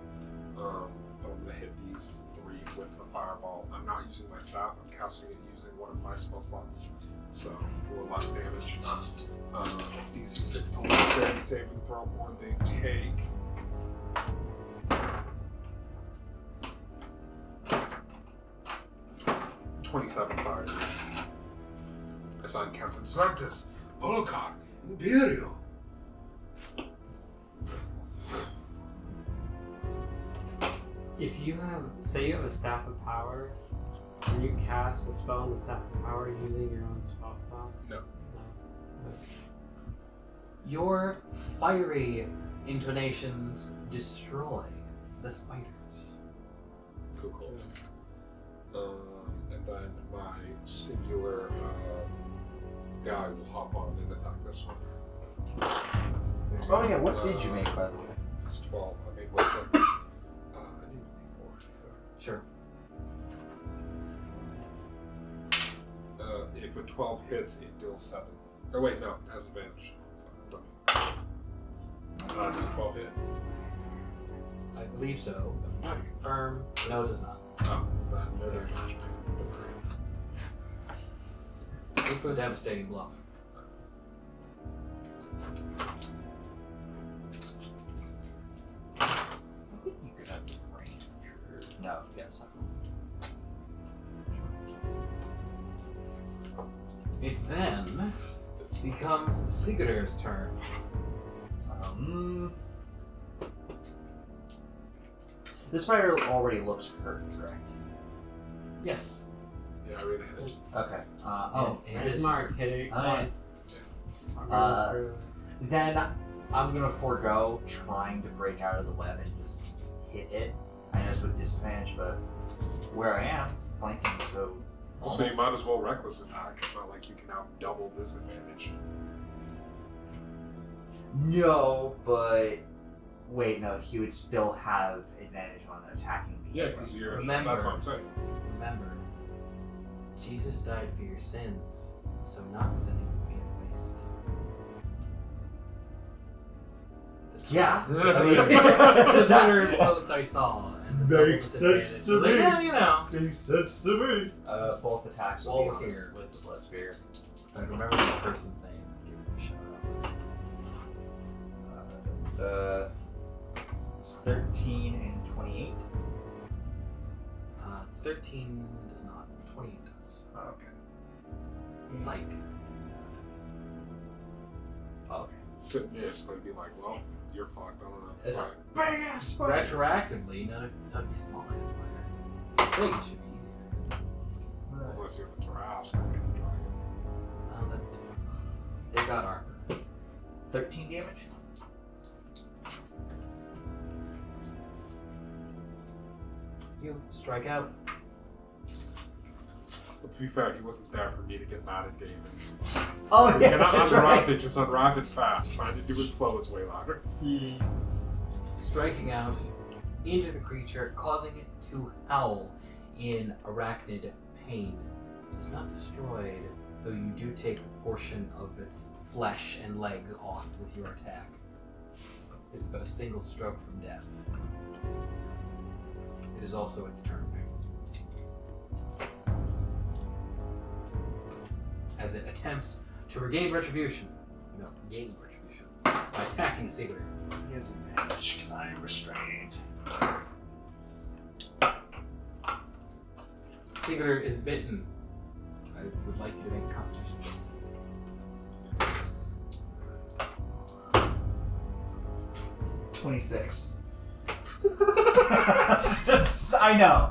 But I'm gonna hit these 3 with the fireball. I'm not using my staff. I'm casting it using one of my spell slots. So it's a little less damage. These 6 total. dexterity saving throw or they take 27 fire damage. Assign Captain Sartus, Volcar, Imperial. If you have, say you have a Staff of Power, can you cast a spell on the Staff of Power using your own spell slots? No. No. Your fiery intonations destroy the spiders. Cool. And then my singular guy will hop on and attack this one. Oh yeah, what did you make, by the way? It's 12. I made what's that? I need a D4. Sure. If a 12 hits, it deals 7. Oh wait, no, it has advantage. So I'm done. Does a 12 hit? I believe so. But I'm not confirm. No, it does not. Oh, then no Zero. damage. It's a devastating blow. I think you could have a ranger. No, yes. It then becomes Sigurdur's turn. This spider already looks hurt, correct? Yes. Yeah, I already hit. Okay. And Is Mark hitting? Alright. Then I'm gonna forego trying to break out of the web and just hit it. I know it's with disadvantage, but where I am, flanking, so. Also, you might as well reckless attack. It's not like you can have double disadvantage. No, but wait, no, he would still have advantage on attacking me. Yeah, because you're. Remember. That's what I'm saying. Remember, Jesus died for your sins, so not sinning would be a waste. Yeah. I mean, it's a Twitter post I saw. And the Makes double sense disadvantage. to Like, me. yeah, you know. Makes sense to me. Both attacks will be All on here. with the blood spear. So remember the person's name. Give him a shout out. It's 13 and 28. 13 does not. 28 does. Okay. Psych. Okay. Could miss. They'd be like, well, you're fucked. I don't know. It's Fine. Big ass spider! Retroactively, none of you small ass spider. Big should be easier. Unless you're the Tarrasque or the dragon. Oh, that's different. They got armor. 13 damage? You strike out. But to be fair, he wasn't there for me to get mad at David. Oh, You yeah, cannot that's unwrap right. it, just unwrap it fast. Trying to do it slow is way louder. Striking out into the creature, causing it to howl in arachnid pain. It is not destroyed, though you do take a portion of its flesh and legs off with your attack. It is but a single stroke from death. It is also its turn. As it attempts to regain retribution. No, gain retribution. By attacking Sigurd. He has advantage because I am restrained. Sigurd is bitten. I would like you to make a constitution save. 26. I know.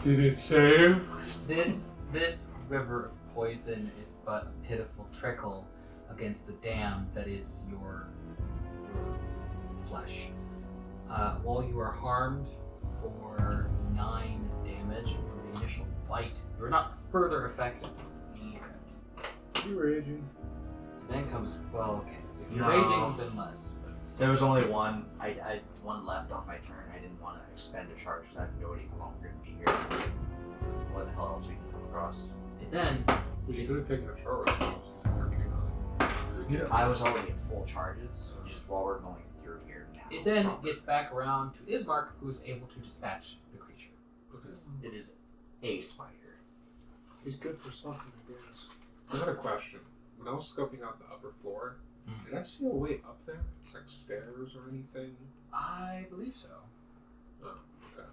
Did it save? This river of poison is but a pitiful trickle against the dam that is your flesh. While you are harmed for 9 damage from the initial bite, you are not further affected. You raging. And then comes, well, okay. If you're No. raging, then less. But it's There was only one. I had one left on my turn. I didn't want to expend a charge because I have no idea how long we're going to be here. What the hell else we can come across? and then Well, you could have taken a short rest while using Argynvostholt. I was already at full charges, just while we're going through here now. it then gets back around to Ismark, who's able to dispatch the creature. Because it is a spider. He's good for something, I guess. I got a question. when I was scoping out the upper floor, Mhm. did I see a way up there? Like stairs or anything? I believe so. Oh, okay.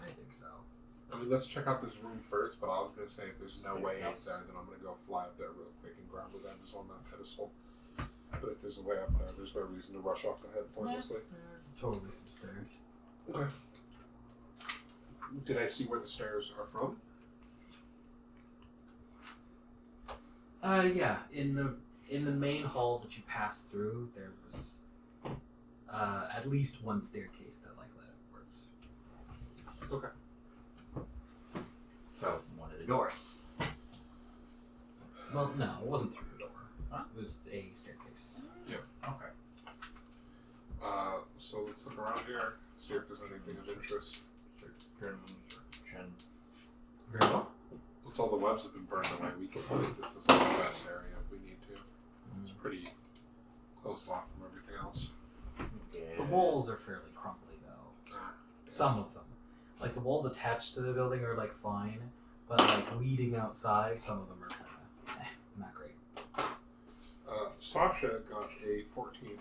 I think so. I mean, let's check out this room first, but I was going to say if there's no way up Staircase. there, then I'm going to go fly up there real quick and grab what was on that pedestal. But if there's a way up there, there's no reason to rush off the head pointlessly. There's totally some stairs. Okay. Did I see where the stairs are from? Yeah. In the main hall that you passed through, there was at least one staircase that led upwards. Okay. So, one of the doors. Well, no, it wasn't through the door. Huh? It was a staircase. Okay. So let's look around here, see if there's anything of interest. Very Very well. Once all the webs have been burned away, we can use this as the best area if we need to. It's pretty close off from everything else. The walls are fairly crumbly, though. Ah, Some of them. Like, the walls attached to the building are, fine, but, leading outside, some of them are kind of, not great. Sasha got a 14.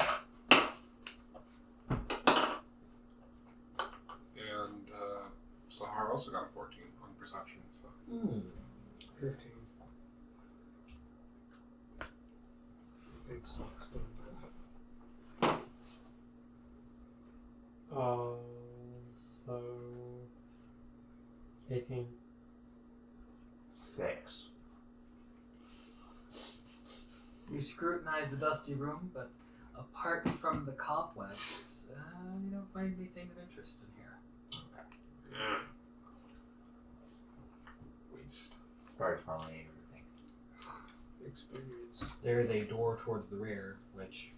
And Sahar also got a 14 on perception, so. 15. Big socks don't So 18. 6. You scrutinize the dusty room, but apart from the cobwebs, you don't find anything of interest in here. Yeah. Waste. Spurs probably everything. experience. There is a door towards the rear, which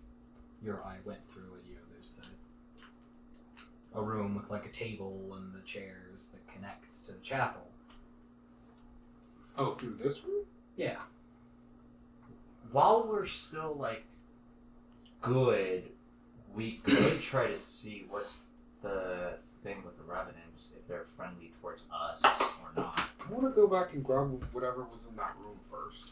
your eye went through, and there's a room with a table and the chairs that connects to the chapel. Oh, through this room? Yeah. While we're still, good, we could try to see what's the thing with the Revenants, if they're friendly towards us or not. I want to go back and grab whatever was in that room first.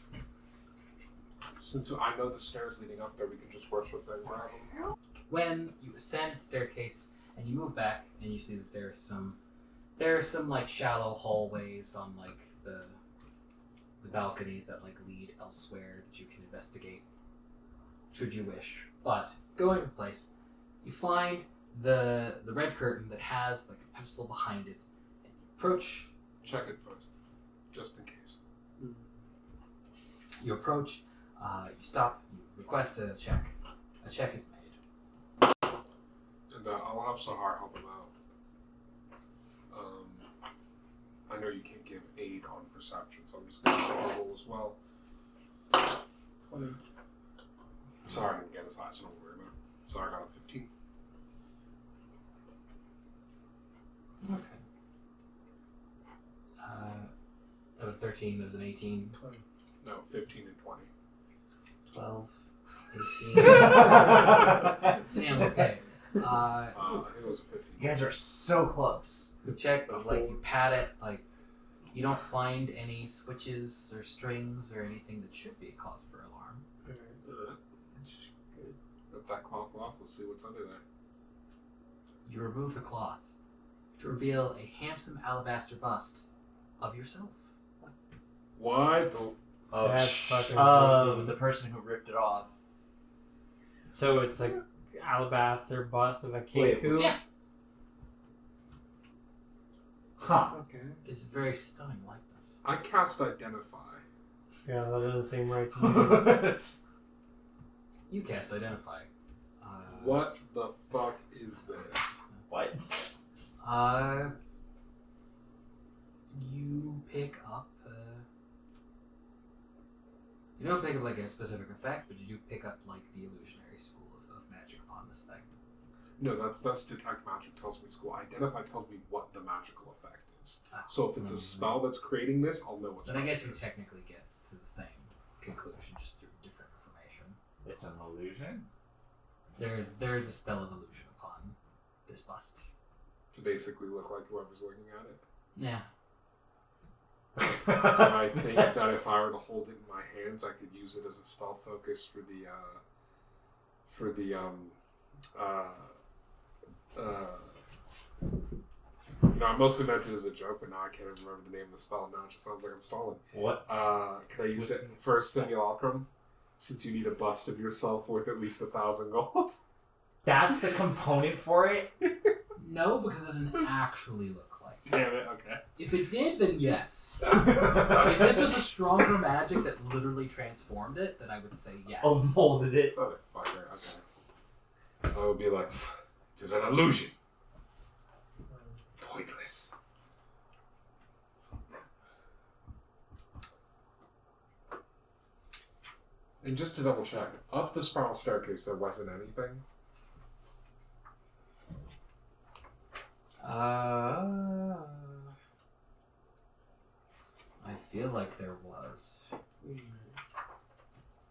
Since I know the stairs leading up there, we can just rush up there and grab them. When you ascend the staircase and you move back, and you see that there are some shallow hallways on the balconies that lead elsewhere that you can investigate, should you wish. But going to the place, you find the red curtain that has a pedestal behind it, and you approach. Check it first, just in case. You approach. You stop. You request a check. A check is made. And I'll have Sahar help him out. I know you can't give aid on perception, so I'm just going to say roll as well. 20. Sorry, I didn't get as high, so don't worry about it. Sorry, I got a 15. Okay. That was 13. That was an 18. 20. No, 15 and 20. 12. 18. Damn. Okay. I think it was a 15. You guys are so close. You check, but you pat it, you don't find any switches or strings or anything that should be a cause for alarm. Alright. That's good. Rip that cloth off, let's see what's under there. You remove the cloth to reveal a handsome alabaster bust of yourself. What? That's fucking Of creepy. the person who ripped it off. So it's alabaster bust of a Wait, Kenku. Yeah. Huh. Okay. It's a very stunning likeness. I cast Identify. Yeah, that doesn't seem right to me. You cast Identify. What the fuck is this? What? You pick up. You don't pick up a specific effect, but you do pick up the illusionary school of magic upon this thing. No, that's Detect Magic tells me school. Identify tells me what the magical effect is. Ah. So if it's a spell that's creating this, I'll know what's Then I guess it you is. technically get to the same conclusion, just through different information. It's an illusion? There is a spell of illusion upon this bust. To basically look like whoever's looking at it. Yeah. And I think that if I were to hold it in my hands, I could use it as a spell focus for the I mostly meant it as a joke, but now I can't even remember the name of the spell. Now it just sounds like I'm stalling. What? Can I use it for Simulacrum? Since you need a bust of yourself worth at least 1,000 gold. That's the component for it? No, because it doesn't actually look like it. Damn it, okay. If it did, then yes. If this was a stronger magic that literally transformed it, then I would say yes. Oh, molded it. Motherfucker, okay. I would be like, it is an illusion. Pointless. And just to double check, up the spiral staircase there wasn't anything? I feel like there was. Wait a minute.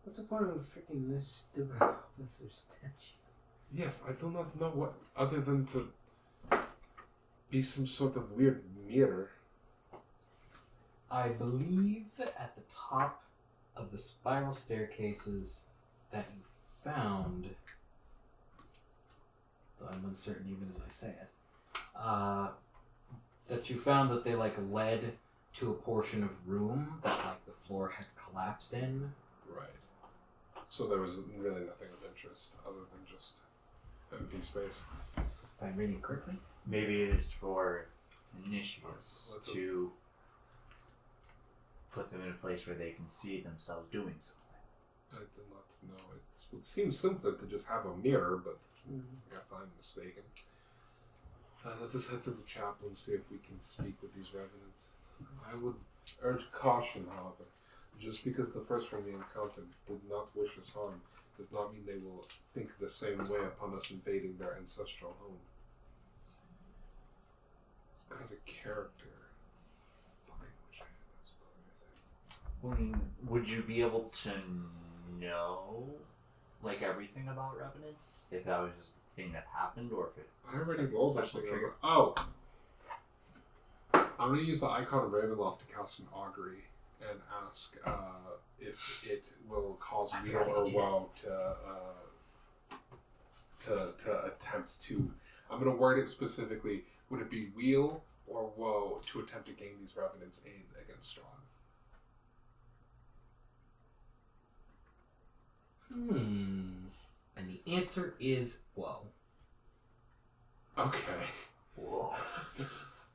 What's the point of freaking this stupid officer statue? Yes, I do not know what, other than to be some sort of weird mirror. I believe at the top of the spiral staircases that you found, though I'm uncertain even as I say it, that you found that they led to a portion of room that the floor had collapsed in. Right. So there was really nothing of interest other than just empty space. If I'm reading correctly. Maybe it is for initiates to put them in a place where they can see themselves doing something. I do not know. It would seem simpler to just have a mirror, but I guess I'm mistaken. Let us head to the chapel and see if we can speak with these revenants. I would urge caution, however. Just because the first one we encountered did not wish us harm, does not mean they will think the same way upon us invading their ancestral home. Out of character. Fucking wish I had that spell. Would you be able to know everything about revenants? If that was just a thing that happened, or if it I already rolled this special thing. trigger? Oh! I'm going to use the icon of Ravenloft to cast an augury and ask if it will cause weal or woe to attempt to. I'm going to word it specifically. Would it be weal or woe to attempt to gain these revenants' aid against Strahd? And the answer is woe. Okay. Whoa.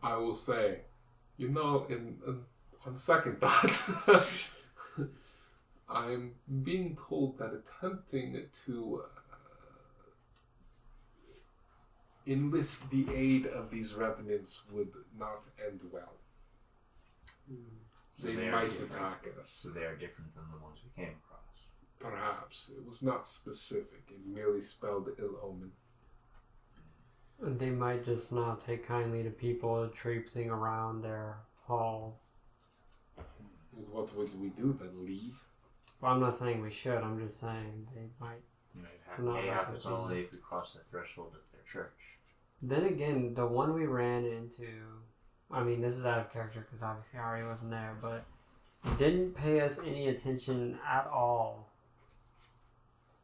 I will say, on second thought, I'm being told that attempting to enlist the aid of these revenants would not end well. So They they are might different. attack us. So they are different than the ones we came across. Perhaps. It was not specific. It merely spelled ill omen. And they might just not take kindly to people traipsing around their halls. What would we do then? Leave? Well, I'm not saying we should. I'm just saying they might. May happens only if we cross the threshold of their church. Then again, the one we ran into, I mean, this is out of character because obviously Ahri wasn't there, but didn't pay us any attention at all.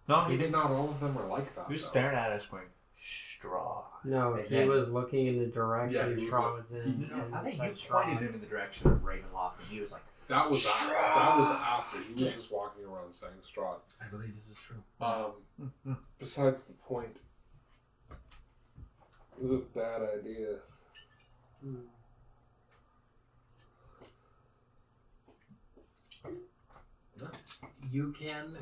No, Maybe not all of them are like that. He was though. staring at us going, Strahd. No, And he then- was looking in the direction Yeah, he was Strahd was in. No, and I think said you Strahd. pointed him in the direction of Ravenloft, and he was like, That was after. He was just walking around saying Strahd. I believe this is true. Besides the point. Ooh, bad idea. You can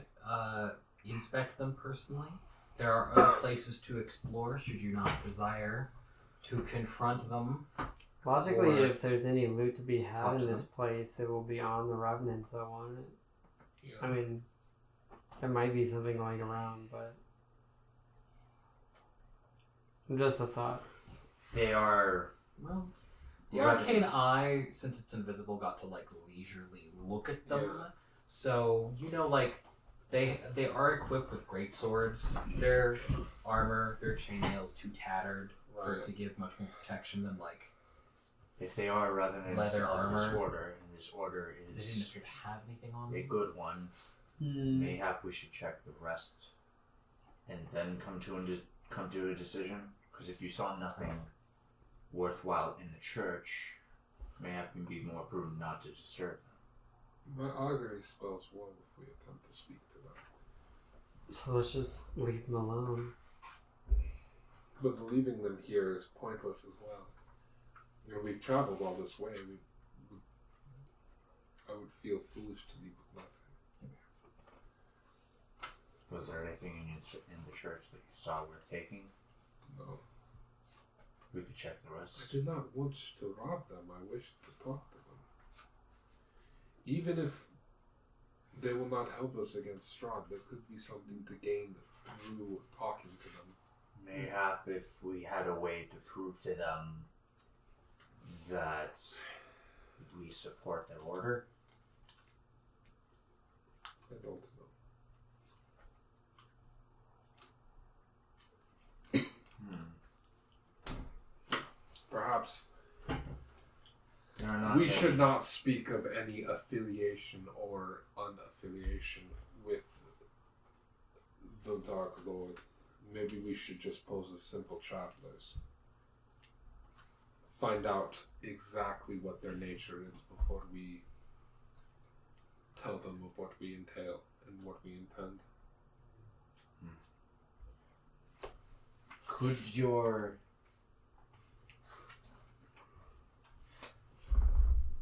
inspect them personally. There are other places to explore should you not desire to confront them. Logically, Or if there's any loot to be had talk to in this place, it will be on the Revenants, though, won't it? Yeah. I mean, there might be something going around, but just a thought. they are. Well, the Revenants. arcane eye, since it's invisible, got to leisurely look at them. Yeah. So they are equipped with great swords. Their armor, their chainmail's too tattered for it Right. to give much more protection than If they are revenants Leather of this armor. order, and this order They didn't is appear to have anything on a them. good one. Mayhap we should check the rest and then come to a decision. Because if you saw nothing worthwhile in the church, mayhap it would be more prudent not to disturb them. My augury spells well if we attempt to speak to them. So let's just leave them alone. But leaving them here is pointless as well. You know, we've traveled all this way. I would feel foolish to leave with nothing. Was there anything in the church that you saw worth taking? No. We could check the I rest. did not want to rob them. I wished to talk to them. Even if they will not help us against Strahd, there could be something to gain through talking to them. Mayhap if we had a way to prove to them that we support their order. I don't know. Perhaps we should not speak of any affiliation or unaffiliation with the Dark Lord. Maybe we should just pose as simple travelers. Find out exactly what their nature is before we tell them of what we entail and what we intend.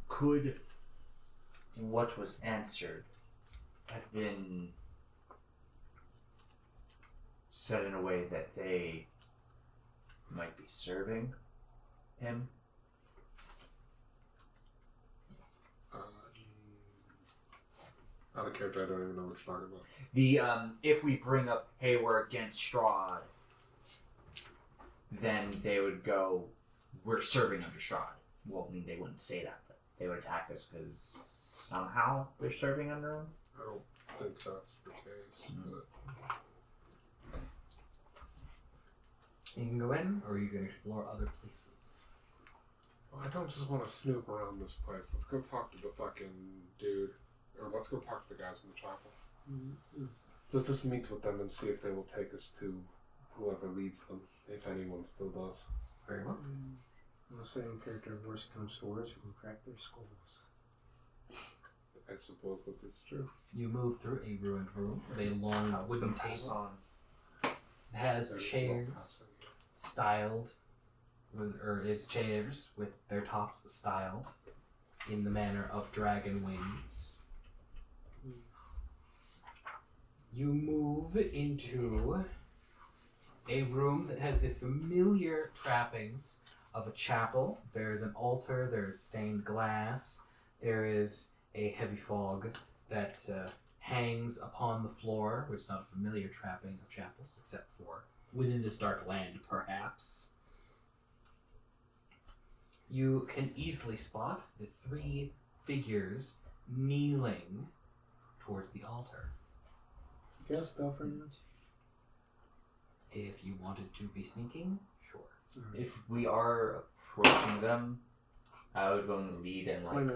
Could what was answered have been said in a way that they might be serving him? Out of character, I don't even know what you're talking about. The if we bring up, hey, we're against Strahd, then they would go, we're serving under Strahd. Well, I mean, they wouldn't say that, but they would attack us because somehow they're serving under him. I don't think that's the case, but You can go in, or you can explore other places. I don't just want to snoop around this place. Let's go talk to the fucking dude. Or let's go talk to the guys in the chapel. Let's just meet with them and see if they will take us to whoever leads them, if anyone still does. Very well. I'll say in character, if worse comes to worse, we can crack their skulls. I suppose that it's true. You move through a ruined room with a long wooden table. It has There's no chairs passing. styled, or is chairs with their tops styled in the manner of dragon wings. You move into a room that has the familiar trappings of a chapel. There's an altar, there's stained glass, there is a heavy fog that hangs upon the floor, which is not a familiar trapping of chapels, except for within this dark land, perhaps. You can easily spot the three figures kneeling towards the altar. Can I stealth right now? If you wanted to be sneaking, sure. If we are approaching them, I would go in the lead and Why not?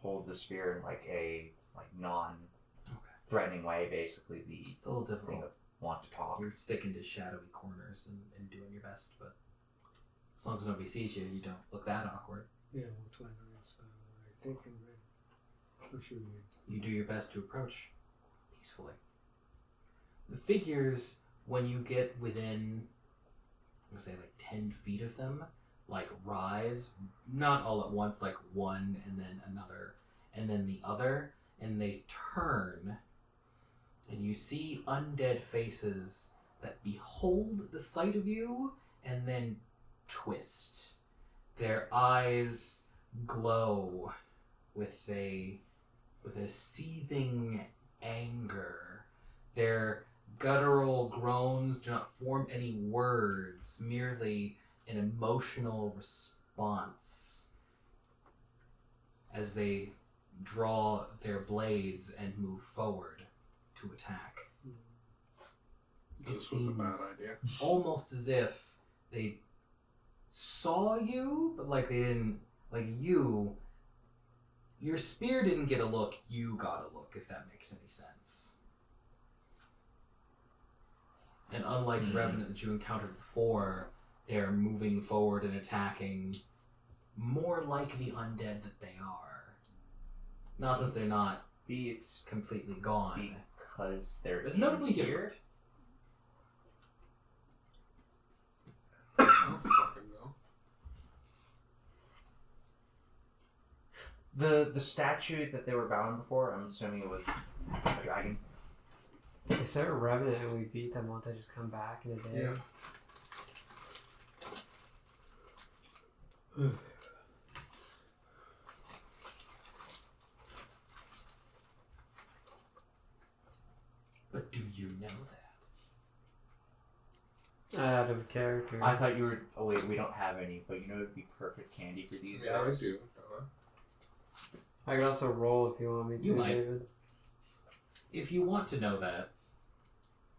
hold the spear in a non-threatening way, basically the It's a little thing difficult. of want to talk. You're sticking to shadowy corners and doing your best, but as long as nobody sees you, you don't look that awkward. Yeah, well, 29, so I think I'm ready. What should we do? You do your best to approach peacefully. The figures, when you get within, I'm gonna say 10 feet of them, rise, not all at once, one and then another and then the other, and they turn, and you see undead faces that behold the sight of you and then twist. Their eyes glow with a seething anger. Their guttural groans do not form any words, merely an emotional response as they draw their blades and move forward to attack. This was a bad idea. Almost as if they saw you, but they didn't, you Your spear didn't get a look, you got a look, if that makes any sense. And unlike the Revenant that you encountered before, they're moving forward and attacking more like the undead that they are. Not that they're not It's completely gone. because they're It's notably here. different. I'll fucking go. The statue that they were bound before, I'm assuming it was a dragon. If they're a revenant and we beat them, won't they just come back in a day? Yeah. But do you know that? Out of character. I thought you were. Oh wait, we don't have any, but you know it'd be perfect candy for these Yeah, I guys. do. I could also roll if you want me to, You might. David. If you want to know that,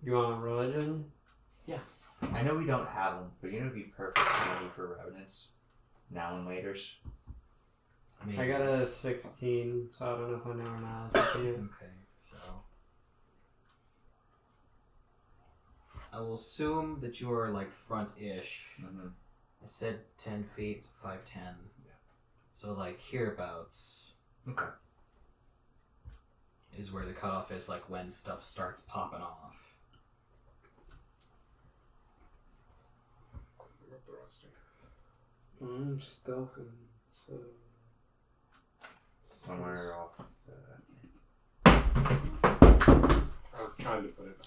You want religion? I know we don't have them, but you know it'd be perfect candy for revenants, now and later's. maybe. I got a 16, so I don't know if I know or not. It's up to you. Okay, so I will assume that you are like front-ish. Mm-hmm. I said 10 feet, so 5'10". Yeah. So like hereabouts Okay. is where the cutoff is, like when stuff starts popping off. What the rest are? I'm stealthing, so. Somewhere off. I was trying to put it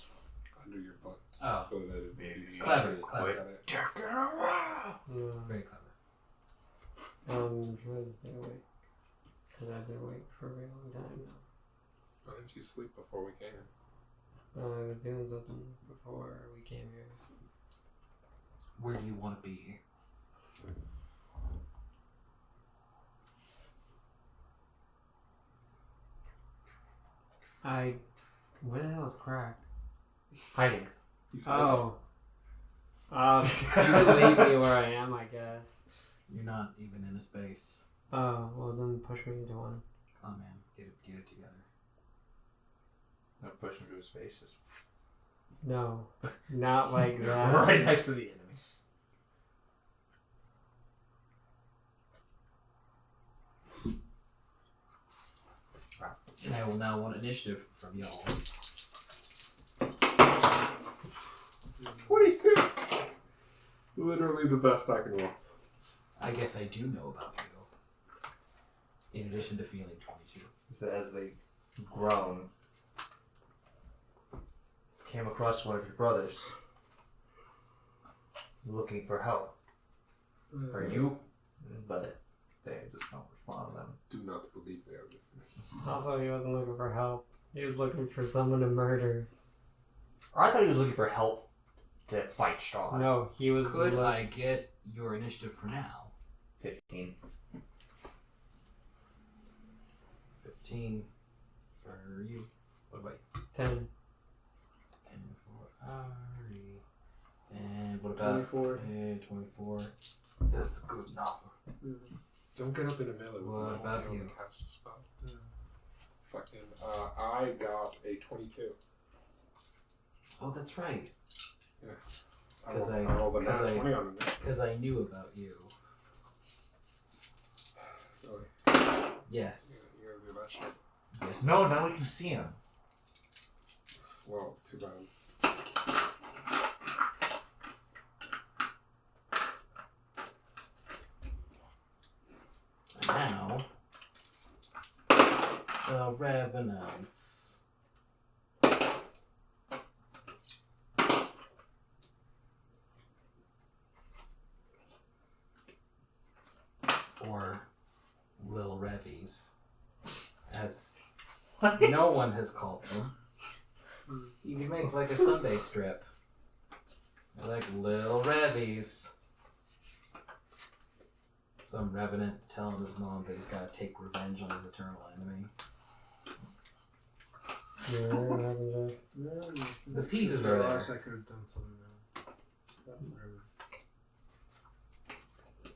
under your butt Oh, so that it'd be Clever, I clever. got it. Check it out! very clever. I'm trying to stay awake. Because I've been awake for a very long time now. Why didn't you sleep before we came? I was doing something before we came here. Where do you want to be? Where the hell is Crack? Hiding. He said, Oh. You can leave me where I am, I guess. You're not even in a space. Oh, well then push me into one. Oh man, get it together. No, push him to his face. Just No, not like that. right next to the enemies. And I will now want initiative from y'all. 22! Literally the best I can roll. I guess I do know about you. In addition to feeling 22. So as they groan, came across one of your brothers looking for help. Are you? But they just don't respond to them. Do not believe they are listening. Also, he wasn't looking for help. He was looking for someone to murder. Or I thought he was looking for help to fight Strahd. No, he was. Could I get your initiative for now? 15. 15 for you. What about you? 10. 10 for Ahri. And what about 24. 24. That's good number. Don't get up in a melee with What me. about I you? only cast a spell. Fucking, I got a 22. Oh, that's right. I 'Cause rolled a because nat I- 20 on it. Because I knew about you. Really. Yes. You gotta do that shit. Yes. No, now we can see him. Well, too bad. And now, the Revenants. Or Lil Revies, as no one has called them. You can make like a Sunday strip. They're like Lil Revies. Some revenant telling his mom that he's got to take revenge on his eternal enemy. Yeah, what happened there? The pieces are there. I could have done something now. But whatever.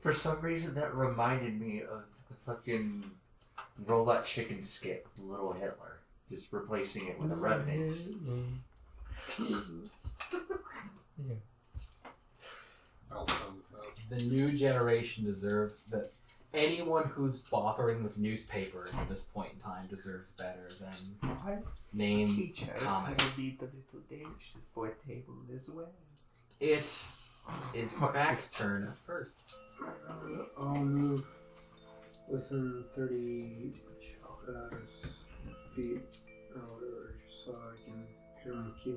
For some reason, that reminded me of the fucking Robot chicken skip, Little Hitler. Just replacing it with a Revenant. I'll come with that. The new generation deserves that. Anyone who's bothering with newspapers at this point in time deserves better than name comic. lead the little Danish boy table this way. It is Crack's turn first. I'll move within 30 feet or whatever, so I can hit him with Key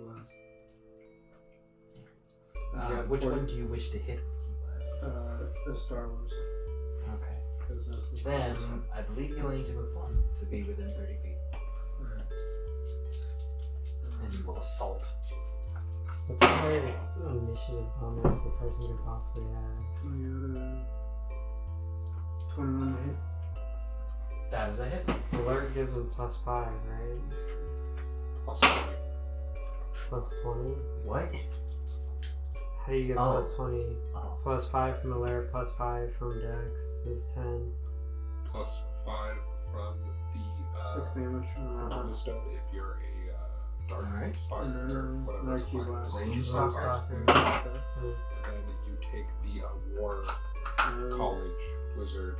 Blast. Which one do you wish to hit with Key Blast? The Star Wars. Okay. Because that's the Then, closest one. I believe you only need to move one to be within 30 feet. Alright. And you will assault. What's the highest initiative bonus the person could possibly have? I got a 21 to hit. That is a hit. Alert gives him +5, right? Plus 20. +20. What? How do you get Oh. +20? Oh. +5 from alert, +5 from Dex is 10. Plus 5 from the 6 damage from the robot. wisdom if you're a dark Alright. stalker And or then whatever. my it's Key called. Blast. Range Stalker. stalker. And then you take the war college wizard,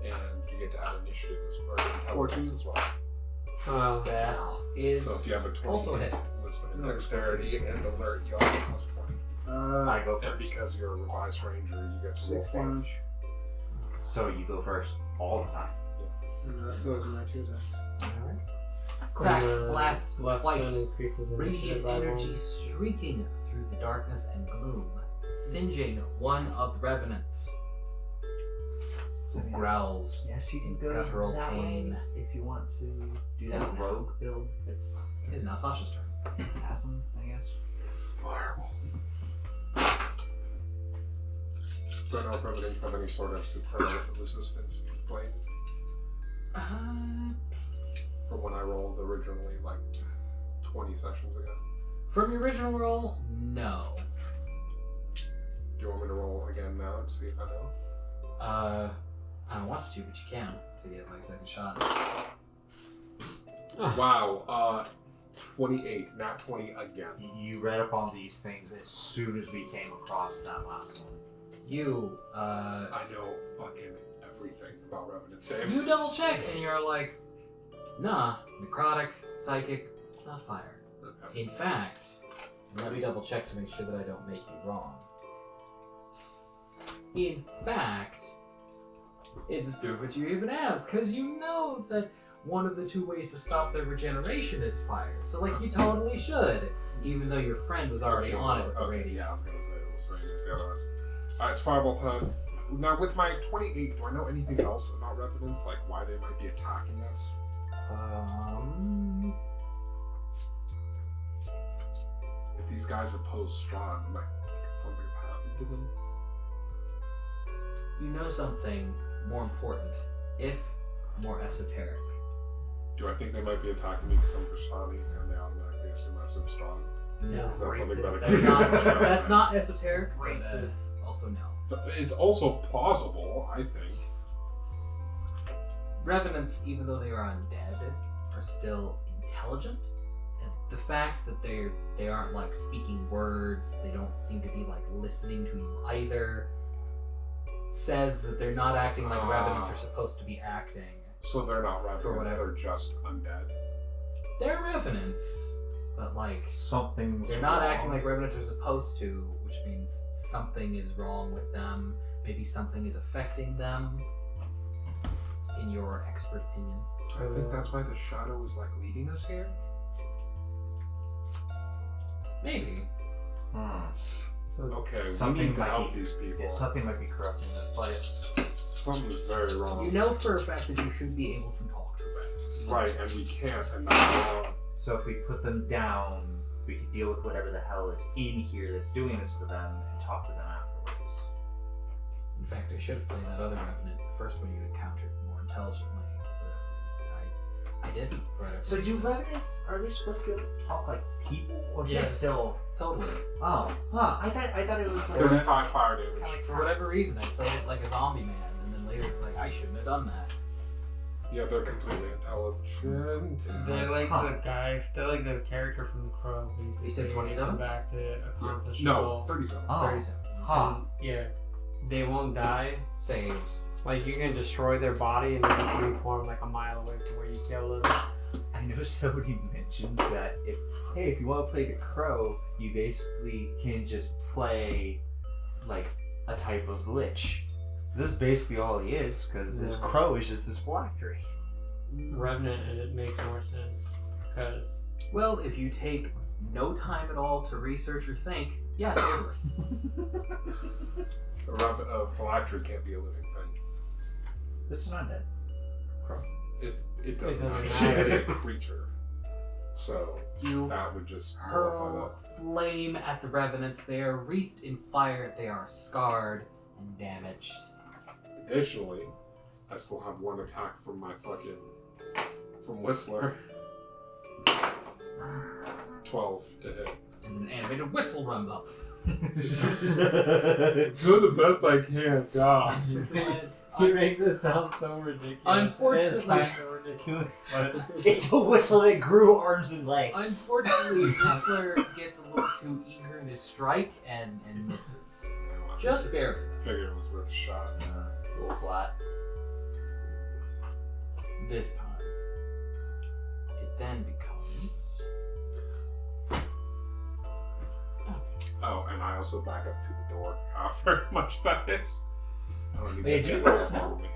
and you get to add initiative or intelligence 14. as well. Well, That is So if you have a 20 also a hit. wisdom and dexterity and alert, you have a plus 20. I go And first. because you're a revised ranger, you get to roll 6 plus. damage. So you go first all the time. And those are my 2 attacks. Alright. Crack blasts Bluff twice. increases Radiant initiative by energy 1. streaking through the darkness and gloom, singeing one of the revenants. So, yeah. Growls. Yes, you can go Guttural that pain. way if you want to do that Yes. rogue build. It's It is now Sasha's turn. Phantasm, I guess. Fireball. Don't know if evidence have any sort of supernal resistance to flame. From when I rolled originally, like 20 sessions ago. From your original roll, no. Do you want me to roll again now and see if I know? I don't want you to, but you can to get like a second shot. Wow, 28, not 20 again. You read up on these things as soon as we came across that last one. You, I know fucking everything about Revenant Save. you double check and you're like, nah, necrotic, psychic, not fire. Okay. In fact, let me double check to make sure that I don't make you wrong. In fact, it's stupid you even asked, because you know that one of the 2 ways to stop their regeneration is fire. So, like, you totally should, even though your friend was already on it with the Okay, radio. yeah, I was gonna say it was radiant the other one. Alright, it's fireball time. Now, with my 28, do I know anything else about Revenants? Like, why they might be attacking us? If these guys oppose Strahd, might something happen to them? You know something more important, if more esoteric. Do I think they might be attacking me because I'm Vistani and they automatically assume I'm Strahd? No. Is that something that I That's not, that's not esoteric, but Racist. also no. But it's also plausible, I think. Revenants, even though they are undead, are still intelligent. And the fact that they aren't like speaking words, they don't seem to be like listening to you either, says that they're not acting like Revenants are supposed to be acting. So they're not For Revenants, whatever. they're just undead. They're Revenants, but like Something. they're not acting like Revenants are supposed to, which means something is wrong with them. Maybe something is affecting them. In your expert opinion. I think that's why the shadow is like leading us here. Maybe. So Okay, Something we need to might help be- these people. Yeah, something might be corrupt in this place. Something's very wrong. You know for a fact that you should be able to talk to Revenants. Right, and we can't, and that's wrong. So if we put them down, we could deal with whatever the hell is in here that's doing this to them and talk to them afterwards. In fact, I should have played that other Revenant, the first one you encountered more intelligently. But I didn't. For whatever So do reason. revenants, are they supposed to be able to talk like people? Or Yes. just still... Totally. Oh, huh, I thought it was like... 35 fire damage. Like, for whatever reason, I played it like a zombie man, and then later it's like, I shouldn't have done that. Yeah, they're completely intelligent. They're like the guy. They're like the character from The Crow. Basically. You said They 27? come back to accomplish. No, a 37. Oh. 37. Huh. Yeah. They won't die. Saves. Like you can destroy their body and then reform like a mile away from where you kill them. I know somebody mentioned that if you want to play the Crow, you basically can just play like a type of lich. This is basically all he is, because this Yeah. Crow is just this phylactery. Revenant, it makes more sense because Well, if you take no time at all to research or think, yeah, totally. A phylactery can't be a living thing. It's not dead. Crow. It doesn't doesn't have to be matter. a creature. So You that would just nullify hurl flame at the revenants. They are wreathed in fire. They are scarred and damaged. that. Additionally, I still have one attack from my from Whistler. 12 to hit. And an animated whistle runs up. Do the best I can, God. he makes it sound so ridiculous. Unfortunately- It's so ridiculous, but It's a whistle that grew arms and legs. Unfortunately, Whistler gets a little too eager in his strike and misses. Just barely. Figured it was worth a shot. A little flat. This time. It then becomes... Oh, and I also back up to the door. However much that is. I don't need Wait, that do you to guys follow know? me.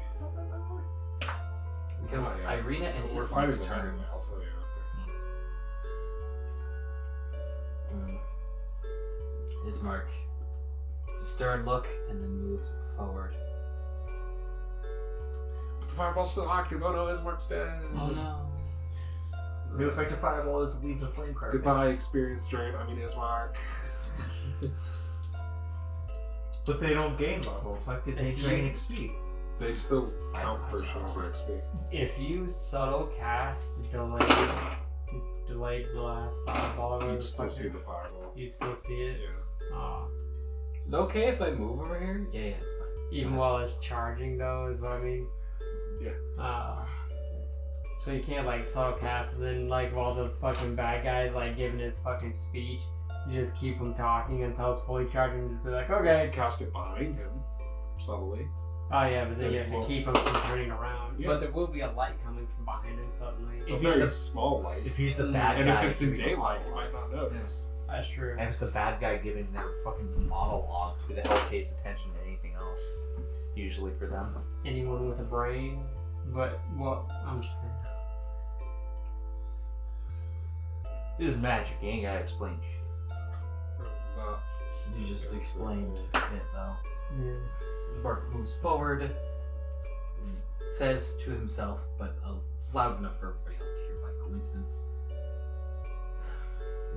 Becomes Oh, yeah. Irina and We're Ismar's fighting the enemy turns. also, yeah. Ismark. It's a stern look and then moves forward. But the fireball's still active. Oh no, Ismark's dead. Oh no. New effective fireball is leaves a flame card. Goodbye, experience drain. I mean, Ismark. But they don't gain levels. Why could they If drain you- XP? They still count for showing XP. if you subtle cast delayed blast fireball, or whatever You'd the still fuck see it- the fireball. you still see it. Yeah. Oh. Is it okay if I move over here? Yeah, it's fine. Even while it's charging, though, is what I mean. Yeah. So you can't like subtle cast, and then like while the fucking bad guy's like giving his fucking speech, you just keep him talking until it's fully charged, and just be like, You okay. can cast it behind him, subtly. Oh yeah, but then you Then have to close. keep him from turning around. Yeah. But there will be a light coming from behind him suddenly. A If he's very the- small light. If he's the bad And guy, if it's in giving a daylight, you monologue. might not notice. That's true. And it's the bad guy giving their fucking monologue. Who the hell pays attention to anything else? Usually for them. Anyone with a brain, but well, I'm just saying. This is magic. You ain't gotta explain shit. You just explained it though. Yeah. Ismark moves forward, says to himself, but loud enough for everybody else to hear by coincidence.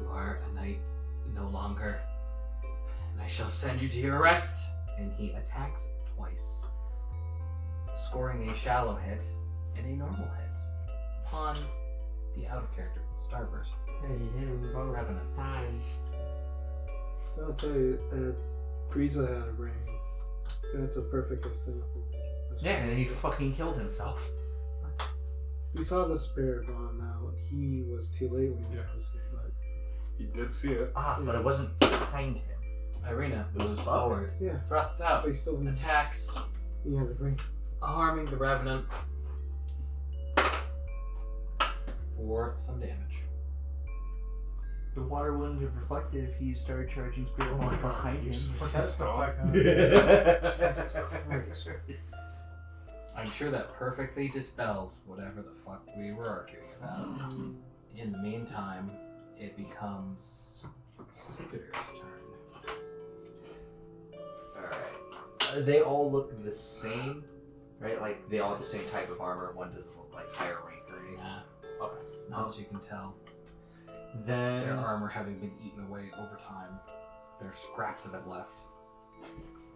You are a knight no longer, and I shall send you to your rest. And he attacks twice, scoring a shallow hit and a normal hit upon the out of character Starburst. Hey, you hit him both Revenant. times. I'll tell you, Frieza had a brain. That's a perfect example. Yeah, and then he fucking killed himself. He saw the spirit bomb out. He was too late when he Yeah. noticed it, but He did see it. Ah, but it wasn't behind him. Irina It was moves above forward, yeah, thrusts out, but he still attacks, he had a brain. harming the Revenant for some damage. The water wouldn't have reflected if he started charging spirit bomb behind him. Shut the fuck up. Jesus Christ. I'm sure that perfectly dispels whatever the fuck we were arguing about. In the meantime, it becomes Siguror's turn. Alright. They all look the same, right? Like, they all have the same type of armor. One doesn't look like higher rank or anything. Nah, Okay. not as you can tell. Then... Their armor having been eaten away over time. There are scraps of it left.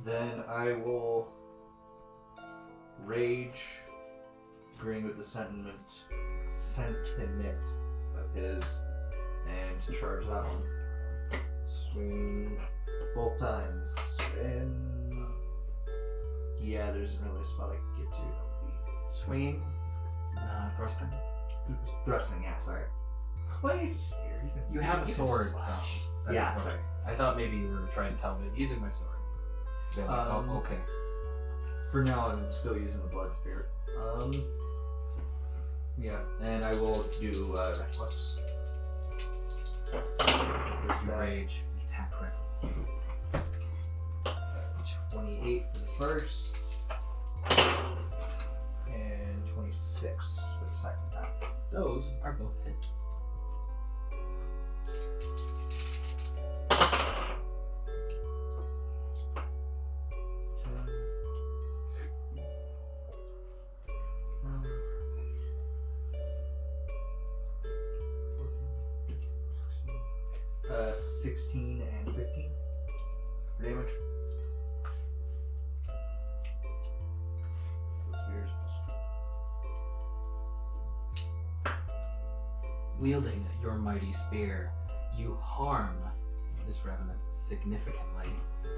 Then I will rage, agreeing with the sentiment of his, and charge that one. Swing both times, and yeah, there isn't really a spot I can get to. That'll be Swinging Thrusting. Thrusting, yeah, sorry. Well, he's a spear. You have a sword. Slash. That's Yeah, why. sorry. I thought maybe you were trying to tell me using my sword. They're like, oh, okay. For now, I'm still using the blood spirit. Yeah, and I will do reckless. You rage. Attack recklessly. 28 for the first, and 26 for the second attack. Those are both hits. Uh, 16 and 15 for damage. Wielding your mighty spear, you harm this revenant significantly.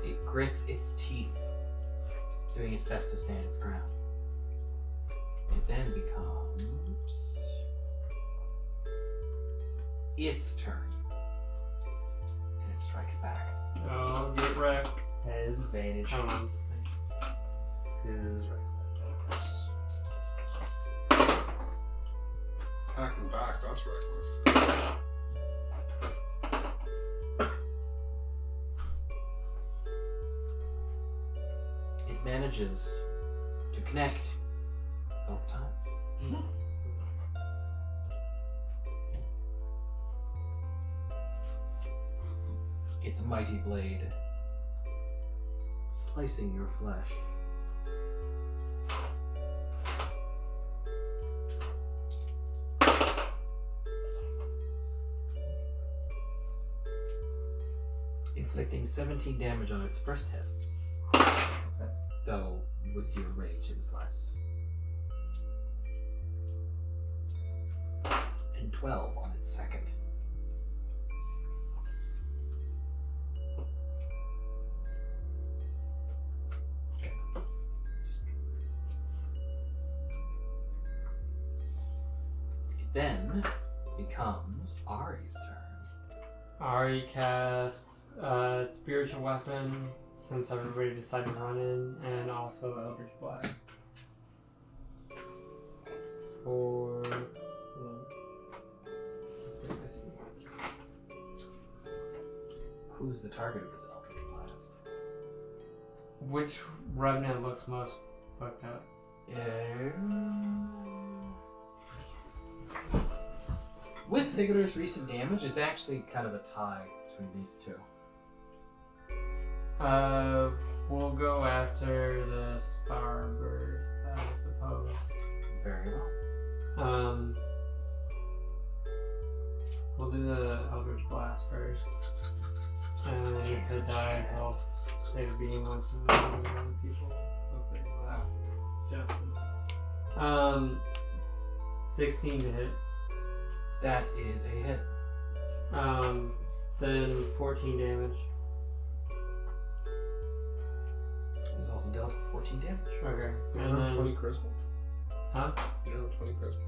It grits its teeth, doing its best to stand its ground. It then becomes its turn. And it strikes back. Oh, get wrecked. Has advantage. Come on. His Attacking back, that's reckless. It manages to connect both times. Its mighty blade slicing your flesh. Inflicting 17 damage on its first hit. Though, with your rage, it is less. And 12 on its second. It then becomes Ahri's turn. Ahri cast Spiritual Weapon, since everybody decided to run in, and also Eldritch Blast. For... Who's the target of this Eldritch Blast? Which Revenant looks most fucked up? With Siguror's recent damage, it's actually kind of a tie between these two. We'll go after the Starburst, I suppose. Very well. We'll do the Eldritch Blast first. And if it dies, I'll say the beam once to the other people. Hopefully we'll have just 16 to hit. That is a hit. Then 14 damage. It was also dealt 14 damage. Okay. You And have then, 20 charisma? huh? You have 20 charisma?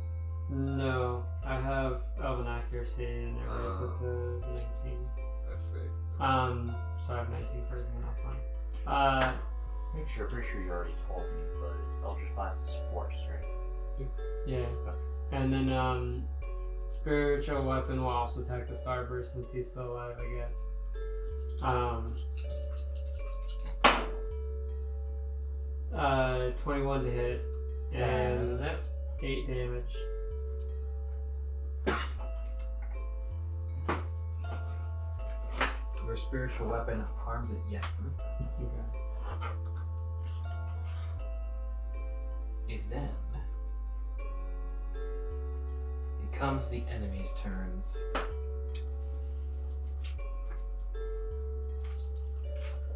No, I have Elven Accuracy and it was at the 19. I see. So I have 19 for everything else fine. Make sure, pretty sure you already told me, but Eldritch Blast is force, right? Yeah. And then Spiritual Weapon will also attack the Starburst since he's still alive, I guess. 21 to hit. And is it? 8 damage. Your spiritual weapon harms it yet. Okay. It then becomes the enemy's turns.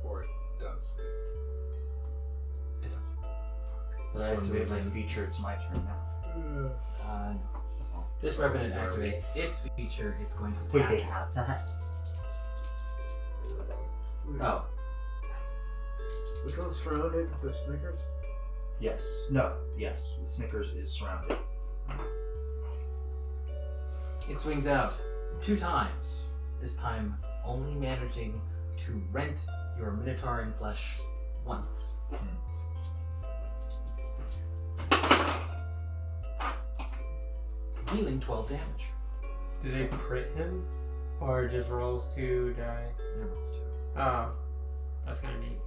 Or it does it. It does. This Right, one so it's moves like in. feature, it's my turn now. No. This revenant activates its feature. It's going to Wait, attack. they have that? Oh, Which one surrounded the Snickers? yes. No, yes. The Snickers is surrounded. It swings out 2 times, this time only managing to rent your Minotaur in flesh once. Dealing 12 damage. Did it crit him? Or just rolls 2 die? It rolls 2. Oh. That's kinda neat.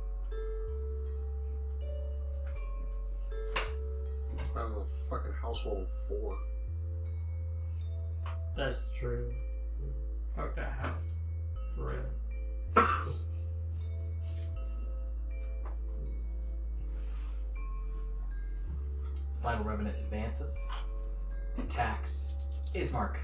It's better than a fucking household 4. That's true. Fuck that house. For real. Final Revenant advances. Attacks. Ismark.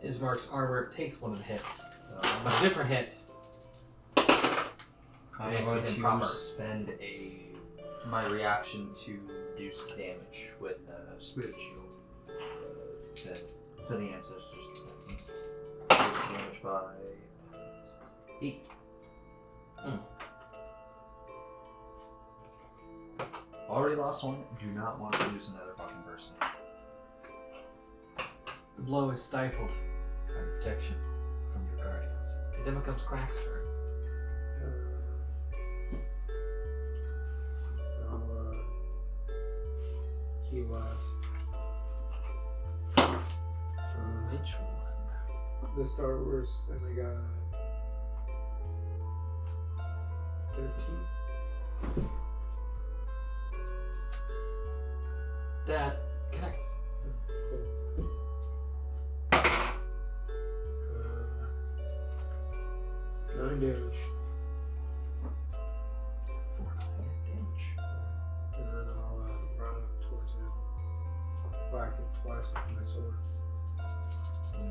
Ismark's armor takes one of the hits, but a different hit. I'm Connects going with him to proper. spend my reaction to reduce the damage with Spirit Shield. Sending ancestors. Reduce damage by 8. Already lost one. Do not want to lose another fucking person. The blow is stifled by protection from your guardians. And then becomes Crack's turn. I'll key last. Which one? The Star Wars, and I got 13. That connects. Cool. 9 damage, 4 damage. and then I'll run up towards it. Whack it twice with my sword.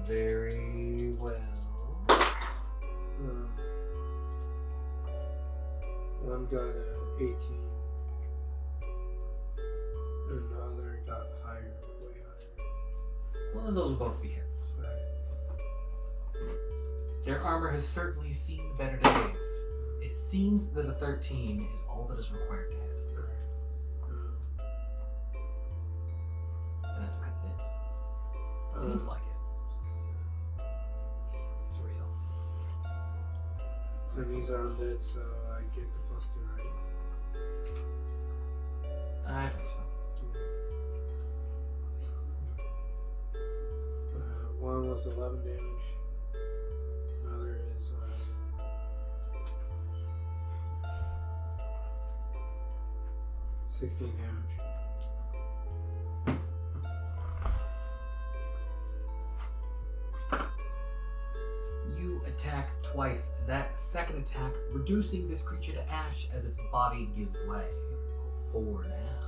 Very well. One got 18, and the other got higher, way higher. Well, then those will both be hits. Their armor has certainly seen better days. It seems that a 13 is all that is required to hit. And that's because it is. It seems like it. It's real. And he's undead, so I get the +2, right? I think so. One was 11 damage. Another is 16 damage. You attack twice. That second attack reducing this creature to ash as its body gives way. For now.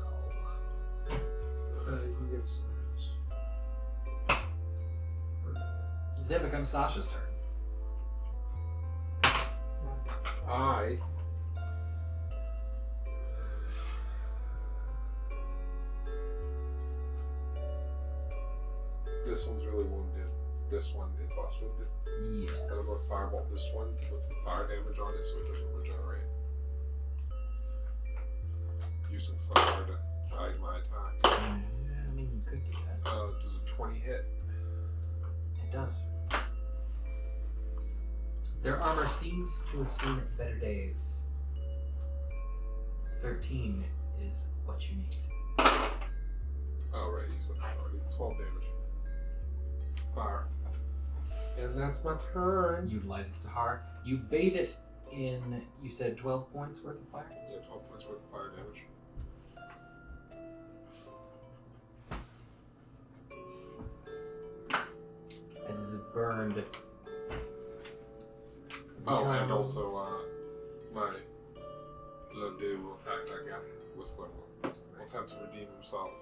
He gets Then becomes Sasha's turn. This one's really wounded. This one is less wounded. Yes. I'm going to firebolt this one to put some fire damage on it so it doesn't regenerate. Using some fire to guide my attack. I mean, you could do that. Does a 20 hit? It does. Their armor seems to have seen better days. 13 is what you need. Oh, right, you said that already. 12 damage. Fire. And that's my turn. Utilizing Sahar, you bathe it in, you said 12 points worth of fire? Yeah, 12 points worth of fire damage. As it burned. Oh, and also, my little dude will attack that guy. What's level? Will attempt to redeem himself.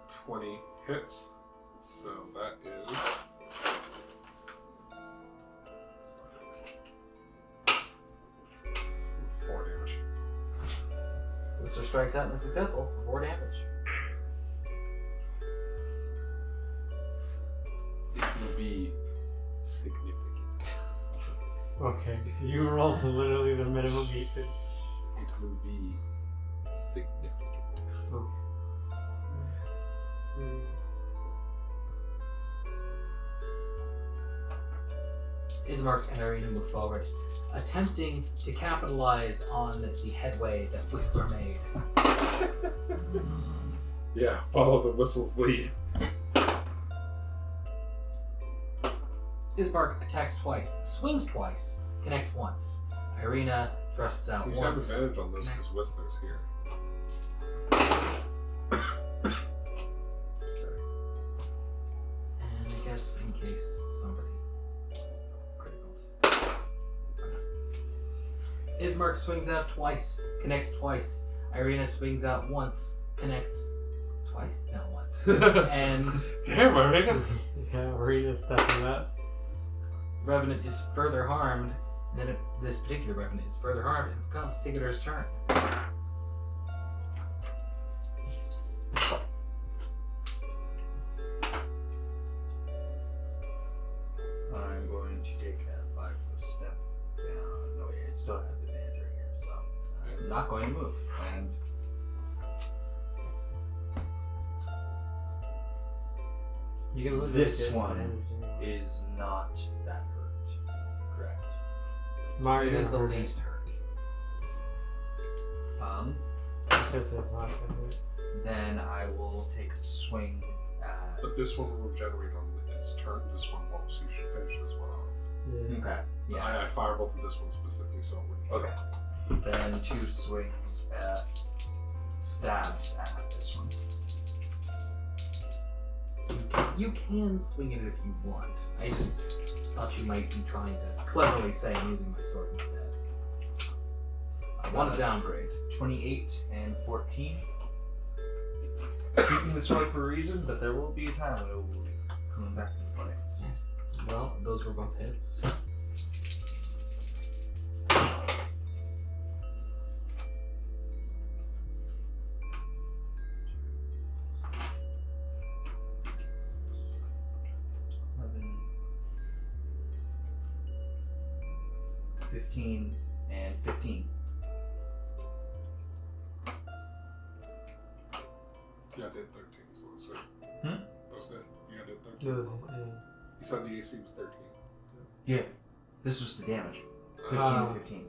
20 hits. So that is. 4 damage. Mr. strikes out and is successful for 4 damage. Okay, you rolled literally the minimum beat. It will be significant. Ismark and Arena move forward, attempting to capitalize on the headway that Whistler made. Yeah, follow the whistle's lead. Ismark attacks twice, swings twice, connects once. Irina thrusts out You should have once. advantage on this because Whistler's here. Sorry. And I guess in case somebody critical. Ismark swings out twice, connects twice. Irina swings out once, connects twice? No, once. And Damn, Irina! Yeah, Arena's stepping up. Revenant is further harmed. And then this particular Revenant is further harmed and it becomes Sigurd's turn. I'm going to take a 5-foot step down. No, wait, I still have advantage right here, so I'm not going to move. And You can lose This it. one is not that hurt. Correct. Mario It is the hurt least hurt. Because it's not hurt. Then I will take a swing at. But this one will regenerate on its turn, this one won't, so you should finish this one off. Yeah. Okay. Yeah. I firebolted this one specifically so it wouldn't. Okay. Then 2 swings at stabs at this one. You can swing it if you want. I just thought you might be trying to cleverly say I'm using my sword instead. I want to downgrade. 28 and 14. Keeping the sword for a reason, but there will be a time when it will be coming back into play. Well, those were both hits. Eleven, 15 and 15. Yeah, I did 13, so that's good. That's good. Yeah, I did 13. It was, He said the AC was 13. Yeah. This was the damage. 15 and 15.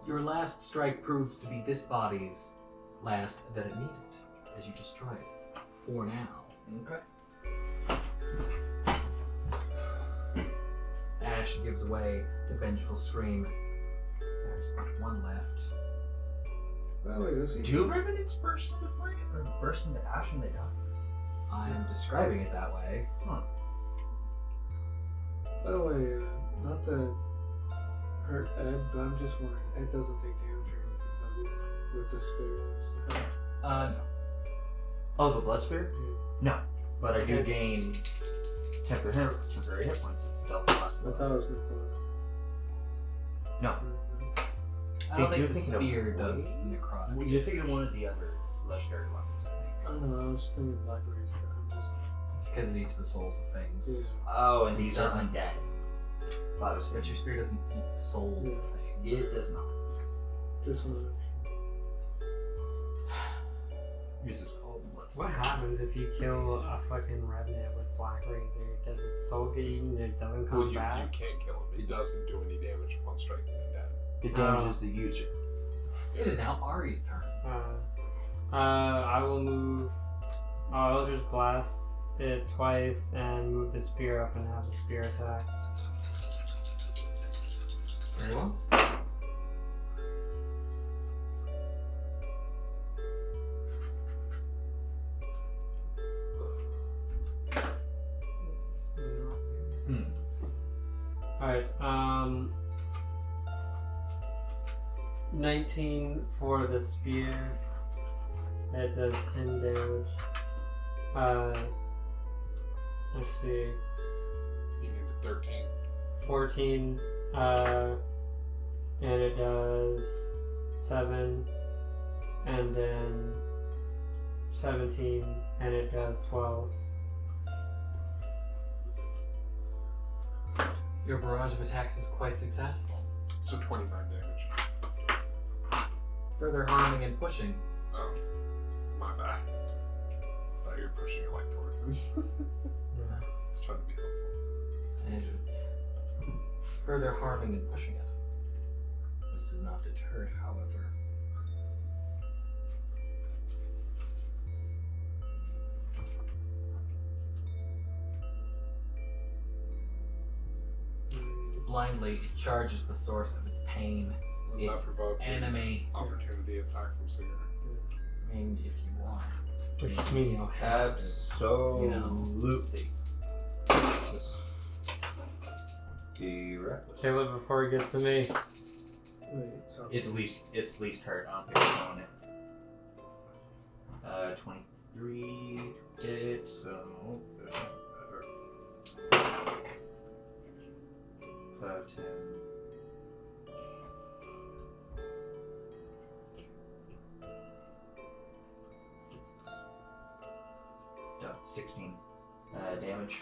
Your last strike proves to be this body's last that it needed, as you destroy it. For now. Okay. Ash gives way to vengeful scream. There's but one left. By the way, does he? Do revenants burst into flame or burst into ash when they die? I am describing it that way. By the way, not to hurt Ed, but I'm just wondering, Ed doesn't take damage or anything, does he? With the spear. No. Oh, the blood spear? Yeah. No. But I do It's- gain temporary hit points if it's dealt the last I blow. thought it was necrotic. No. I don't think You're the thinking of spear blade? does necrotic. Well, you're thinking of one of the other legendary weapons, I think. I don't know, I was thinking Black Razor. I'm just. It's because it eats the souls of things. Yeah. Oh, and these are Doesn't. undead. Thought it was But your spear doesn't eat souls Yeah. of It things. does not. Just wanted to This is called blood what happens if you kill a fucking revenant with Black Razor? Does its soul get eaten and it doesn't come Well, you back? can't kill him. It doesn't do any damage upon striking him dead. It damages the user. It is now Ahri's turn. I will move. I'll just blast it twice and move the spear up and have the spear attack. Very well. Alright, 19 for the spear. It does 10 damage. Let's see. You need 13. 14 And it does 7, and then 17, and it does 12. Your barrage of attacks is quite successful. So 29 damage. Further harming and pushing. Oh, my bad. I thought you were pushing it like towards him. I was trying to be helpful. And further harming and pushing it. This does not deter it, however. Blindly, it charges the source of its pain. Will It's that provoke an enemy. opportunity attack from Siguror? I mean, if you want. Which You means don't have to. Absolutely. Be reckless. kill it before it gets to me. Wait, so It's least hurt on throwing it. 23 hit, so 5, 10. Done. 16 damage.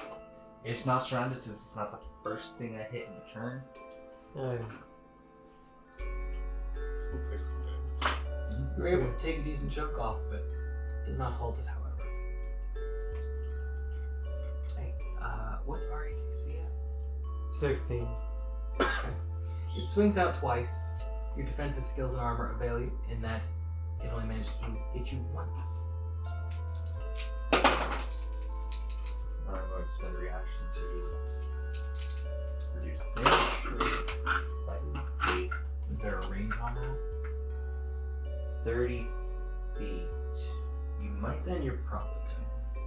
It's not surrounded since it's not the first thing I hit in the turn. Oh, Still take some damage. You're able to take a decent chunk off of it. Does not halt it, however. Hey, what's RATC at? 16. It swings out twice. Your defensive skills and armor avail you in that it only manages to hit you once. I'm going to spend a reaction to reduce the damage. Like 8. Is there a range on that? 30 feet. You might. Then you're probably dead.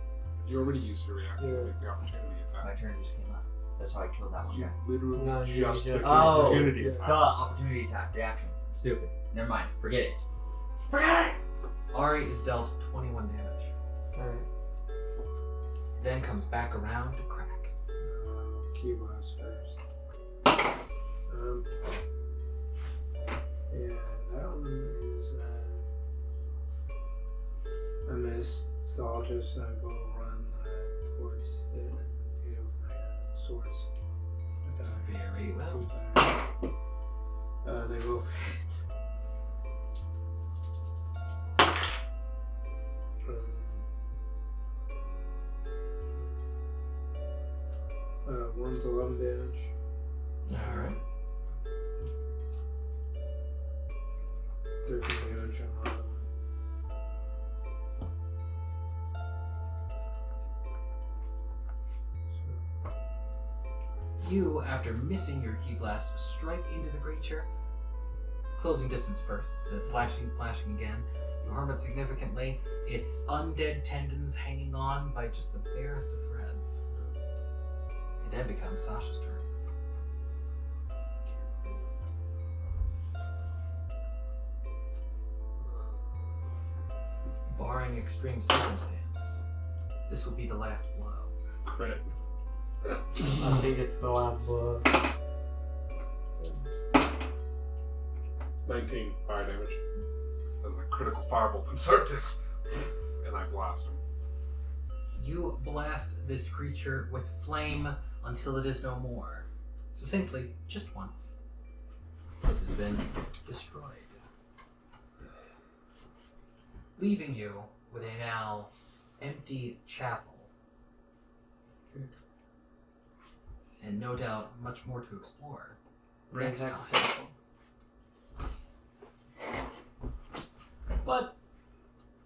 You already used your reaction to make the opportunity My attack. turn just came up. That's how I killed that one You guy. literally No, you just just- took the Oh, opportunity yeah. attack. Duh, opportunity attack, reaction. Stupid. Never mind. Forget it. Forget it! Ahri is dealt 21 damage. Alright. It then comes back around to crack. key blast first. Yeah, that one is a miss. So I'll just go run towards it and hit it with my swords. Attack. Very well. 2 times. They both hit. One's 11 damage. Alright. 13 damage on the other one. You, after missing your key blast, strike into the creature. Closing distance first, then flashing again. You harm it significantly. Its undead tendons hanging on by just the barest of threads. It then becomes Sasha's turn. Barring extreme circumstance, this will be the last blow. Crit. I think it's the last blow. 19 fire damage. As a critical firebolt insert this. And I blast him. You blast this creature with flame until it is no more. Succinctly, just once. This has been destroyed. Leaving you with a now empty chapel. Good. And no doubt much more to explore. Brings Next back time. But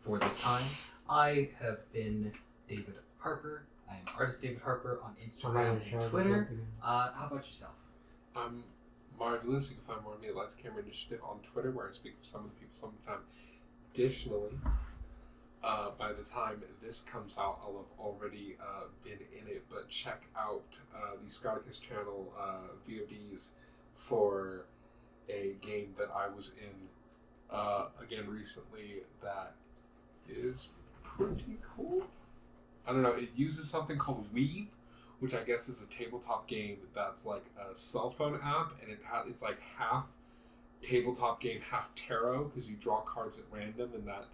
for this time, I have been David Harper. I am artist David Harper on Instagram and Twitter. How about yourself? I'm Marvelous. You can find more of me at Lights Camera Initiative on Twitter, where I speak for some of the people some of the time. Additionally, by the time this comes out, I'll have already been in it, but check out the Scoticus channel VODs for a game that I was in again recently that is pretty cool. I don't know, it uses something called Weave, which I guess is a tabletop game that's like a cell phone app, and it's like half tabletop game, half tarot, because you draw cards at random, and that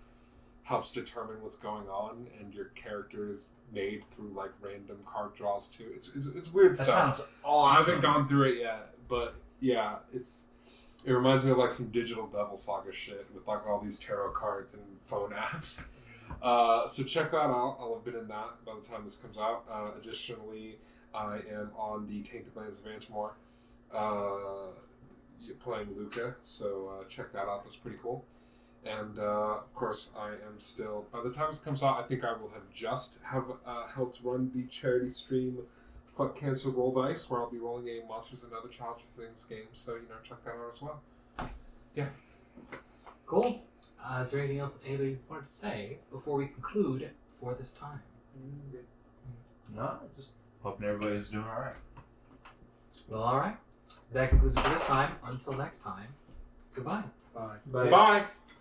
helps determine what's going on, and your character is made through like random card draws too. It's weird That stuff. sounds awesome. I haven't gone through it yet, but yeah, it reminds me of like some digital Devil Saga shit with like all these tarot cards and phone apps. So check that out. I'll have been in that by the time this comes out. Additionally, I am on the Tainted Lands of Antamore, playing Luca. So check that out. That's pretty cool. And of course, I am still. By the time this comes out, I think I will have just helped run the charity stream. Fuck Cancer Roll Dice, where I'll be rolling a Monsters and Other Challenging Things game, so check that out as well. Cool. Is there anything else that anybody wanted to say before we conclude for this time? No, just hoping everybody's doing alright. Well, alright. That concludes it for this time. Until next time, goodbye. Bye. But Bye!